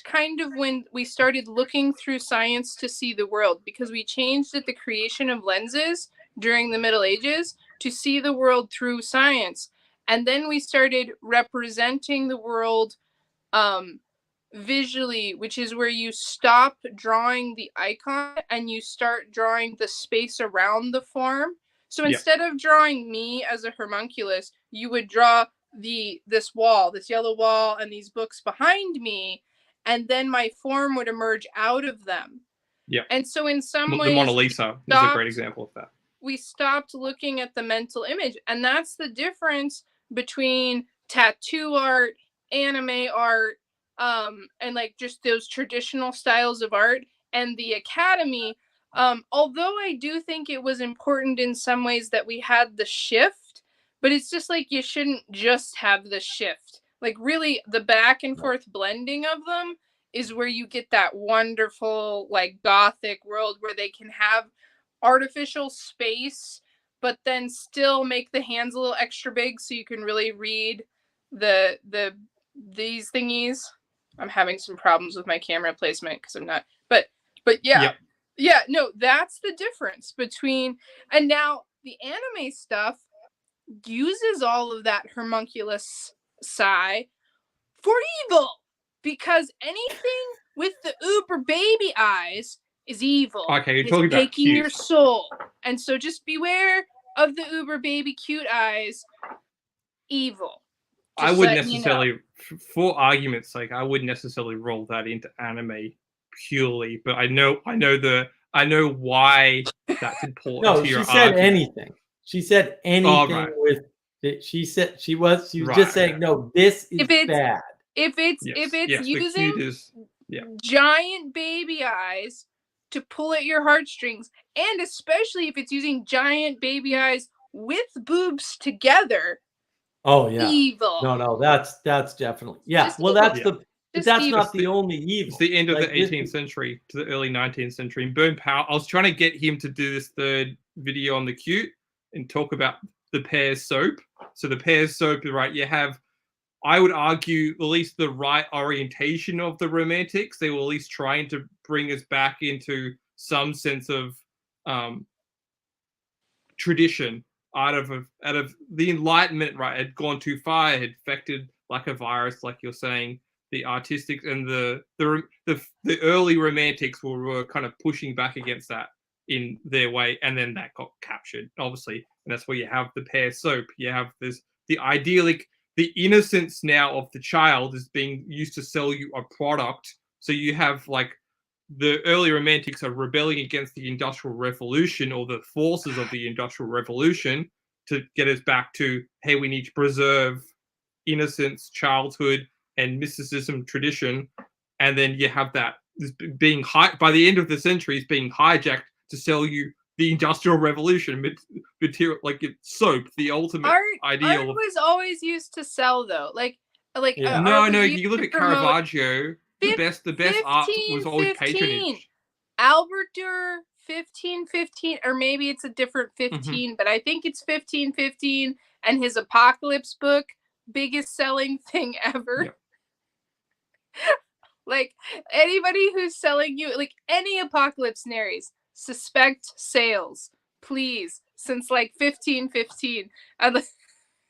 kind of when we started looking through science to see the world, because we changed at the creation of lenses during the Middle Ages to see the world through science. And then we started representing the world visually, which is where you stop drawing the icon and you start drawing the space around the form. So instead of drawing me as a homunculus, you would draw this wall, this yellow wall, and these books behind me, and then my form would emerge out of them. Yeah. And so in some ways, The Mona Lisa is a great example of that. we stopped looking at the mental image, and that's the difference between tattoo art, anime art, and like just those traditional styles of art, and the academy. Although I do think it was important in some ways that we had the shift, but it's just like you shouldn't just have the shift. Like really the back and forth blending of them is where you get that wonderful like gothic world where they can have artificial space but then still make the hands a little extra big so you can really read these thingies. I'm having some problems with my camera placement because I'm not, but yeah. Yep. Yeah, no, that's the difference between, and now the anime stuff uses all of that homunculus psi for evil, because anything with the uber baby eyes is evil. Okay, you're It's talking about taking your cute. soul. And so just beware of the uber baby cute eyes. Evil. I Just wouldn't letting you know. necessarily, for argument's sake, I wouldn't necessarily roll that into anime purely, but I know why that's important No, to she your said argument. anything. She said anything right. with it. She was Right, just saying, no, this is If it's- bad. If it's Yes, using the cute is giant baby eyes to pull at your heartstrings, and especially if it's using giant baby eyes with boobs together, Oh yeah. evil. No, that's definitely Just well, evil. that's Yeah. the but Just that's evil. not the only evil. It's the end of Like, the 18th century to the early 19th century. And Boom Power, I was trying to get him to do this third video on the cute and talk about the Pears soap. So the Pears soap, right, you have, I would argue, at least the right orientation of the romantics. They were at least trying to bring us back into some sense of tradition out of the Enlightenment, right? Had gone too far, had infected like a virus, like you're saying. The artistic and the early romantics were kind of pushing back against that in their way, and then that got captured, obviously, and that's where you have the Pear soap. You have the idyllic, the innocence now of the child is being used to sell you a product. So you have like the early romantics are rebelling against the Industrial Revolution or the forces of the Industrial Revolution to get us back to, hey, we need to preserve innocence, childhood, and mysticism tradition. And then you have that being by the end of the century is being hijacked to sell you the Industrial Revolution material, like it's soap, the ultimate ideal. Art was always used to sell, though. Like Yeah. No, art was you used look to at promote Caravaggio. The best art was always 1515. patronage. Albert Dürer 1515, or maybe it's a different 15, but I think it's 1515, and his Apocalypse book, biggest selling thing ever. Yep. Like anybody who's selling you like any Apocalypse Naries, suspect sales, please, since like 1515. And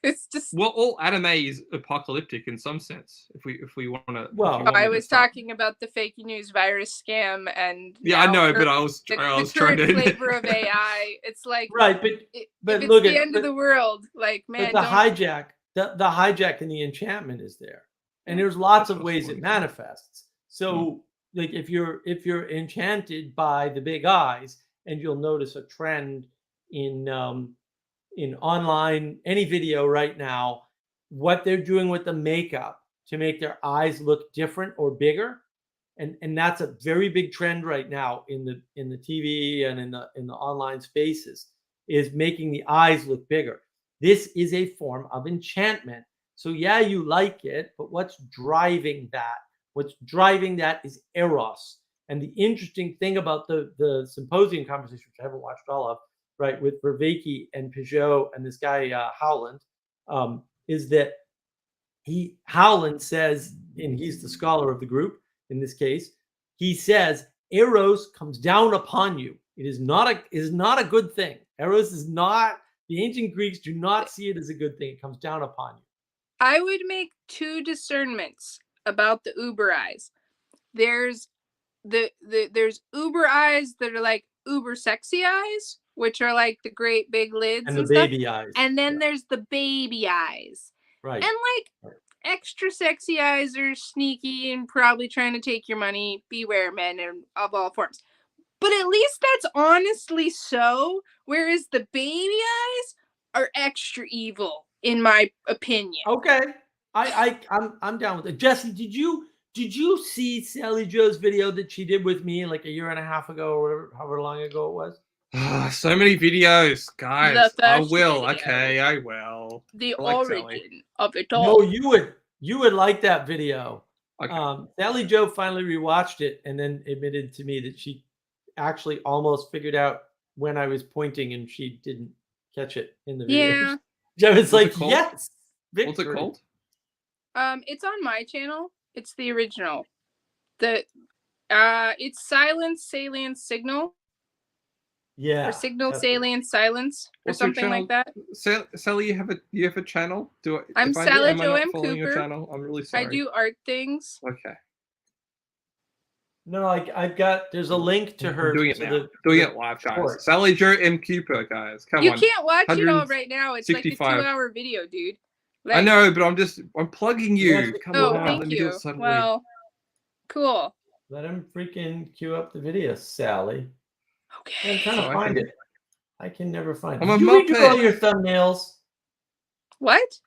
it's just all anime is apocalyptic in some sense. If we want to. Well, I was talking about the fake news virus scam, and yeah, I know, but I was the trying current to flavor of AI. It's like right, but if it's look the at end of the world. Like, man, but the don't hijack, the hijack and the enchantment is there, and there's lots of ways it manifests. So, like if you're enchanted by the big eyes, and you'll notice a trend in online any video right now, what they're doing with the makeup to make their eyes look different or bigger, and that's a very big trend right now in the TV and in the online spaces, is making the eyes look bigger. This is a form of enchantment. So yeah, you like it, but what's driving that? What's driving that is eros. And the interesting thing about the symposium conversation, which I haven't watched all of, right, with Vervaeke and Peugeot and this guy Howland, is that Howland says, and he's the scholar of the group in this case, he says eros comes down upon you. It is not a good thing. Eros is not, the ancient Greeks do not see it as a good thing. It comes down upon you. I would make two discernments about the Uber eyes. There's there's Uber eyes that are like uber sexy eyes, which are like the great big lids And the stuff. baby eyes. And then there's the baby eyes. Right. And like extra sexy eyes are sneaky and probably trying to take your money. Beware, men of all forms. But at least that's honestly so. Whereas the baby eyes are extra evil, in my opinion. Okay. I'm down with it. Jesse, did you see Sally Joe's video that she did with me like a year and a half ago or whatever, however long ago it was? So many videos, guys. I first will. video. Okay, I will. The I like origin Sally. of it all. No, you would like that video. Okay. Sally Joe finally rewatched it and then admitted to me that she actually almost figured out when I was pointing and she didn't catch it in the video. Yeah. I was What's like, it called? yes. What's it victory. called? It's on my channel. It's the original. It's Silence Salient Signal. Yeah. Or Signal that's Salient Silence or What's your something like that. Sally, you have a channel? I'm am Sally I Jo not M. following your Cooper. channel? I'm really sorry. I do art things. Okay. No, I've got. There's a link to her. I'm doing it to now. Doing it live, guys. short. Sally Jo M. Cooper, guys. Come You on. can't watch it all right now. It's like a 165. 2-hour video, dude. I know, but I'm plugging You you. actually- Come Oh, on, Wow. let thank me do you. it subtly. Well, cool. Let him freaking cue up the video, Sally. I'm Okay. trying So to I find can- it. I can never find it. I'm a Did you redo Muppet. all your thumbnails? What?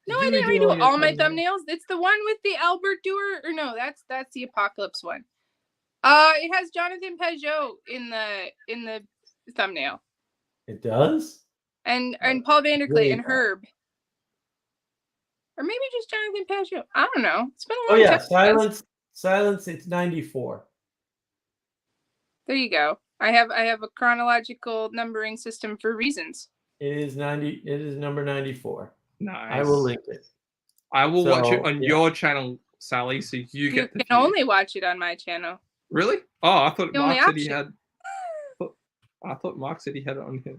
No, I Did didn't you redo your all my thumbnails. It's the one with the Albert Doer, or no, that's the Apocalypse one. It has Jonathan Peugeot in the thumbnail, It does? and Oh, Paul Vanderklay and really? Herb, or maybe just Jonathan Peugeot. I don't know. It's been a Oh long yeah, time. silence. It's 94. There you go. I have a chronological numbering system for reasons. It is 90. It is number 94. Nice. I will link it. I will watch it So, on yeah. your channel, Sally, so you You get the can view. only watch it on my channel. Really? Oh, I thought The only Mark said he option. had. I thought Mark said he had it on his.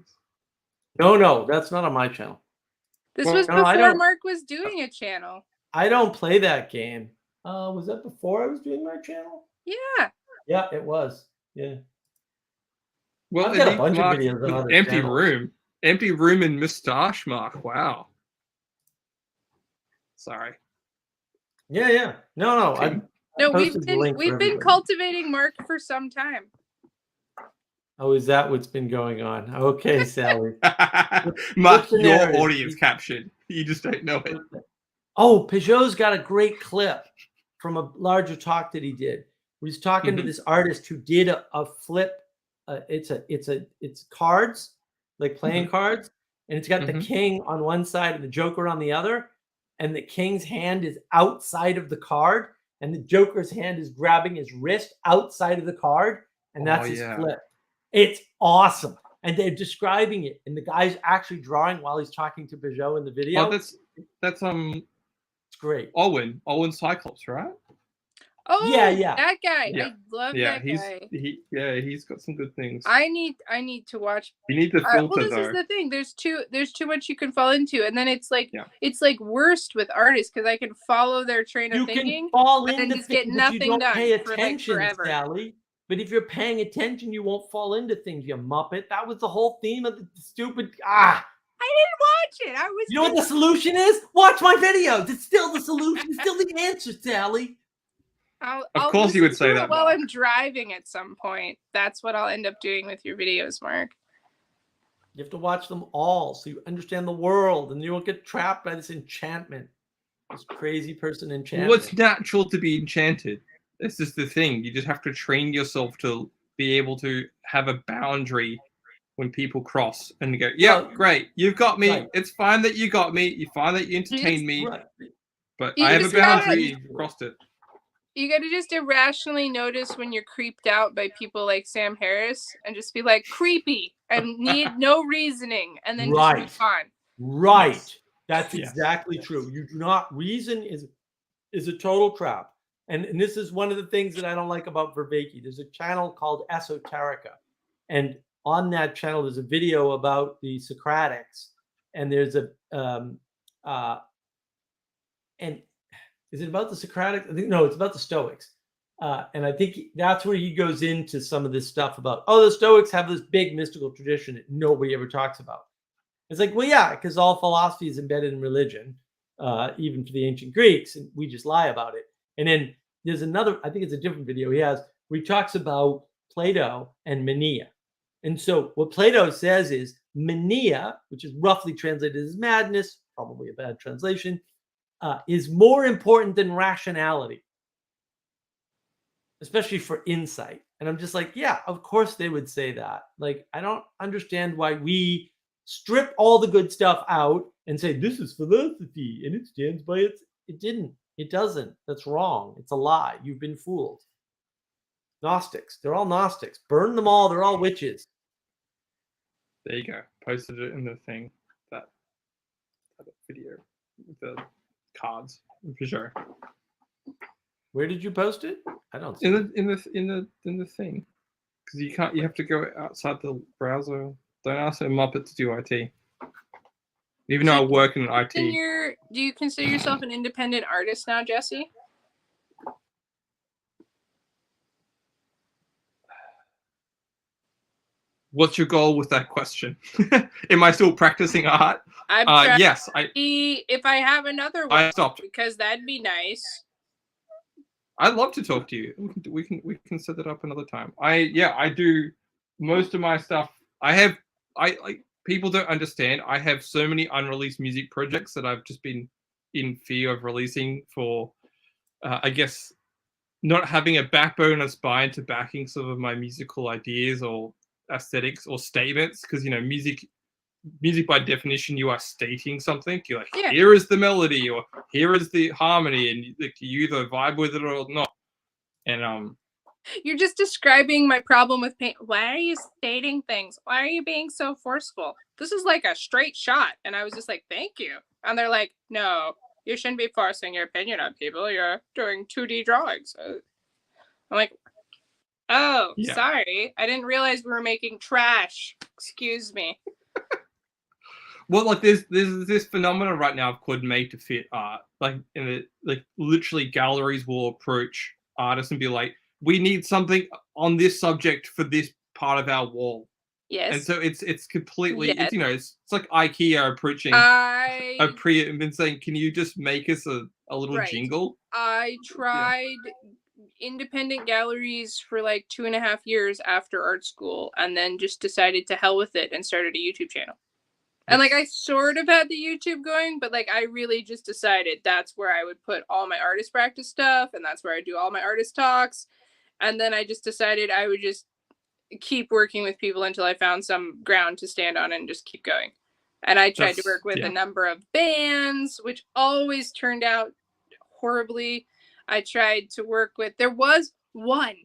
No, that's not on my channel. This Well, was no, I before don't- Mark was doing a channel. I don't play that game. Was that before I was doing my channel? Yeah. Yeah, it was. Yeah. Well, I've got a and bunch of Mark videos on with other empty channels. room and mustache, Mark. Wow. Sorry. Yeah. No. I No, we've posted the link for been everybody. cultivating Mark for some time. Oh, is that what's been going on? Okay, Sally. Mark, the your narrative? audience captured. You just don't know it. Oh, Peugeot's got a great clip from a larger talk that he did. He's talking to Mhm. this artist who did a flip. It's cards, like playing cards, and it's got the Mhm. king on one side and the joker on the other, and the king's hand is outside of the card, and the joker's hand is grabbing his wrist outside of the card, and that's Oh, his yeah. flip. It's awesome, and they're describing it, and the guy's actually drawing while he's talking to Peugeot in the video. Oh, that's It's great. Owen Cyclops, right? Oh, Yeah. that guy. Yeah. I love Yeah, that he's guy. he's got some good things. I need to watch. You need the Well, filter this is though. the thing. There's too much you can fall into, and then it's like Yeah. it's like worst with artists because I can follow their train of You thinking. can fall and then into just get things if you nothing don't pay done for, like, attention, forever. Sally. But if you're paying attention, you won't fall into things, you muppet. That was the whole theme of the stupid. I didn't watch it. I was. You know what the solution is? Watch my videos. It's still the solution. It's still the answer, Sally. I'll course you would listen say to it that, while Mark. I'm driving at some point. That's what I'll end up doing with your videos, Mark. You have to watch them all so you understand the world and you won't get trapped by this enchantment. This crazy person enchantment. Well, it's natural to be enchanted. This is the thing. You just have to train yourself to be able to have a boundary when people cross and you go, yeah, Well, great, you've got me. right. It's fine that you got me. You fine that you entertained me, Right. but You I have a just gotta- boundary. You've crossed it. You got to just irrationally notice when you're creeped out by people like Sam Harris and just be like creepy and need no reasoning and then Right. just move on. Right. That's Yes. exactly true. You do not reason is a total trap. And this is one of the things that I don't like about Vervaeke. There's a channel called Esoterica. And on that channel, there's a video about the Socratics. And there's and is it about the Socratics? I think no, it's about the Stoics. And I think that's where he goes into some of this stuff about, the Stoics have this big mystical tradition that nobody ever talks about. It's like, well, yeah, because all philosophy is embedded in religion, even for the ancient Greeks, and we just lie about it. And then there's another, I think it's a different video he has, where he talks about Plato and mania. And so what Plato says is mania, which is roughly translated as madness, probably a bad translation, is more important than rationality, especially for insight. And I'm just like, yeah, of course they would say that. Like, I don't understand why we strip all the good stuff out and say this is philosophy and it stands by its. It didn't. It doesn't. That's wrong. It's a lie. You've been fooled. Gnostics. They're all Gnostics. Burn them all. They're all witches. There you go. Posted it in the thing. That video with the cards for sure. Where did you post it? I don't see In it. the thing, because you can't. You have to go outside the browser. Don't ask a Muppet to do IT. Even though I work in IT. Do you consider yourself an independent artist now, Jesse? what's your goal with that question? Am I still practicing art? I'm trying Yes, to see if I have another one I stopped. because that'd be nice. I'd love to talk to you. We can set that up another time. I do most of my stuff. I like people don't understand. I have so many unreleased music projects that I've just been in fear of releasing for, I guess, not having a backbone and a spine to backing some of my musical ideas or aesthetics or statements. Because music by definition, you are stating something. You're like, Yeah. here is the melody or here is the harmony, and you either vibe with it or not. And You're just describing my problem with paint. Why are you stating things? Why are you being so forceful? This is like a straight shot. And I was just like, thank you. And they're like, no, you shouldn't be forcing your opinion on people. You're doing 2D drawings. I'm like, oh, Yeah. sorry. I didn't realize we were making trash. Excuse me. well, like there's this phenomenon right now called made to fit art. Like literally galleries will approach artists and be like, we need something on this subject for this part of our wall. Yes. And so it's completely Yes. it's like IKEA approaching I've been saying, can you just make us a little Right. jingle? I tried independent galleries for like 2.5 years after art school and then just decided to hell with it and started a YouTube channel. And like I sort of had the YouTube going, but like I really just decided that's where I would put all my artist practice stuff and that's where I do all my artist talks. And then I just decided I would just keep working with people until I found some ground to stand on and just keep going. And I tried to work with a number of bands, which always turned out horribly. I tried to work with, there was one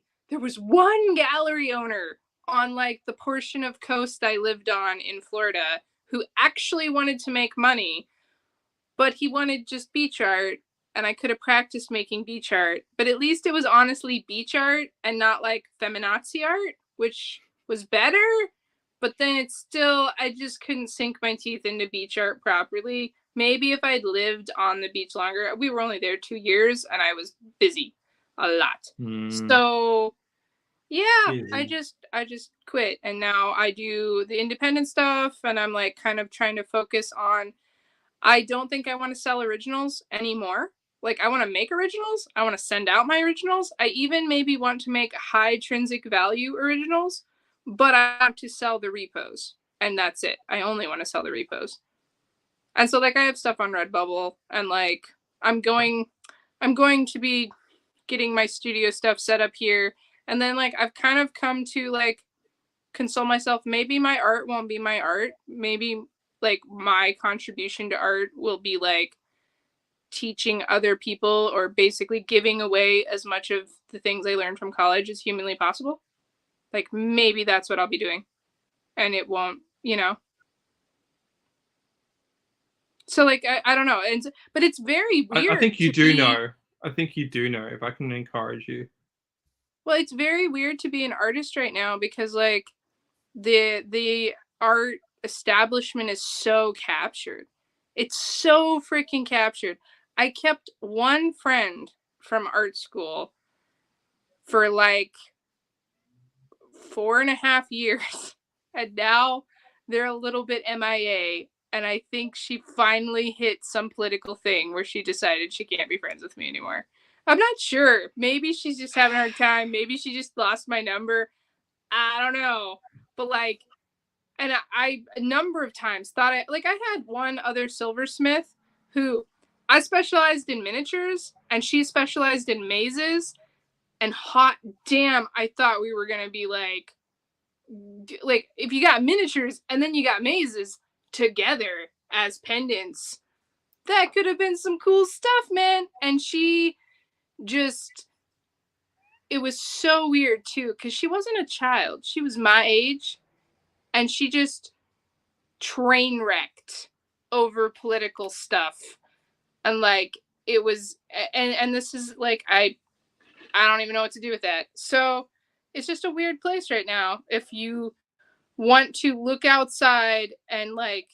gallery owner on like the portion of coast I lived on in Florida who actually wanted to make money, but he wanted just beach art. And I could have practiced making beach art, but at least it was honestly beach art and not like feminazi art, which was better. But then it's still, I just couldn't sink my teeth into beach art properly. Maybe if I'd lived on the beach longer, we were only there 2 years and I was busy a lot. So yeah, I just quit. And now I do the independent stuff and I'm like kind of trying to focus on, I don't think I want to sell originals anymore. Like I want to make originals. I want to send out my originals. I even maybe want to make high intrinsic value originals, but I want to sell the repos and that's it. I only want to sell the repos. And so like I have stuff on Redbubble and like I'm going to be getting my studio stuff set up here. And then like I've kind of come to like console myself. Maybe my art won't be my art. Maybe like my contribution to art will be like teaching other people or basically giving away as much of the things I learned from college as humanly possible. Like maybe that's what I'll be doing. And it won't, you know. So like I don't know. But it's very weird. I think you do know. I think you do know, if I can encourage you. Well, it's very weird to be an artist right now because like the art establishment is so captured. It's so freaking captured. I kept one friend from art school for like 4.5 years. And now they're a little bit MIA. And I think she finally hit some political thing where she decided she can't be friends with me anymore. I'm not sure. Maybe she's just having a hard time. Maybe she just lost my number. I don't know. But like, and I a number of times thought I had one other silversmith who I specialized in miniatures and she specialized in mazes. And hot damn, I thought we were going to be like if you got miniatures and then you got mazes together as pendants, that could have been some cool stuff, man. And she just, it was so weird too, because she wasn't a child. She was my age. And she just train wrecked over political stuff. And like, it was, and this is like, I don't even know what to do with that. So it's just a weird place right now. If you want to look outside and like,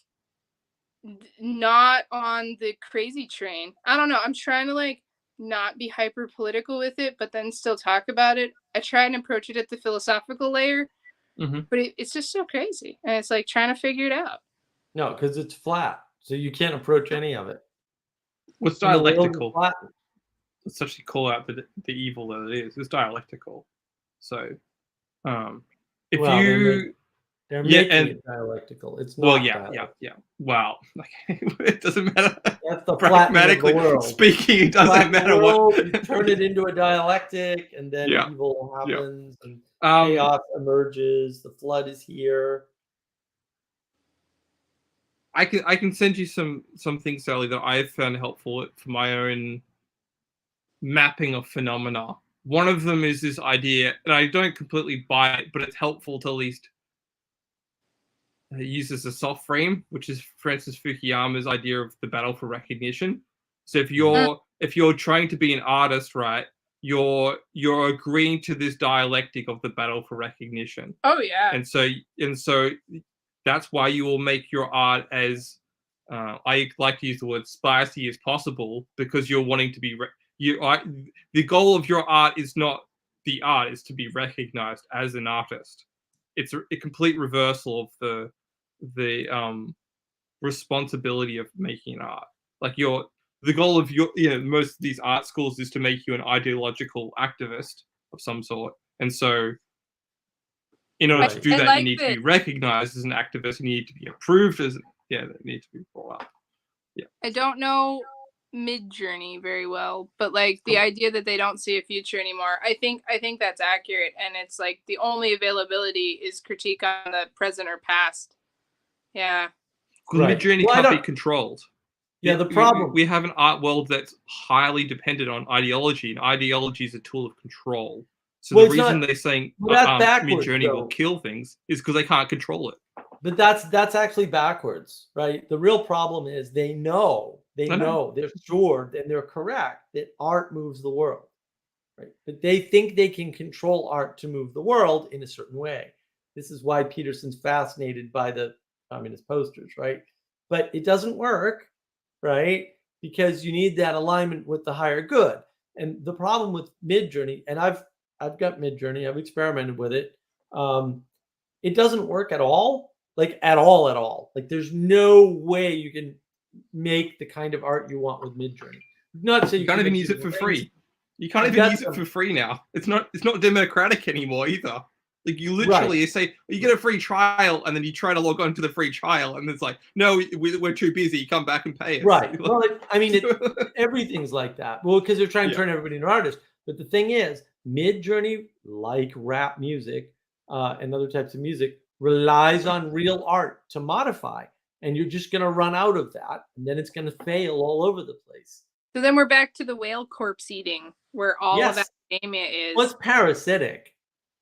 not on the crazy train. I don't know. I'm trying to like not be hyper political with it, but then still talk about it. I try and approach it at the philosophical layer But it's just so crazy, and it's like trying to figure it out. No, because it's flat, so you can't approach any of it. Well, it's And the world is dialectical. flat. Let's actually call out the evil that it is. It's dialectical. So, if Well, you They're Yeah, making and- it dialectical. It's not. well, yeah. dialectical. Wow, it doesn't matter. That's the flattening of the Pragmatically world. speaking, it doesn't Flatten the matter world, what. you turn it into a dialectic, and then Yeah. evil happens, and Um, chaos emerges. The flood is here. I can send you some things, Sally, that I've found helpful for my own mapping of phenomena. One of them is this idea, and I don't completely buy it, but it's helpful to at least use as a soft frame, which is Francis Fukuyama's idea of the battle for recognition. So if you're trying to be an artist, right, you're agreeing to this dialectic of the battle for recognition. Oh yeah. And so that's why you will make your art as I like to use the word spicy as possible, because you're wanting to be the goal of your art is not the art, is to be recognized as an artist. It's a complete reversal of the responsibility of making art. Like the goal of most of these art schools is to make you an ideological activist of some sort. And so in order to do I that, like you need to that- be recognized as an activist. You need to be approved as they need to be brought up. I don't know Mid-Journey very well, but like the idea that they don't see a future anymore, I think that's accurate, and it's like the only availability is critique on the present or past. Yeah. Because Right. Mid-Journey Well, I can't be don't- controlled. Yeah, the problem. We have an art world that's highly dependent on ideology, and ideology is a tool of control. So Well, the it's reason not- they're saying well, that's backwards, Mid-Journey will though. kill things is because they can't control it. But that's actually backwards, right? The real problem is they know, I know. they're sure, and they're correct that art moves the world, right? But they think they can control art to move the world in a certain way. This is why Peterson's fascinated by the communist posters, right? But it doesn't work, right? Because you need that alignment with the higher good. And the problem with Mid-Journey, and I've got Mid-Journey, I've experimented with it. It doesn't work at all. Like at all. Like there's no way you can make the kind of art you want with Mid-Journey. Not so You can't can even make use it for things. free. You can't I've even got use it some- for free now. It's not democratic anymore either. Like you literally say you get a free trial, and then you try to log on to the free trial, and it's like, no, we're too busy. Come back and pay us. Right. Well, everything's like that. Well, because they're trying to Yeah. turn everybody into artists. But the thing is, Mid-Journey, like rap music and other types of music, relies on real art to modify. And you're just going to run out of that. And then it's going to fail all over the place. So then we're back to the whale corpse eating, where all of Yes. academia is. Well, it's parasitic.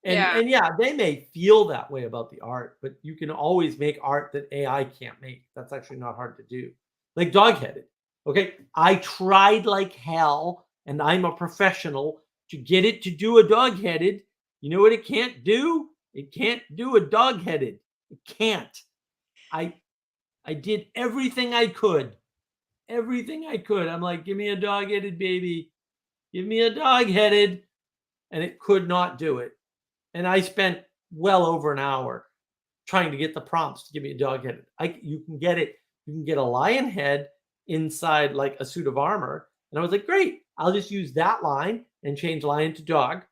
And yeah, they may feel that way about the art, but you can always make art that AI can't make. That's actually not hard to do. Like Dog-Headed. Okay. I tried like hell, and I'm a professional, to get it to do a Dog-Headed. You know what it can't do? It can't do a Dog-Headed. It can't. I did everything I could. Everything I could. I'm like, give me a Dog-Headed, baby. Give me a Dog-Headed. And it could not do it. And I spent well over an hour trying to get the prompts to give me a Dog-Headed. You can get it. You can get a lion head inside like a suit of armor. And I was like, great. I'll just use that line and change lion to dog.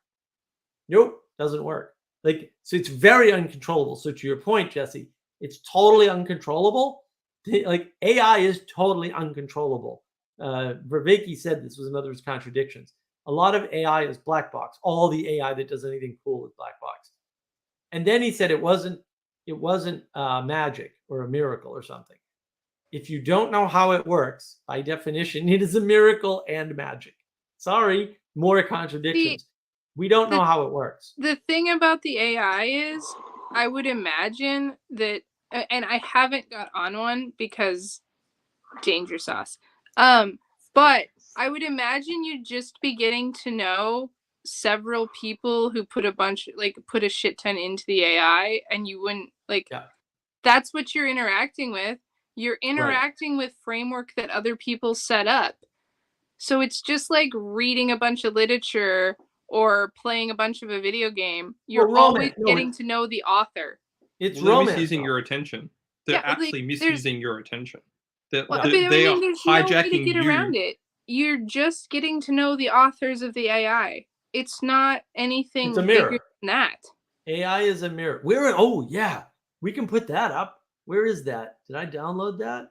Nope, doesn't work. Like, so it's very uncontrollable. So to your point, Jesse, it's totally uncontrollable. Like AI is totally uncontrollable. Vervaeke said this was another of his contradictions. A lot of AI is black box. All the AI that does anything cool is black box. And then he said it wasn't magic or a miracle or something. If you don't know how it works, by definition, it is a miracle and magic. Sorry, more contradictions. We don't know how it works. The thing about the AI is, I would imagine that, and I haven't got on one because danger sauce. But I would imagine you'd just be getting to know several people who put a shit ton into the AI, and you wouldn't that's what you're interacting with. You're interacting with framework that other people set up. So it's just like reading a bunch of literature or playing a bunch of a video game, you're Roman, always no, getting to know the author. It's Well, they're romance. misusing though. your attention. They're Yeah, but, like, actually there's- misusing your attention. They're, Well, they're- but I they mean, are there's no way to hijacking get you. around it. You're just getting to know the authors of the AI. It's not anything It's a bigger mirror. than that. AI is a mirror. Where? Oh yeah, we can put that up. Where is that? Did I download that?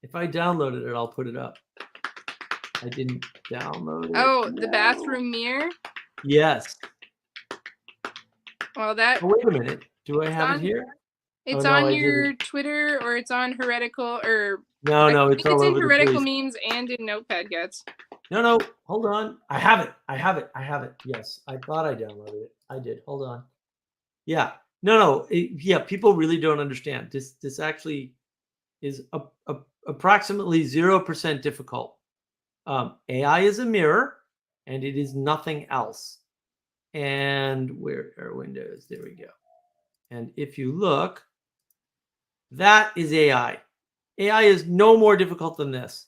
If I downloaded it, I'll put it up. I didn't download it. Oh, the No. bathroom mirror. Yes. Well, that Oh, wait a minute. Do I have on- it here? it's no, I on your didn't. Twitter or it's on Heretical or No, no, I it's think all it's in over the Heretical place. memes and in Notepad Guts. No, no, hold on. I have it. I have it. I have it. Yes, I thought I downloaded it. I did. Hold on. Yeah. No, no. Yeah, people really don't understand. This actually is approximately 0% difficult. AI is a mirror, and it is nothing else. And where are Windows? There we go. And if you look, that is AI. AI is no more difficult than this.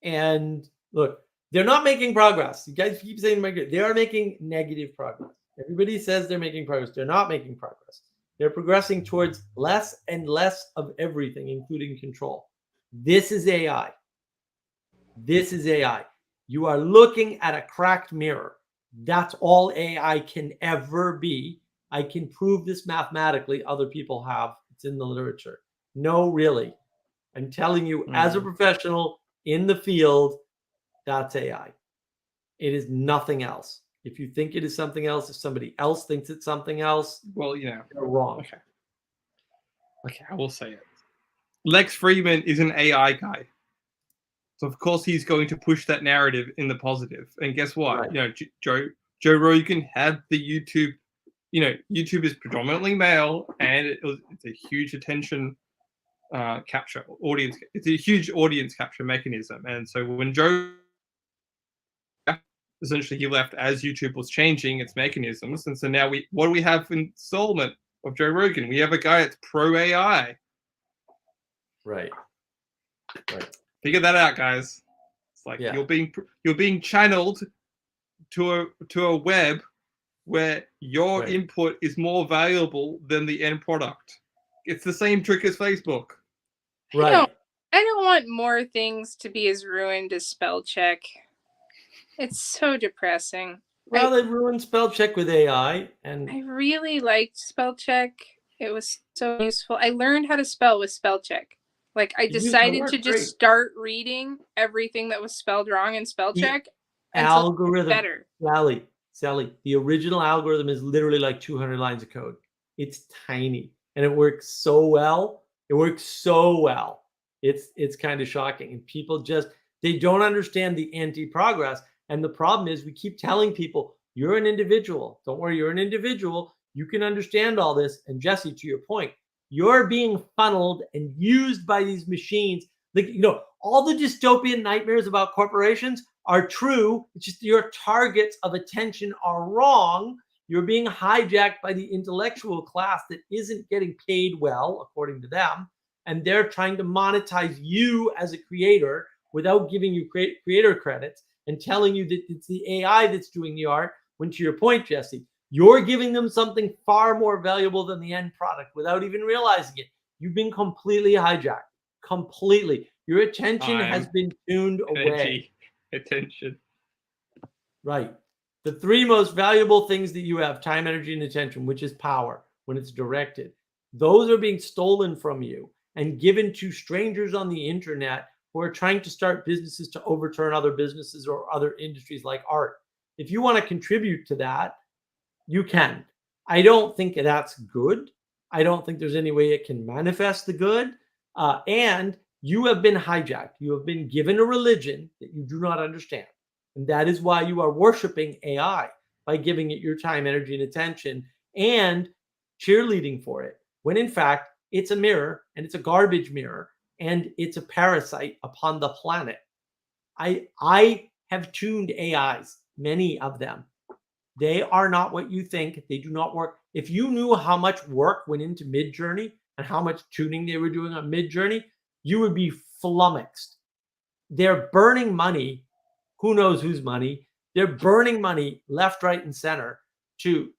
And look, they're not making progress. You guys keep saying they are making negative progress. Everybody says they're making progress. They're not making progress. They're progressing towards less and less of everything, including control. This is AI. This is AI. You are looking at a cracked mirror. That's all AI can ever be. I can prove this mathematically. Other people have. It's in the literature. No, really. I'm telling you, as a professional in the field, that's AI. It is nothing else. If you think it is something else, if somebody else thinks it's something else, Well, you know. you're wrong. Okay, I will say it. Lex Friedman is an AI guy. So of course he's going to push that narrative in the positive. And guess what? Right. You know, Joe Rogan had the YouTube. You know, YouTube is predominantly male, and it's a huge attention capture audience. It's a huge audience capture mechanism. And so when Joe essentially he left as YouTube was changing its mechanisms, and so now what do we have in installment of Joe Rogan? We have a guy that's pro AI. Right. Right. Figure that out, guys. It's like Yeah. you're being channeled to a web where your Right. input is more valuable than the end product. It's the same trick as Facebook. Right. I don't want more things to be as ruined as spell check. It's so depressing. Well, they ruined spell check with AI, and I really liked spell check. It was so useful. I learned how to spell with spell check. Like I It used to decided work to just great. start reading everything that was spelled wrong in spell The check until it was algorithm. better. Sally, the original algorithm is literally like 200 lines of code. It's tiny, and it works so well. It works so well. It's kind of shocking, and people they don't understand the anti-progress. And the problem is, we keep telling people, you're an individual. Don't worry, you're an individual. You can understand all this. And Jesse, to your point, you're being funneled and used by these machines. Like, all the dystopian nightmares about corporations are true. It's just your targets of attention are wrong. You're being hijacked by the intellectual class that isn't getting paid well, according to them. And they're trying to monetize you as a creator without giving you creator credits and telling you that it's the AI that's doing the art. When, to your point, Jesse, you're giving them something far more valuable than the end product without even realizing it. You've been completely hijacked. Completely. Your attention has been tuned away. Attention. Right. The three most valuable things that you have: time, energy, and attention, which is power when it's directed. Those are being stolen from you and given to strangers on the internet who are trying to start businesses to overturn other businesses or other industries like art. If you want to contribute to that, you can. I don't think that's good. I don't think there's any way it can manifest the good. And you have been hijacked. You have been given a religion that you do not understand. And that is why you are worshiping AI, by giving it your time, energy, and attention and cheerleading for it. When in fact, it's a mirror, and it's a garbage mirror, and it's a parasite upon the planet. I have tuned AIs, many of them. They are not what you think. They do not work. If you knew how much work went into Midjourney and how much tuning they were doing on Midjourney, you would be flummoxed. They're burning money. Who knows whose money? They're burning money left, right, and center to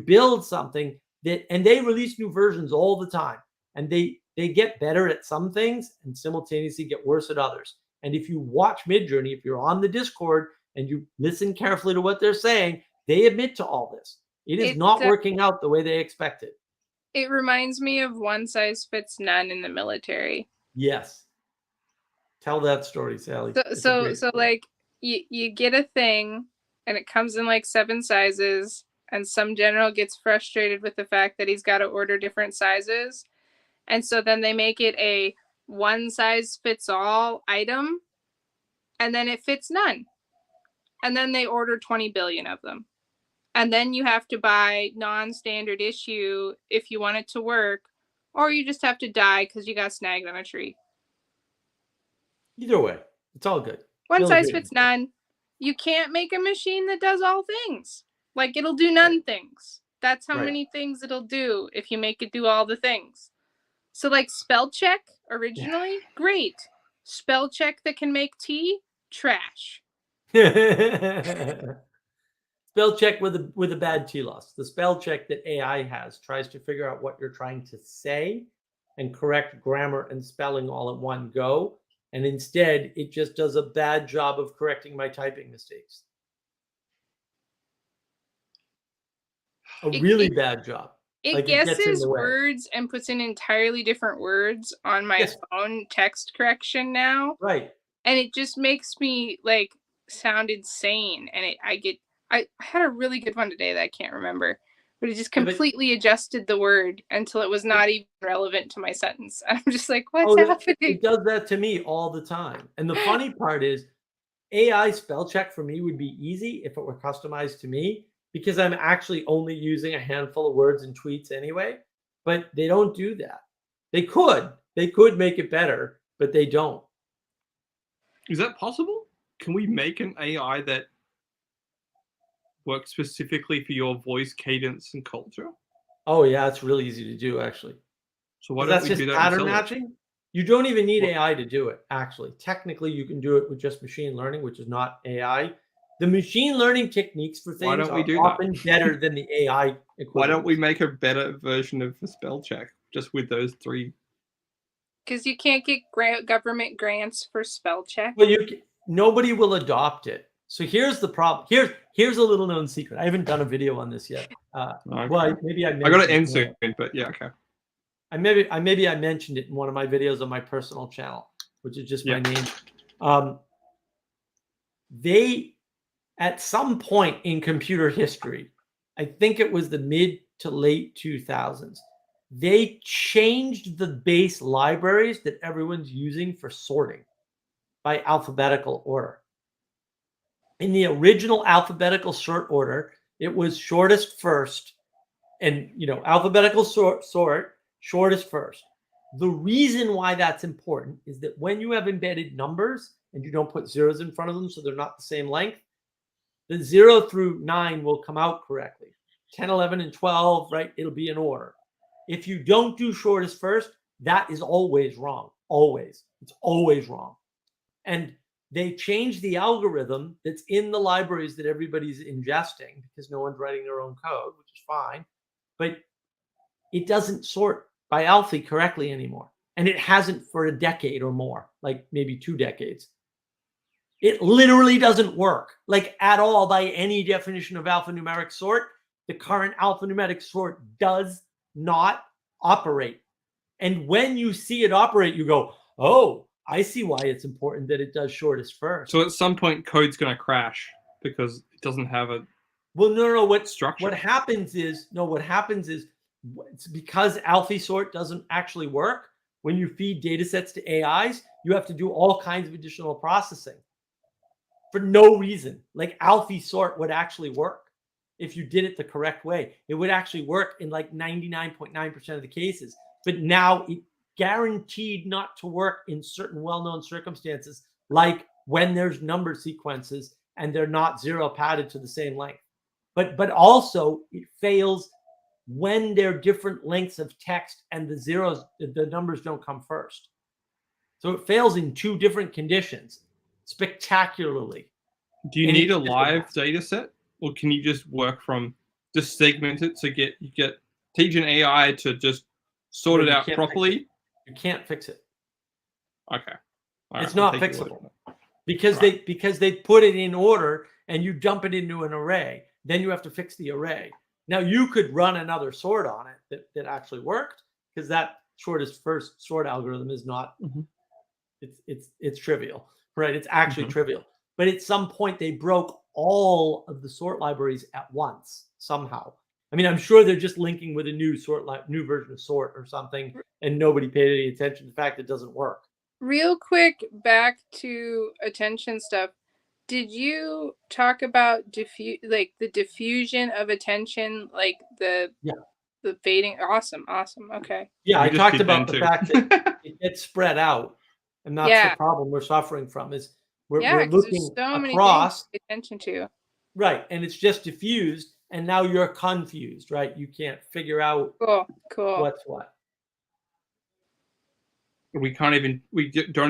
build something that, and they release new versions all the time, and they get better at some things and simultaneously get worse at others. And if you watch Midjourney, if you're on the Discord and you listen carefully to what they're saying, they admit to all this. It is not working out the way they expected. It reminds me of one size fits none in the military. Yes. Tell that story, Sally. So like you get a thing and it comes in like 7 sizes, and some general gets frustrated with the fact that he's got to order different sizes. And so then they make it a one size fits all item, and then it fits none. And then they order 20 billion of them. And then you have to buy non-standard issue if you want it to work, or you just have to die because you got snagged on a tree. Either way, it's all good. One size fits none. You can't make a machine that does all things. Like, it'll do none things. That's how many things it'll do if you make it do all the things. So like spell check originally, great. Spell check that can make tea, trash. Spell check with a bad TLOS. The spell check that AI has tries to figure out what you're trying to say and correct grammar and spelling all in one go. And instead, it just does a bad job of correcting my typing mistakes. A really bad job. It Like, guesses words and puts in entirely different words on my phone text correction now. Right. And it just makes me like sound insane. And I had a really good one today that I can't remember, but it just completely adjusted the word until it was not even relevant to my sentence. And I'm just like, what's happening? It does that to me all the time. And the funny part is AI spell check for me would be easy if it were customized to me, because I'm actually only using a handful of words in tweets anyway, but they don't do that. They could make it better, but they don't. Is that possible? Can we make an AI that works specifically for your voice cadence and culture? Oh yeah, it's really easy to do actually. So why don't we do that? Pattern matching? You don't even need AI to do it, actually. Technically, you can do it with just machine learning, which is not AI. The machine learning techniques for things are often better than the AI equivalent. Why don't we make a better version of the spell check just with those 3? Because you can't get government grants for spell check. Well, nobody will adopt it. So here's the problem. Here's a little known secret. I haven't done a video on this yet. Well, maybe I got to end soon, but yeah, okay. I mentioned it in one of my videos on my personal channel, which is just my name. They, at some point in computer history, I think it was the mid to late 2000s, they changed the base libraries that everyone's using for sorting by alphabetical order. In the original alphabetical sort order, it was shortest first, and alphabetical sort, shortest first. The reason why that's important is that when you have embedded numbers and you don't put zeros in front of them so they're not the same length, the 0 through 9 will come out correctly. 10, 11, and 12, right? It'll be in order. If you don't do shortest first, that is always wrong. Always. It's always wrong. And they changed the algorithm that's in the libraries that everybody's ingesting because no one's writing their own code, which is fine. But it doesn't sort by alpha correctly anymore. And it hasn't for a decade or more, like maybe 2 decades. It literally doesn't work, like at all by any definition of alphanumeric sort. The current alphanumeric sort does not operate. And when you see it operate, you go, oh, I see why it's important that it does shortest first. So at some point, code's going to crash because it doesn't have a structure. What happens is it's because AlphaSort doesn't actually work. When you feed data sets to AIs, you have to do all kinds of additional processing for no reason. Like AlphaSort would actually work if you did it the correct way. It would actually work in like 99.9% of the cases. But now it guaranteed not to work in certain well-known circumstances, like when there's number sequences and they're not zero padded to the same length. But also it fails when they're different lengths of text and the numbers don't come first. So it fails in 2 different conditions spectacularly. Do you any need a particular- live data set, or can you just work from just segment it to teach an AI to just sort No, it you out can't fix properly? You can't fix it. Okay. All It's I'll not take your word fixable. for it. Because they put it in order and you dump it into an array. Then you have to fix the array. Now you could run another sort on it that actually worked, because that shortest first sort algorithm is not Mhm. it's trivial, right? It's actually Mhm. trivial. But at some point they broke all of the sort libraries at once somehow. I mean, I'm sure they're just linking with a new new version of sort or something, and nobody paid any attention to the fact it doesn't work. Real quick, back to attention stuff. Did you talk about the diffusion of attention, like the Yeah. the fading? Awesome. Okay. Yeah, We I just talked did about then the fact that it gets spread out, and that's Yeah. the problem we're suffering from. Is we're Yeah, because there's looking so many across, things to pay attention to. right, and it's just diffused, and now you're confused, right? You can't figure out Cool. what's what. We don't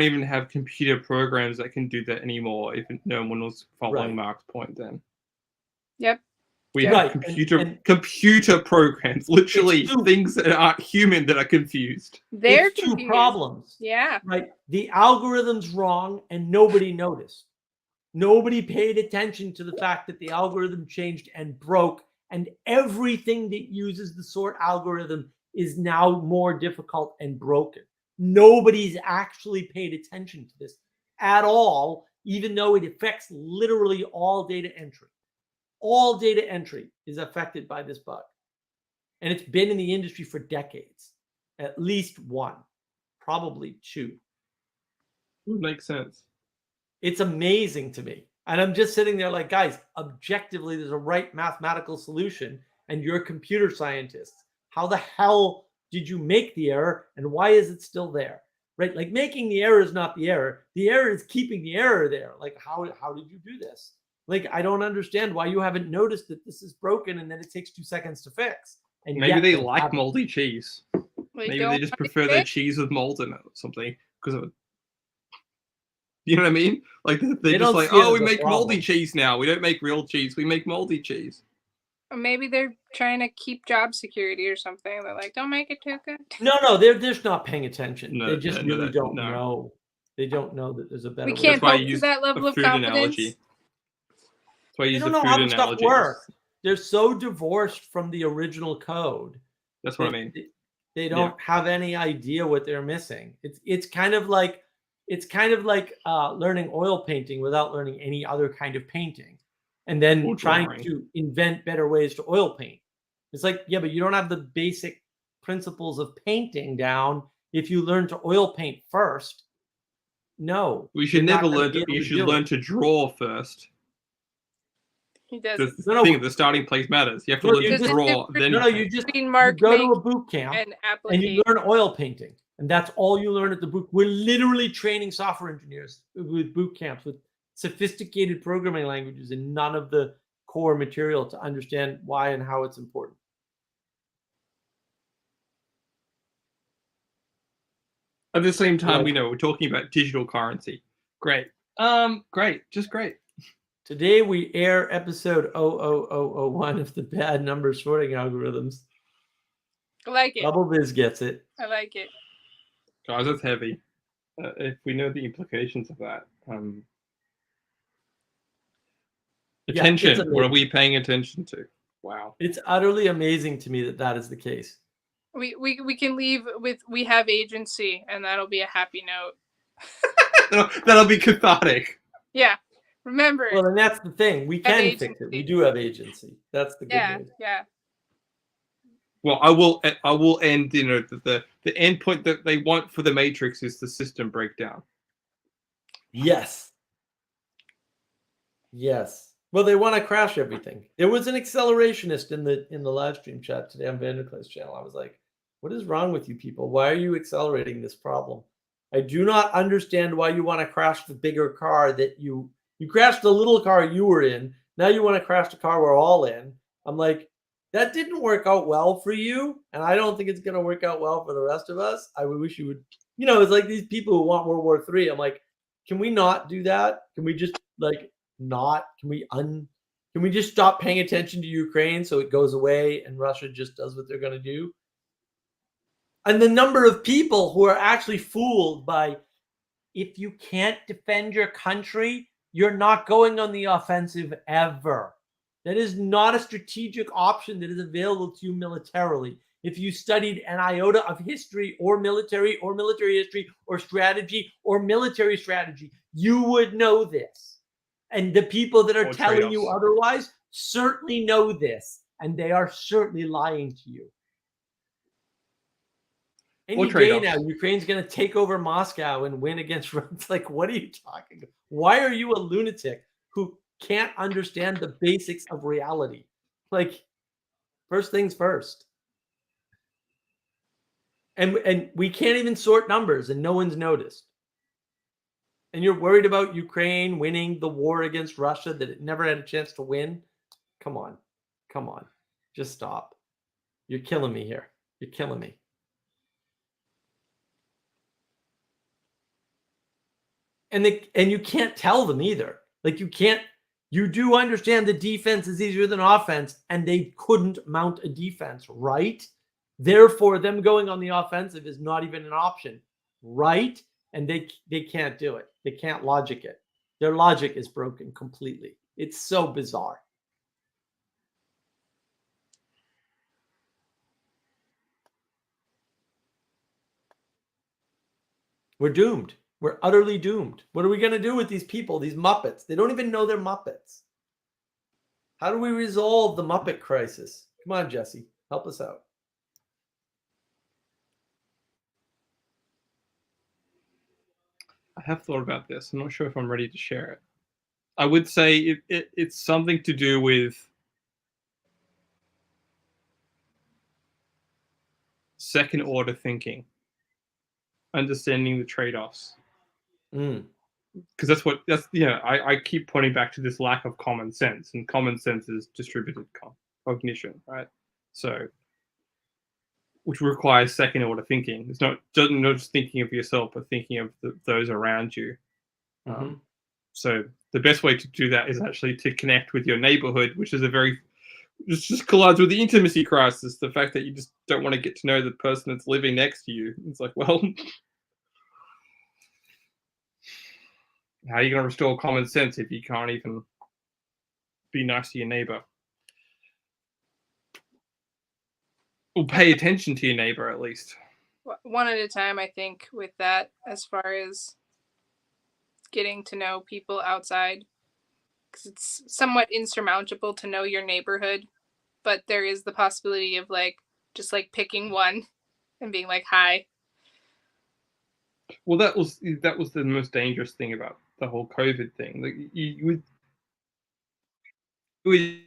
even have computer programs that can do that anymore. If no one was following Right. Mark's point, then Yep. we Right, have and- computer programs, literally It's two- things that aren't human that are confused. They're It's two confused. problems. Yeah. Right? The algorithm's wrong and nobody noticed. Nobody paid attention to the fact that the algorithm changed and broke, and everything that uses the sort algorithm is now more difficult and broken. Nobody's actually paid attention to this at all, even though it affects literally all data entry. All data entry is affected by this bug. And it's been in the industry for decades. At least one, probably two. Would make sense. It's amazing to me. And I'm just sitting there like, guys, objectively, there's a right mathematical solution, and you're computer scientists. How the hell did you make the error, and why is it still there? Right? Like, making the error is not the error. The error is keeping the error there. Like, how did you do this? Like, I don't understand why you haven't noticed that this is broken and then it takes 2 seconds to fix. And Maybe yet they like haven't. moldy cheese. Maybe don't they just like prefer their it. cheese with mold in it or something because of it. You know what I mean? Like They they're just don't like, see it oh, we as a make moldy problem. cheese now. We don't make real cheese. We make moldy cheese. Or maybe they're trying to keep job security or something. They're like, don't make it too good. No, they're just not paying attention. No, They just no, really don't no. know. They don't know that there's a better We way. can't That's why I hope to use that level a of food confidence. analogy. That's why I They use don't the know food how the stuff analogy. works. They're so divorced from the original code. That's what I that mean. They don't have any idea what they're missing. It's kind of like learning oil painting without learning any other kind of painting, and then Or trying drawing. to invent better ways to oil paint. It's like, yeah, but you don't have the basic principles of painting down if you learn to oil paint first. No, We should you're not never gonna learn be to. able You to should do learn it. to draw first. He does. The No, thing, the starting place matters. You have to No, learn you to just- draw, then No, you paint. just Between you Mark go to make a boot camp and and you application. learn oil painting, and that's all you learn at the boot. We're literally training software engineers with boot camps with sophisticated programming languages and none of the core material to understand why and how it's important. At the same time, Like- we know we're talking about digital currency. Great. Great. Just great. Today we air episode 00001 of the bad number sorting algorithms. I like it. Double Biz gets it. I like it. Guys, that's heavy. If we know the implications of that. Yeah, Attention. it's What are amazing. we paying attention to? Wow. It's utterly amazing to me that that is the case. We can leave with we have agency, and that'll be a happy note. That'll be cathartic. Yeah. Remember. Well, and that's the thing. We can fix it. agency. We do have agency. That's the good yeah. news. Yeah. Well, I will end. You know, the end point that they want for the Matrix is the system breakdown. Yes. Yes. Well, they want to crash everything. There was an accelerationist in the live stream chat today on Vanderclay's channel. I was like, what is wrong with you people? Why are you accelerating this problem? I do not understand why you want to crash the bigger car that you crashed the little car you were in. Now you want to crash the car we're all in. I'm like, that didn't work out well for you. And I don't think it's going to work out well for the rest of us. I wish you would, it's like these people who want World War III. I'm like, can we not do that? Can we just not? Can we just stop paying attention to Ukraine so it goes away and Russia just does what they're going to do? And the number of people who are actually fooled by, if you can't defend your country, you're not going on the offensive ever. That is not a strategic option that is available to you militarily. If you studied an iota of history or military history or strategy or military strategy, you would know this. And the people that are Or telling you trade-offs. otherwise certainly know this, and they are certainly lying to you. Any day trade-offs. now, Ukraine's going to take over Moscow and win against Russia. It's like, what are you talking about? Why are you a lunatic who can't understand the basics of reality? Like, first things first. And we can't even sort numbers, and no one's noticed. And you're worried about Ukraine winning the war against Russia that it never had a chance to win? Come on. Come on. Just stop. You're killing me here. You're killing me. And you can't tell them either. Like, you do understand the defense is easier than offense, and they couldn't mount a defense, right? Therefore, them going on the offensive is not even an option, right? And they can't do it. They can't logic it. Their logic is broken completely. It's so bizarre. We're doomed. We're utterly doomed. What are we going to do with these people, these Muppets? They don't even know they're Muppets. How do we resolve the Muppet crisis? Come on, Jesse. Help us out. I have thought about this. I'm not sure if I'm ready to share it. I would say it's something to do with second order thinking, understanding the trade-offs. Because I keep pointing back to this lack of common sense, and common sense is distributed cognition, right? So, which requires second order thinking. It's not just thinking of yourself, but thinking of those around you. So the best way to do that is actually to connect with your neighborhood, which is just collides with the intimacy crisis. The fact that you just don't want to get to know the person that's living next to you. It's like, well, how are you going to restore common sense if you can't even be nice to your neighbor? Or pay attention to your neighbor, at least. One at a time, I think, with that, as far as getting to know people outside. Because it's somewhat insurmountable to know your neighborhood, but there is the possibility of just picking one and being like, hi. Well, that was the most dangerous thing about the whole COVID thing. Like, you would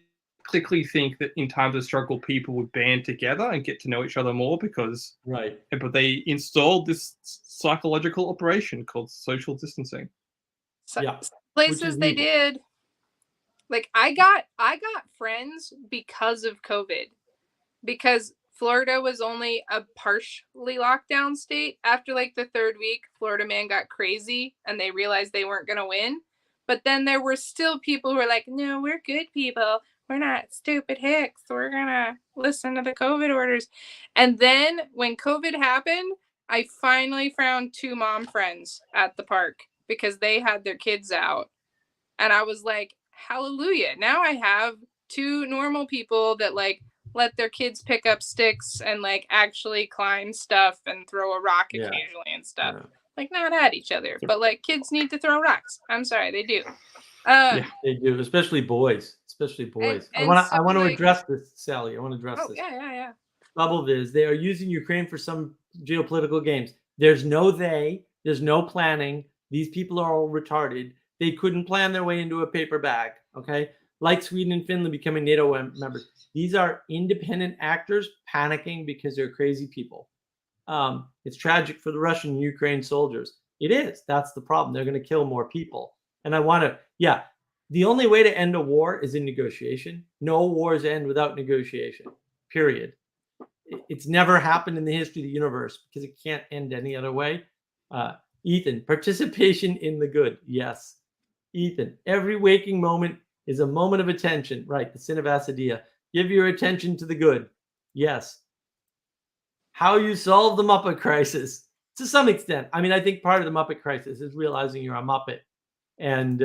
quickly think that in times of struggle, people would band together and get to know each other more because, right. But they installed this psychological operation called social distancing. Places they did. Like, I got friends because of COVID, because Florida was only a partially locked down state. After the third week, Florida man got crazy and they realized they weren't going to win. But then there were still people who were like, no, we're good people. We're not stupid hicks. We're going to listen to the COVID orders. And then when COVID happened, I finally found 2 mom friends at the park because they had their kids out. And I was like, hallelujah. Now I have 2 normal people that let their kids pick up sticks and actually climb stuff and throw a rock occasionally and stuff. Yeah. Not at each other, but kids need to throw rocks. I'm sorry, they do. Yeah, they do, especially boys. And I want to address this, Sally. I want to address this. Yeah. Bubble Viz, they are using Ukraine for some geopolitical games. There's no planning. These people are all retarded. They couldn't plan their way into a paper bag, okay? Like Sweden and Finland becoming NATO members. These are independent actors panicking because they're crazy people. It's tragic for the Russian and Ukraine soldiers. It is. That's the problem. They're going to kill more people. And the only way to end a war is in negotiation. No wars end without negotiation, period. It's never happened in the history of the universe because it can't end any other way. Ethan, participation in the good. Yes. Ethan, every waking moment is a moment of attention. Right, the sin of acedia. Give your attention to the good. Yes. How you solve the Muppet crisis, to some extent. I mean, I think part of the Muppet crisis is realizing you're a Muppet and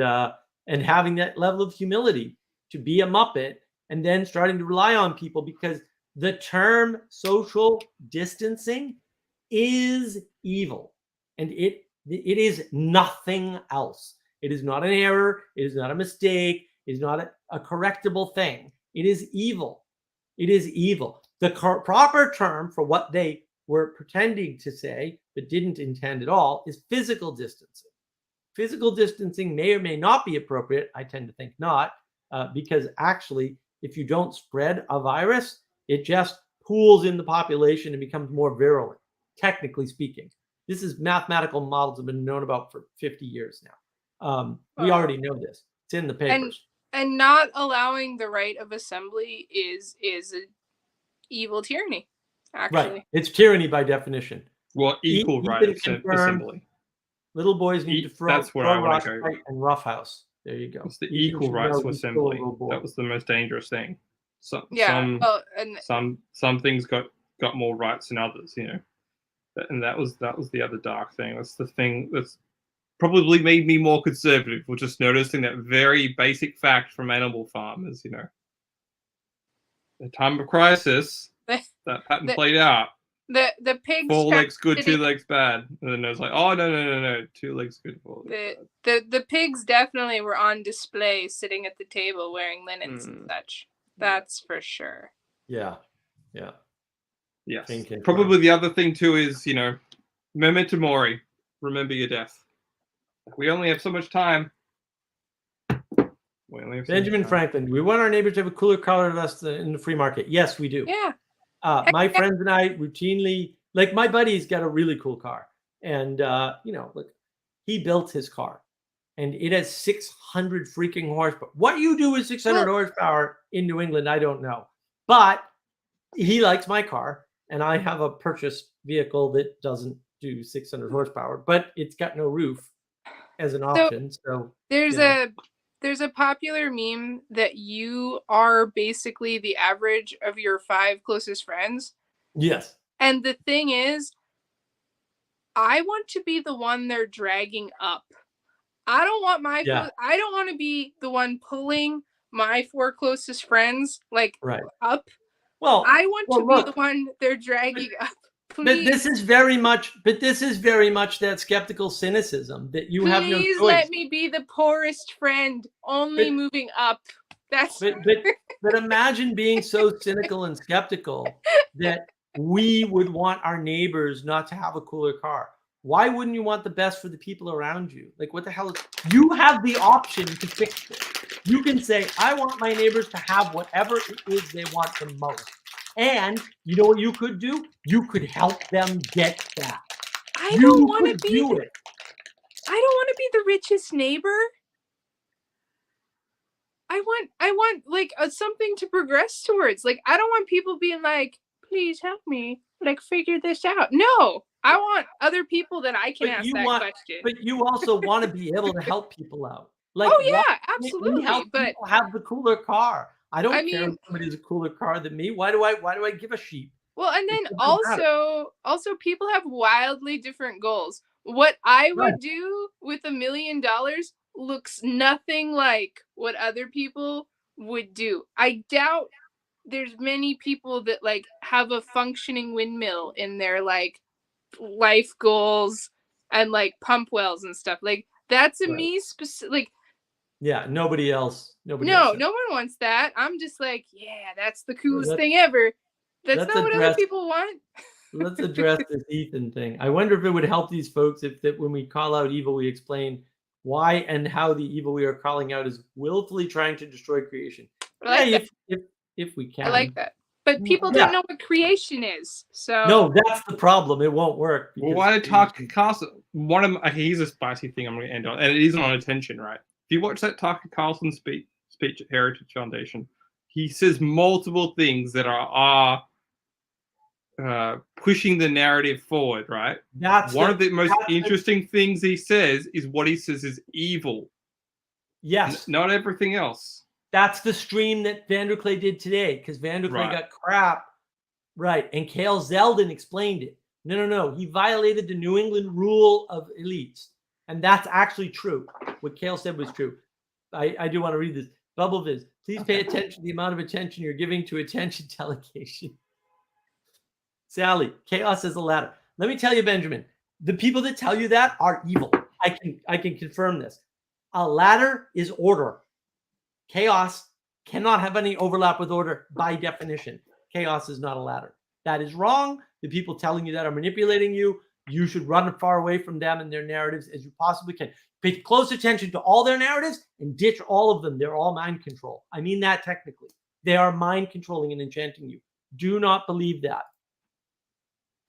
having that level of humility to be a Muppet, and then starting to rely on people, because the term social distancing is evil, and it is nothing else. It is not an error. It is not a mistake. It is not a correctable thing. It is evil. It is evil. The proper term for what they were pretending to say but didn't intend at all is physical distancing. Physical distancing may or may not be appropriate. I tend to think not, because actually, if you don't spread a virus, it just pools in the population and becomes more virulent, technically speaking. This is mathematical models have been known about for 50 years now. We already know this. It's in the papers. And not allowing the right of assembly is an evil tyranny, actually. Right. It's tyranny by definition. Well, equal right of assembly. Little boys need to throw That's where I want rock, to go. fight, and roughhouse. There you go. It's the Ethan equal should rights know to he's still a assembly. little boy. That was the most dangerous thing. Some things got more rights than others, you know. And that was the other dark thing. That's the thing that's probably made me more conservative, was just noticing that very basic fact from animal farmers, you know. The time of crisis, that pattern played out. The pigs. 4 legs good, 2 legs bad. And then I was like, oh no, 2 legs good, 4 legs bad. The pigs definitely were on display, sitting at the table wearing linens and such. That's for sure. Yeah. Yes. Probably the other thing too is, you know, memento mori. Remember your death. We only have so much time. Benjamin Franklin, do we want our neighbors to have a cooler car than us in the free market? Yes, we do. Yeah. My friends and I routinely, like, my buddy's got a really cool car, and you know, look, he built his car, and it has 600 freaking horsepower. What you do with 600 horsepower in New England, I don't know, but he likes my car, and I have a purchased vehicle that doesn't do 600 horsepower, but it's got no roof as an option. So there's a popular meme that you are basically the average of your 5 closest friends. Yes. And the thing is, I want to be the one they're dragging up. I don't want I don't want to be the one pulling my 4 closest friends up. Well, I want to be the one they're dragging up. Please. But this is very much that skeptical cynicism that you have no choice. Please let me be the poorest friend, only moving up. That's but imagine being so cynical and skeptical that we would want our neighbors not to have a cooler car. Why wouldn't you want the best for the people around you? Like, what the hell? You have the option to fix this. You can say, I want my neighbors to have whatever it is they want the most. And you know what you could do? You could help them get that. I don't want to be the richest neighbor. I want like something to progress towards. Like, I don't want people being like, please help me, like, figure this out. No, I want other people that I can ask that question. But you also want to be able to help people out. Like, oh yeah, absolutely. But people have the cooler car. I don't care if somebody has a cooler car than me. Why do I give a sheep? Well, and then also people have wildly different goals. What I would do with $1 million looks nothing like what other people would do. I doubt there's many people that like have a functioning windmill in their like life goals and like pump wells and stuff. Like, that's a me specific. Like, yeah, nobody else. No one wants that. I'm just like, yeah, that's the coolest thing ever. That's not what other people want. Let's address this Ethan thing. I wonder if it would help these folks if that when we call out evil, we explain why and how the evil we are calling out is willfully trying to destroy creation. If we can. I like that. But people don't know what creation is. So no, that's the problem. It won't work. Well, why did Tucker Carlson? Here's a spicy thing I'm going to end on, and it isn't on attention, right? If you watch that Tucker Carlson speech at Heritage Foundation, he says multiple things that are pushing the narrative forward, right? That's one of the most interesting things he says is what he says is evil. Yes. Not everything else. That's the stream that Vanderklay did today, because Vanderklay Right. got crap. Right. And Kale Zeldin explained it. No. He violated the New England rule of elites. And that's actually true. What Kale said was true. I do want to read this. Bubble Viz, please pay attention to the amount of attention you're giving to attention delegation. Sally, chaos is a ladder. Let me tell you, Benjamin, the people that tell you that are evil. I can confirm this. A ladder is order. Chaos cannot have any overlap with order by definition. Chaos is not a ladder. That is wrong. The people telling you that are manipulating you. You should run far away from them and their narratives as you possibly can. Pay close attention to all their narratives and ditch all of them. They're all mind control. I mean that technically. They are mind controlling and enchanting you. Do not believe that.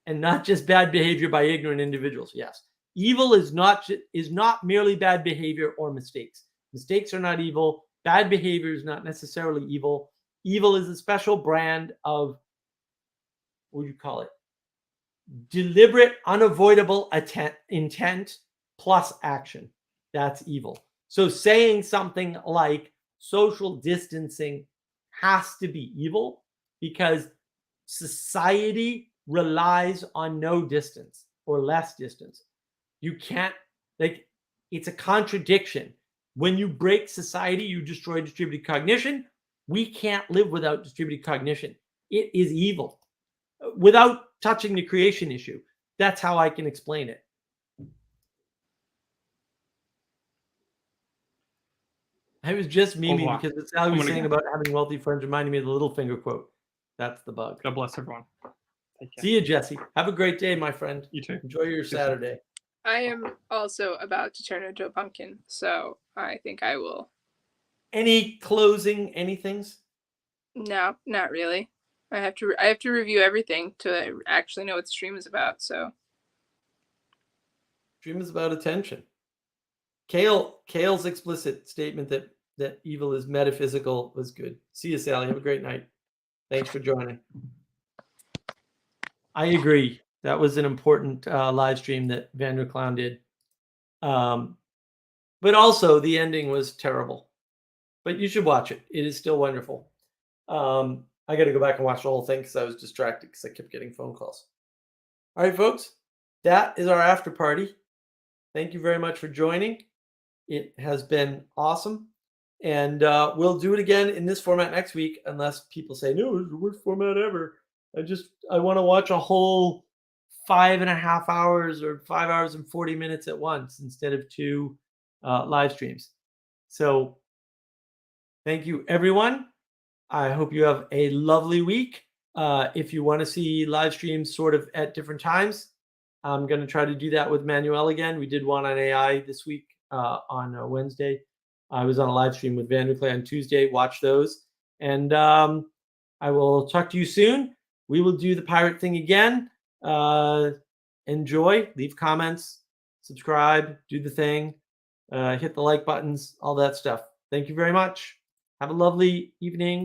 And not just bad behavior by ignorant individuals. Yes. Evil is not merely bad behavior or mistakes. Mistakes are not evil. Bad behavior is not necessarily evil. Evil is a special brand of, what do you call it? Deliberate, unavoidable intent plus action. That's evil. So saying something like social distancing has to be evil because society relies on no distance or less distance. You can't, it's a contradiction. When you break society, you destroy distributed cognition. We can't live without distributed cognition. It is evil. Without touching the creation issue. That's how I can explain it. I was just memeing because it's how was saying about having wealthy friends reminding me of the Littlefinger quote. That's the bug. God bless everyone. See you, Jesse. Have a great day, my friend. You too. Enjoy your Saturday. I am also about to turn into a pumpkin, so I think I will. Any closing anythings? No, not really. I have to review everything to actually know what the stream is about. So, Stream is about attention. Kale's explicit statement that evil is metaphysical was good. See you, Sally. Have a great night. Thanks for joining. I agree. That was an important live stream that Vanderclown did. But also the ending was terrible. But you should watch it. It is still wonderful. I got to go back and watch the whole thing because I was distracted because I kept getting phone calls. All right, folks. That is our after party. Thank you very much for joining. It has been awesome. And we'll do it again in this format next week, unless people say, no, it's the worst format ever. I want to watch a whole 5.5 hours or 5 hours and 40 minutes at once instead of 2 live streams. So thank you, everyone. I hope you have a lovely week. If you want to see live streams sort of at different times, I'm going to try to do that with Manuel again. We did one on AI this week on Wednesday. I was on a live stream with Vanderklay on Tuesday. Watch those. And I will talk to you soon. We will do the pirate thing again. Enjoy, leave comments, subscribe, do the thing, hit the like buttons, all that stuff. Thank you very much. Have a lovely evening.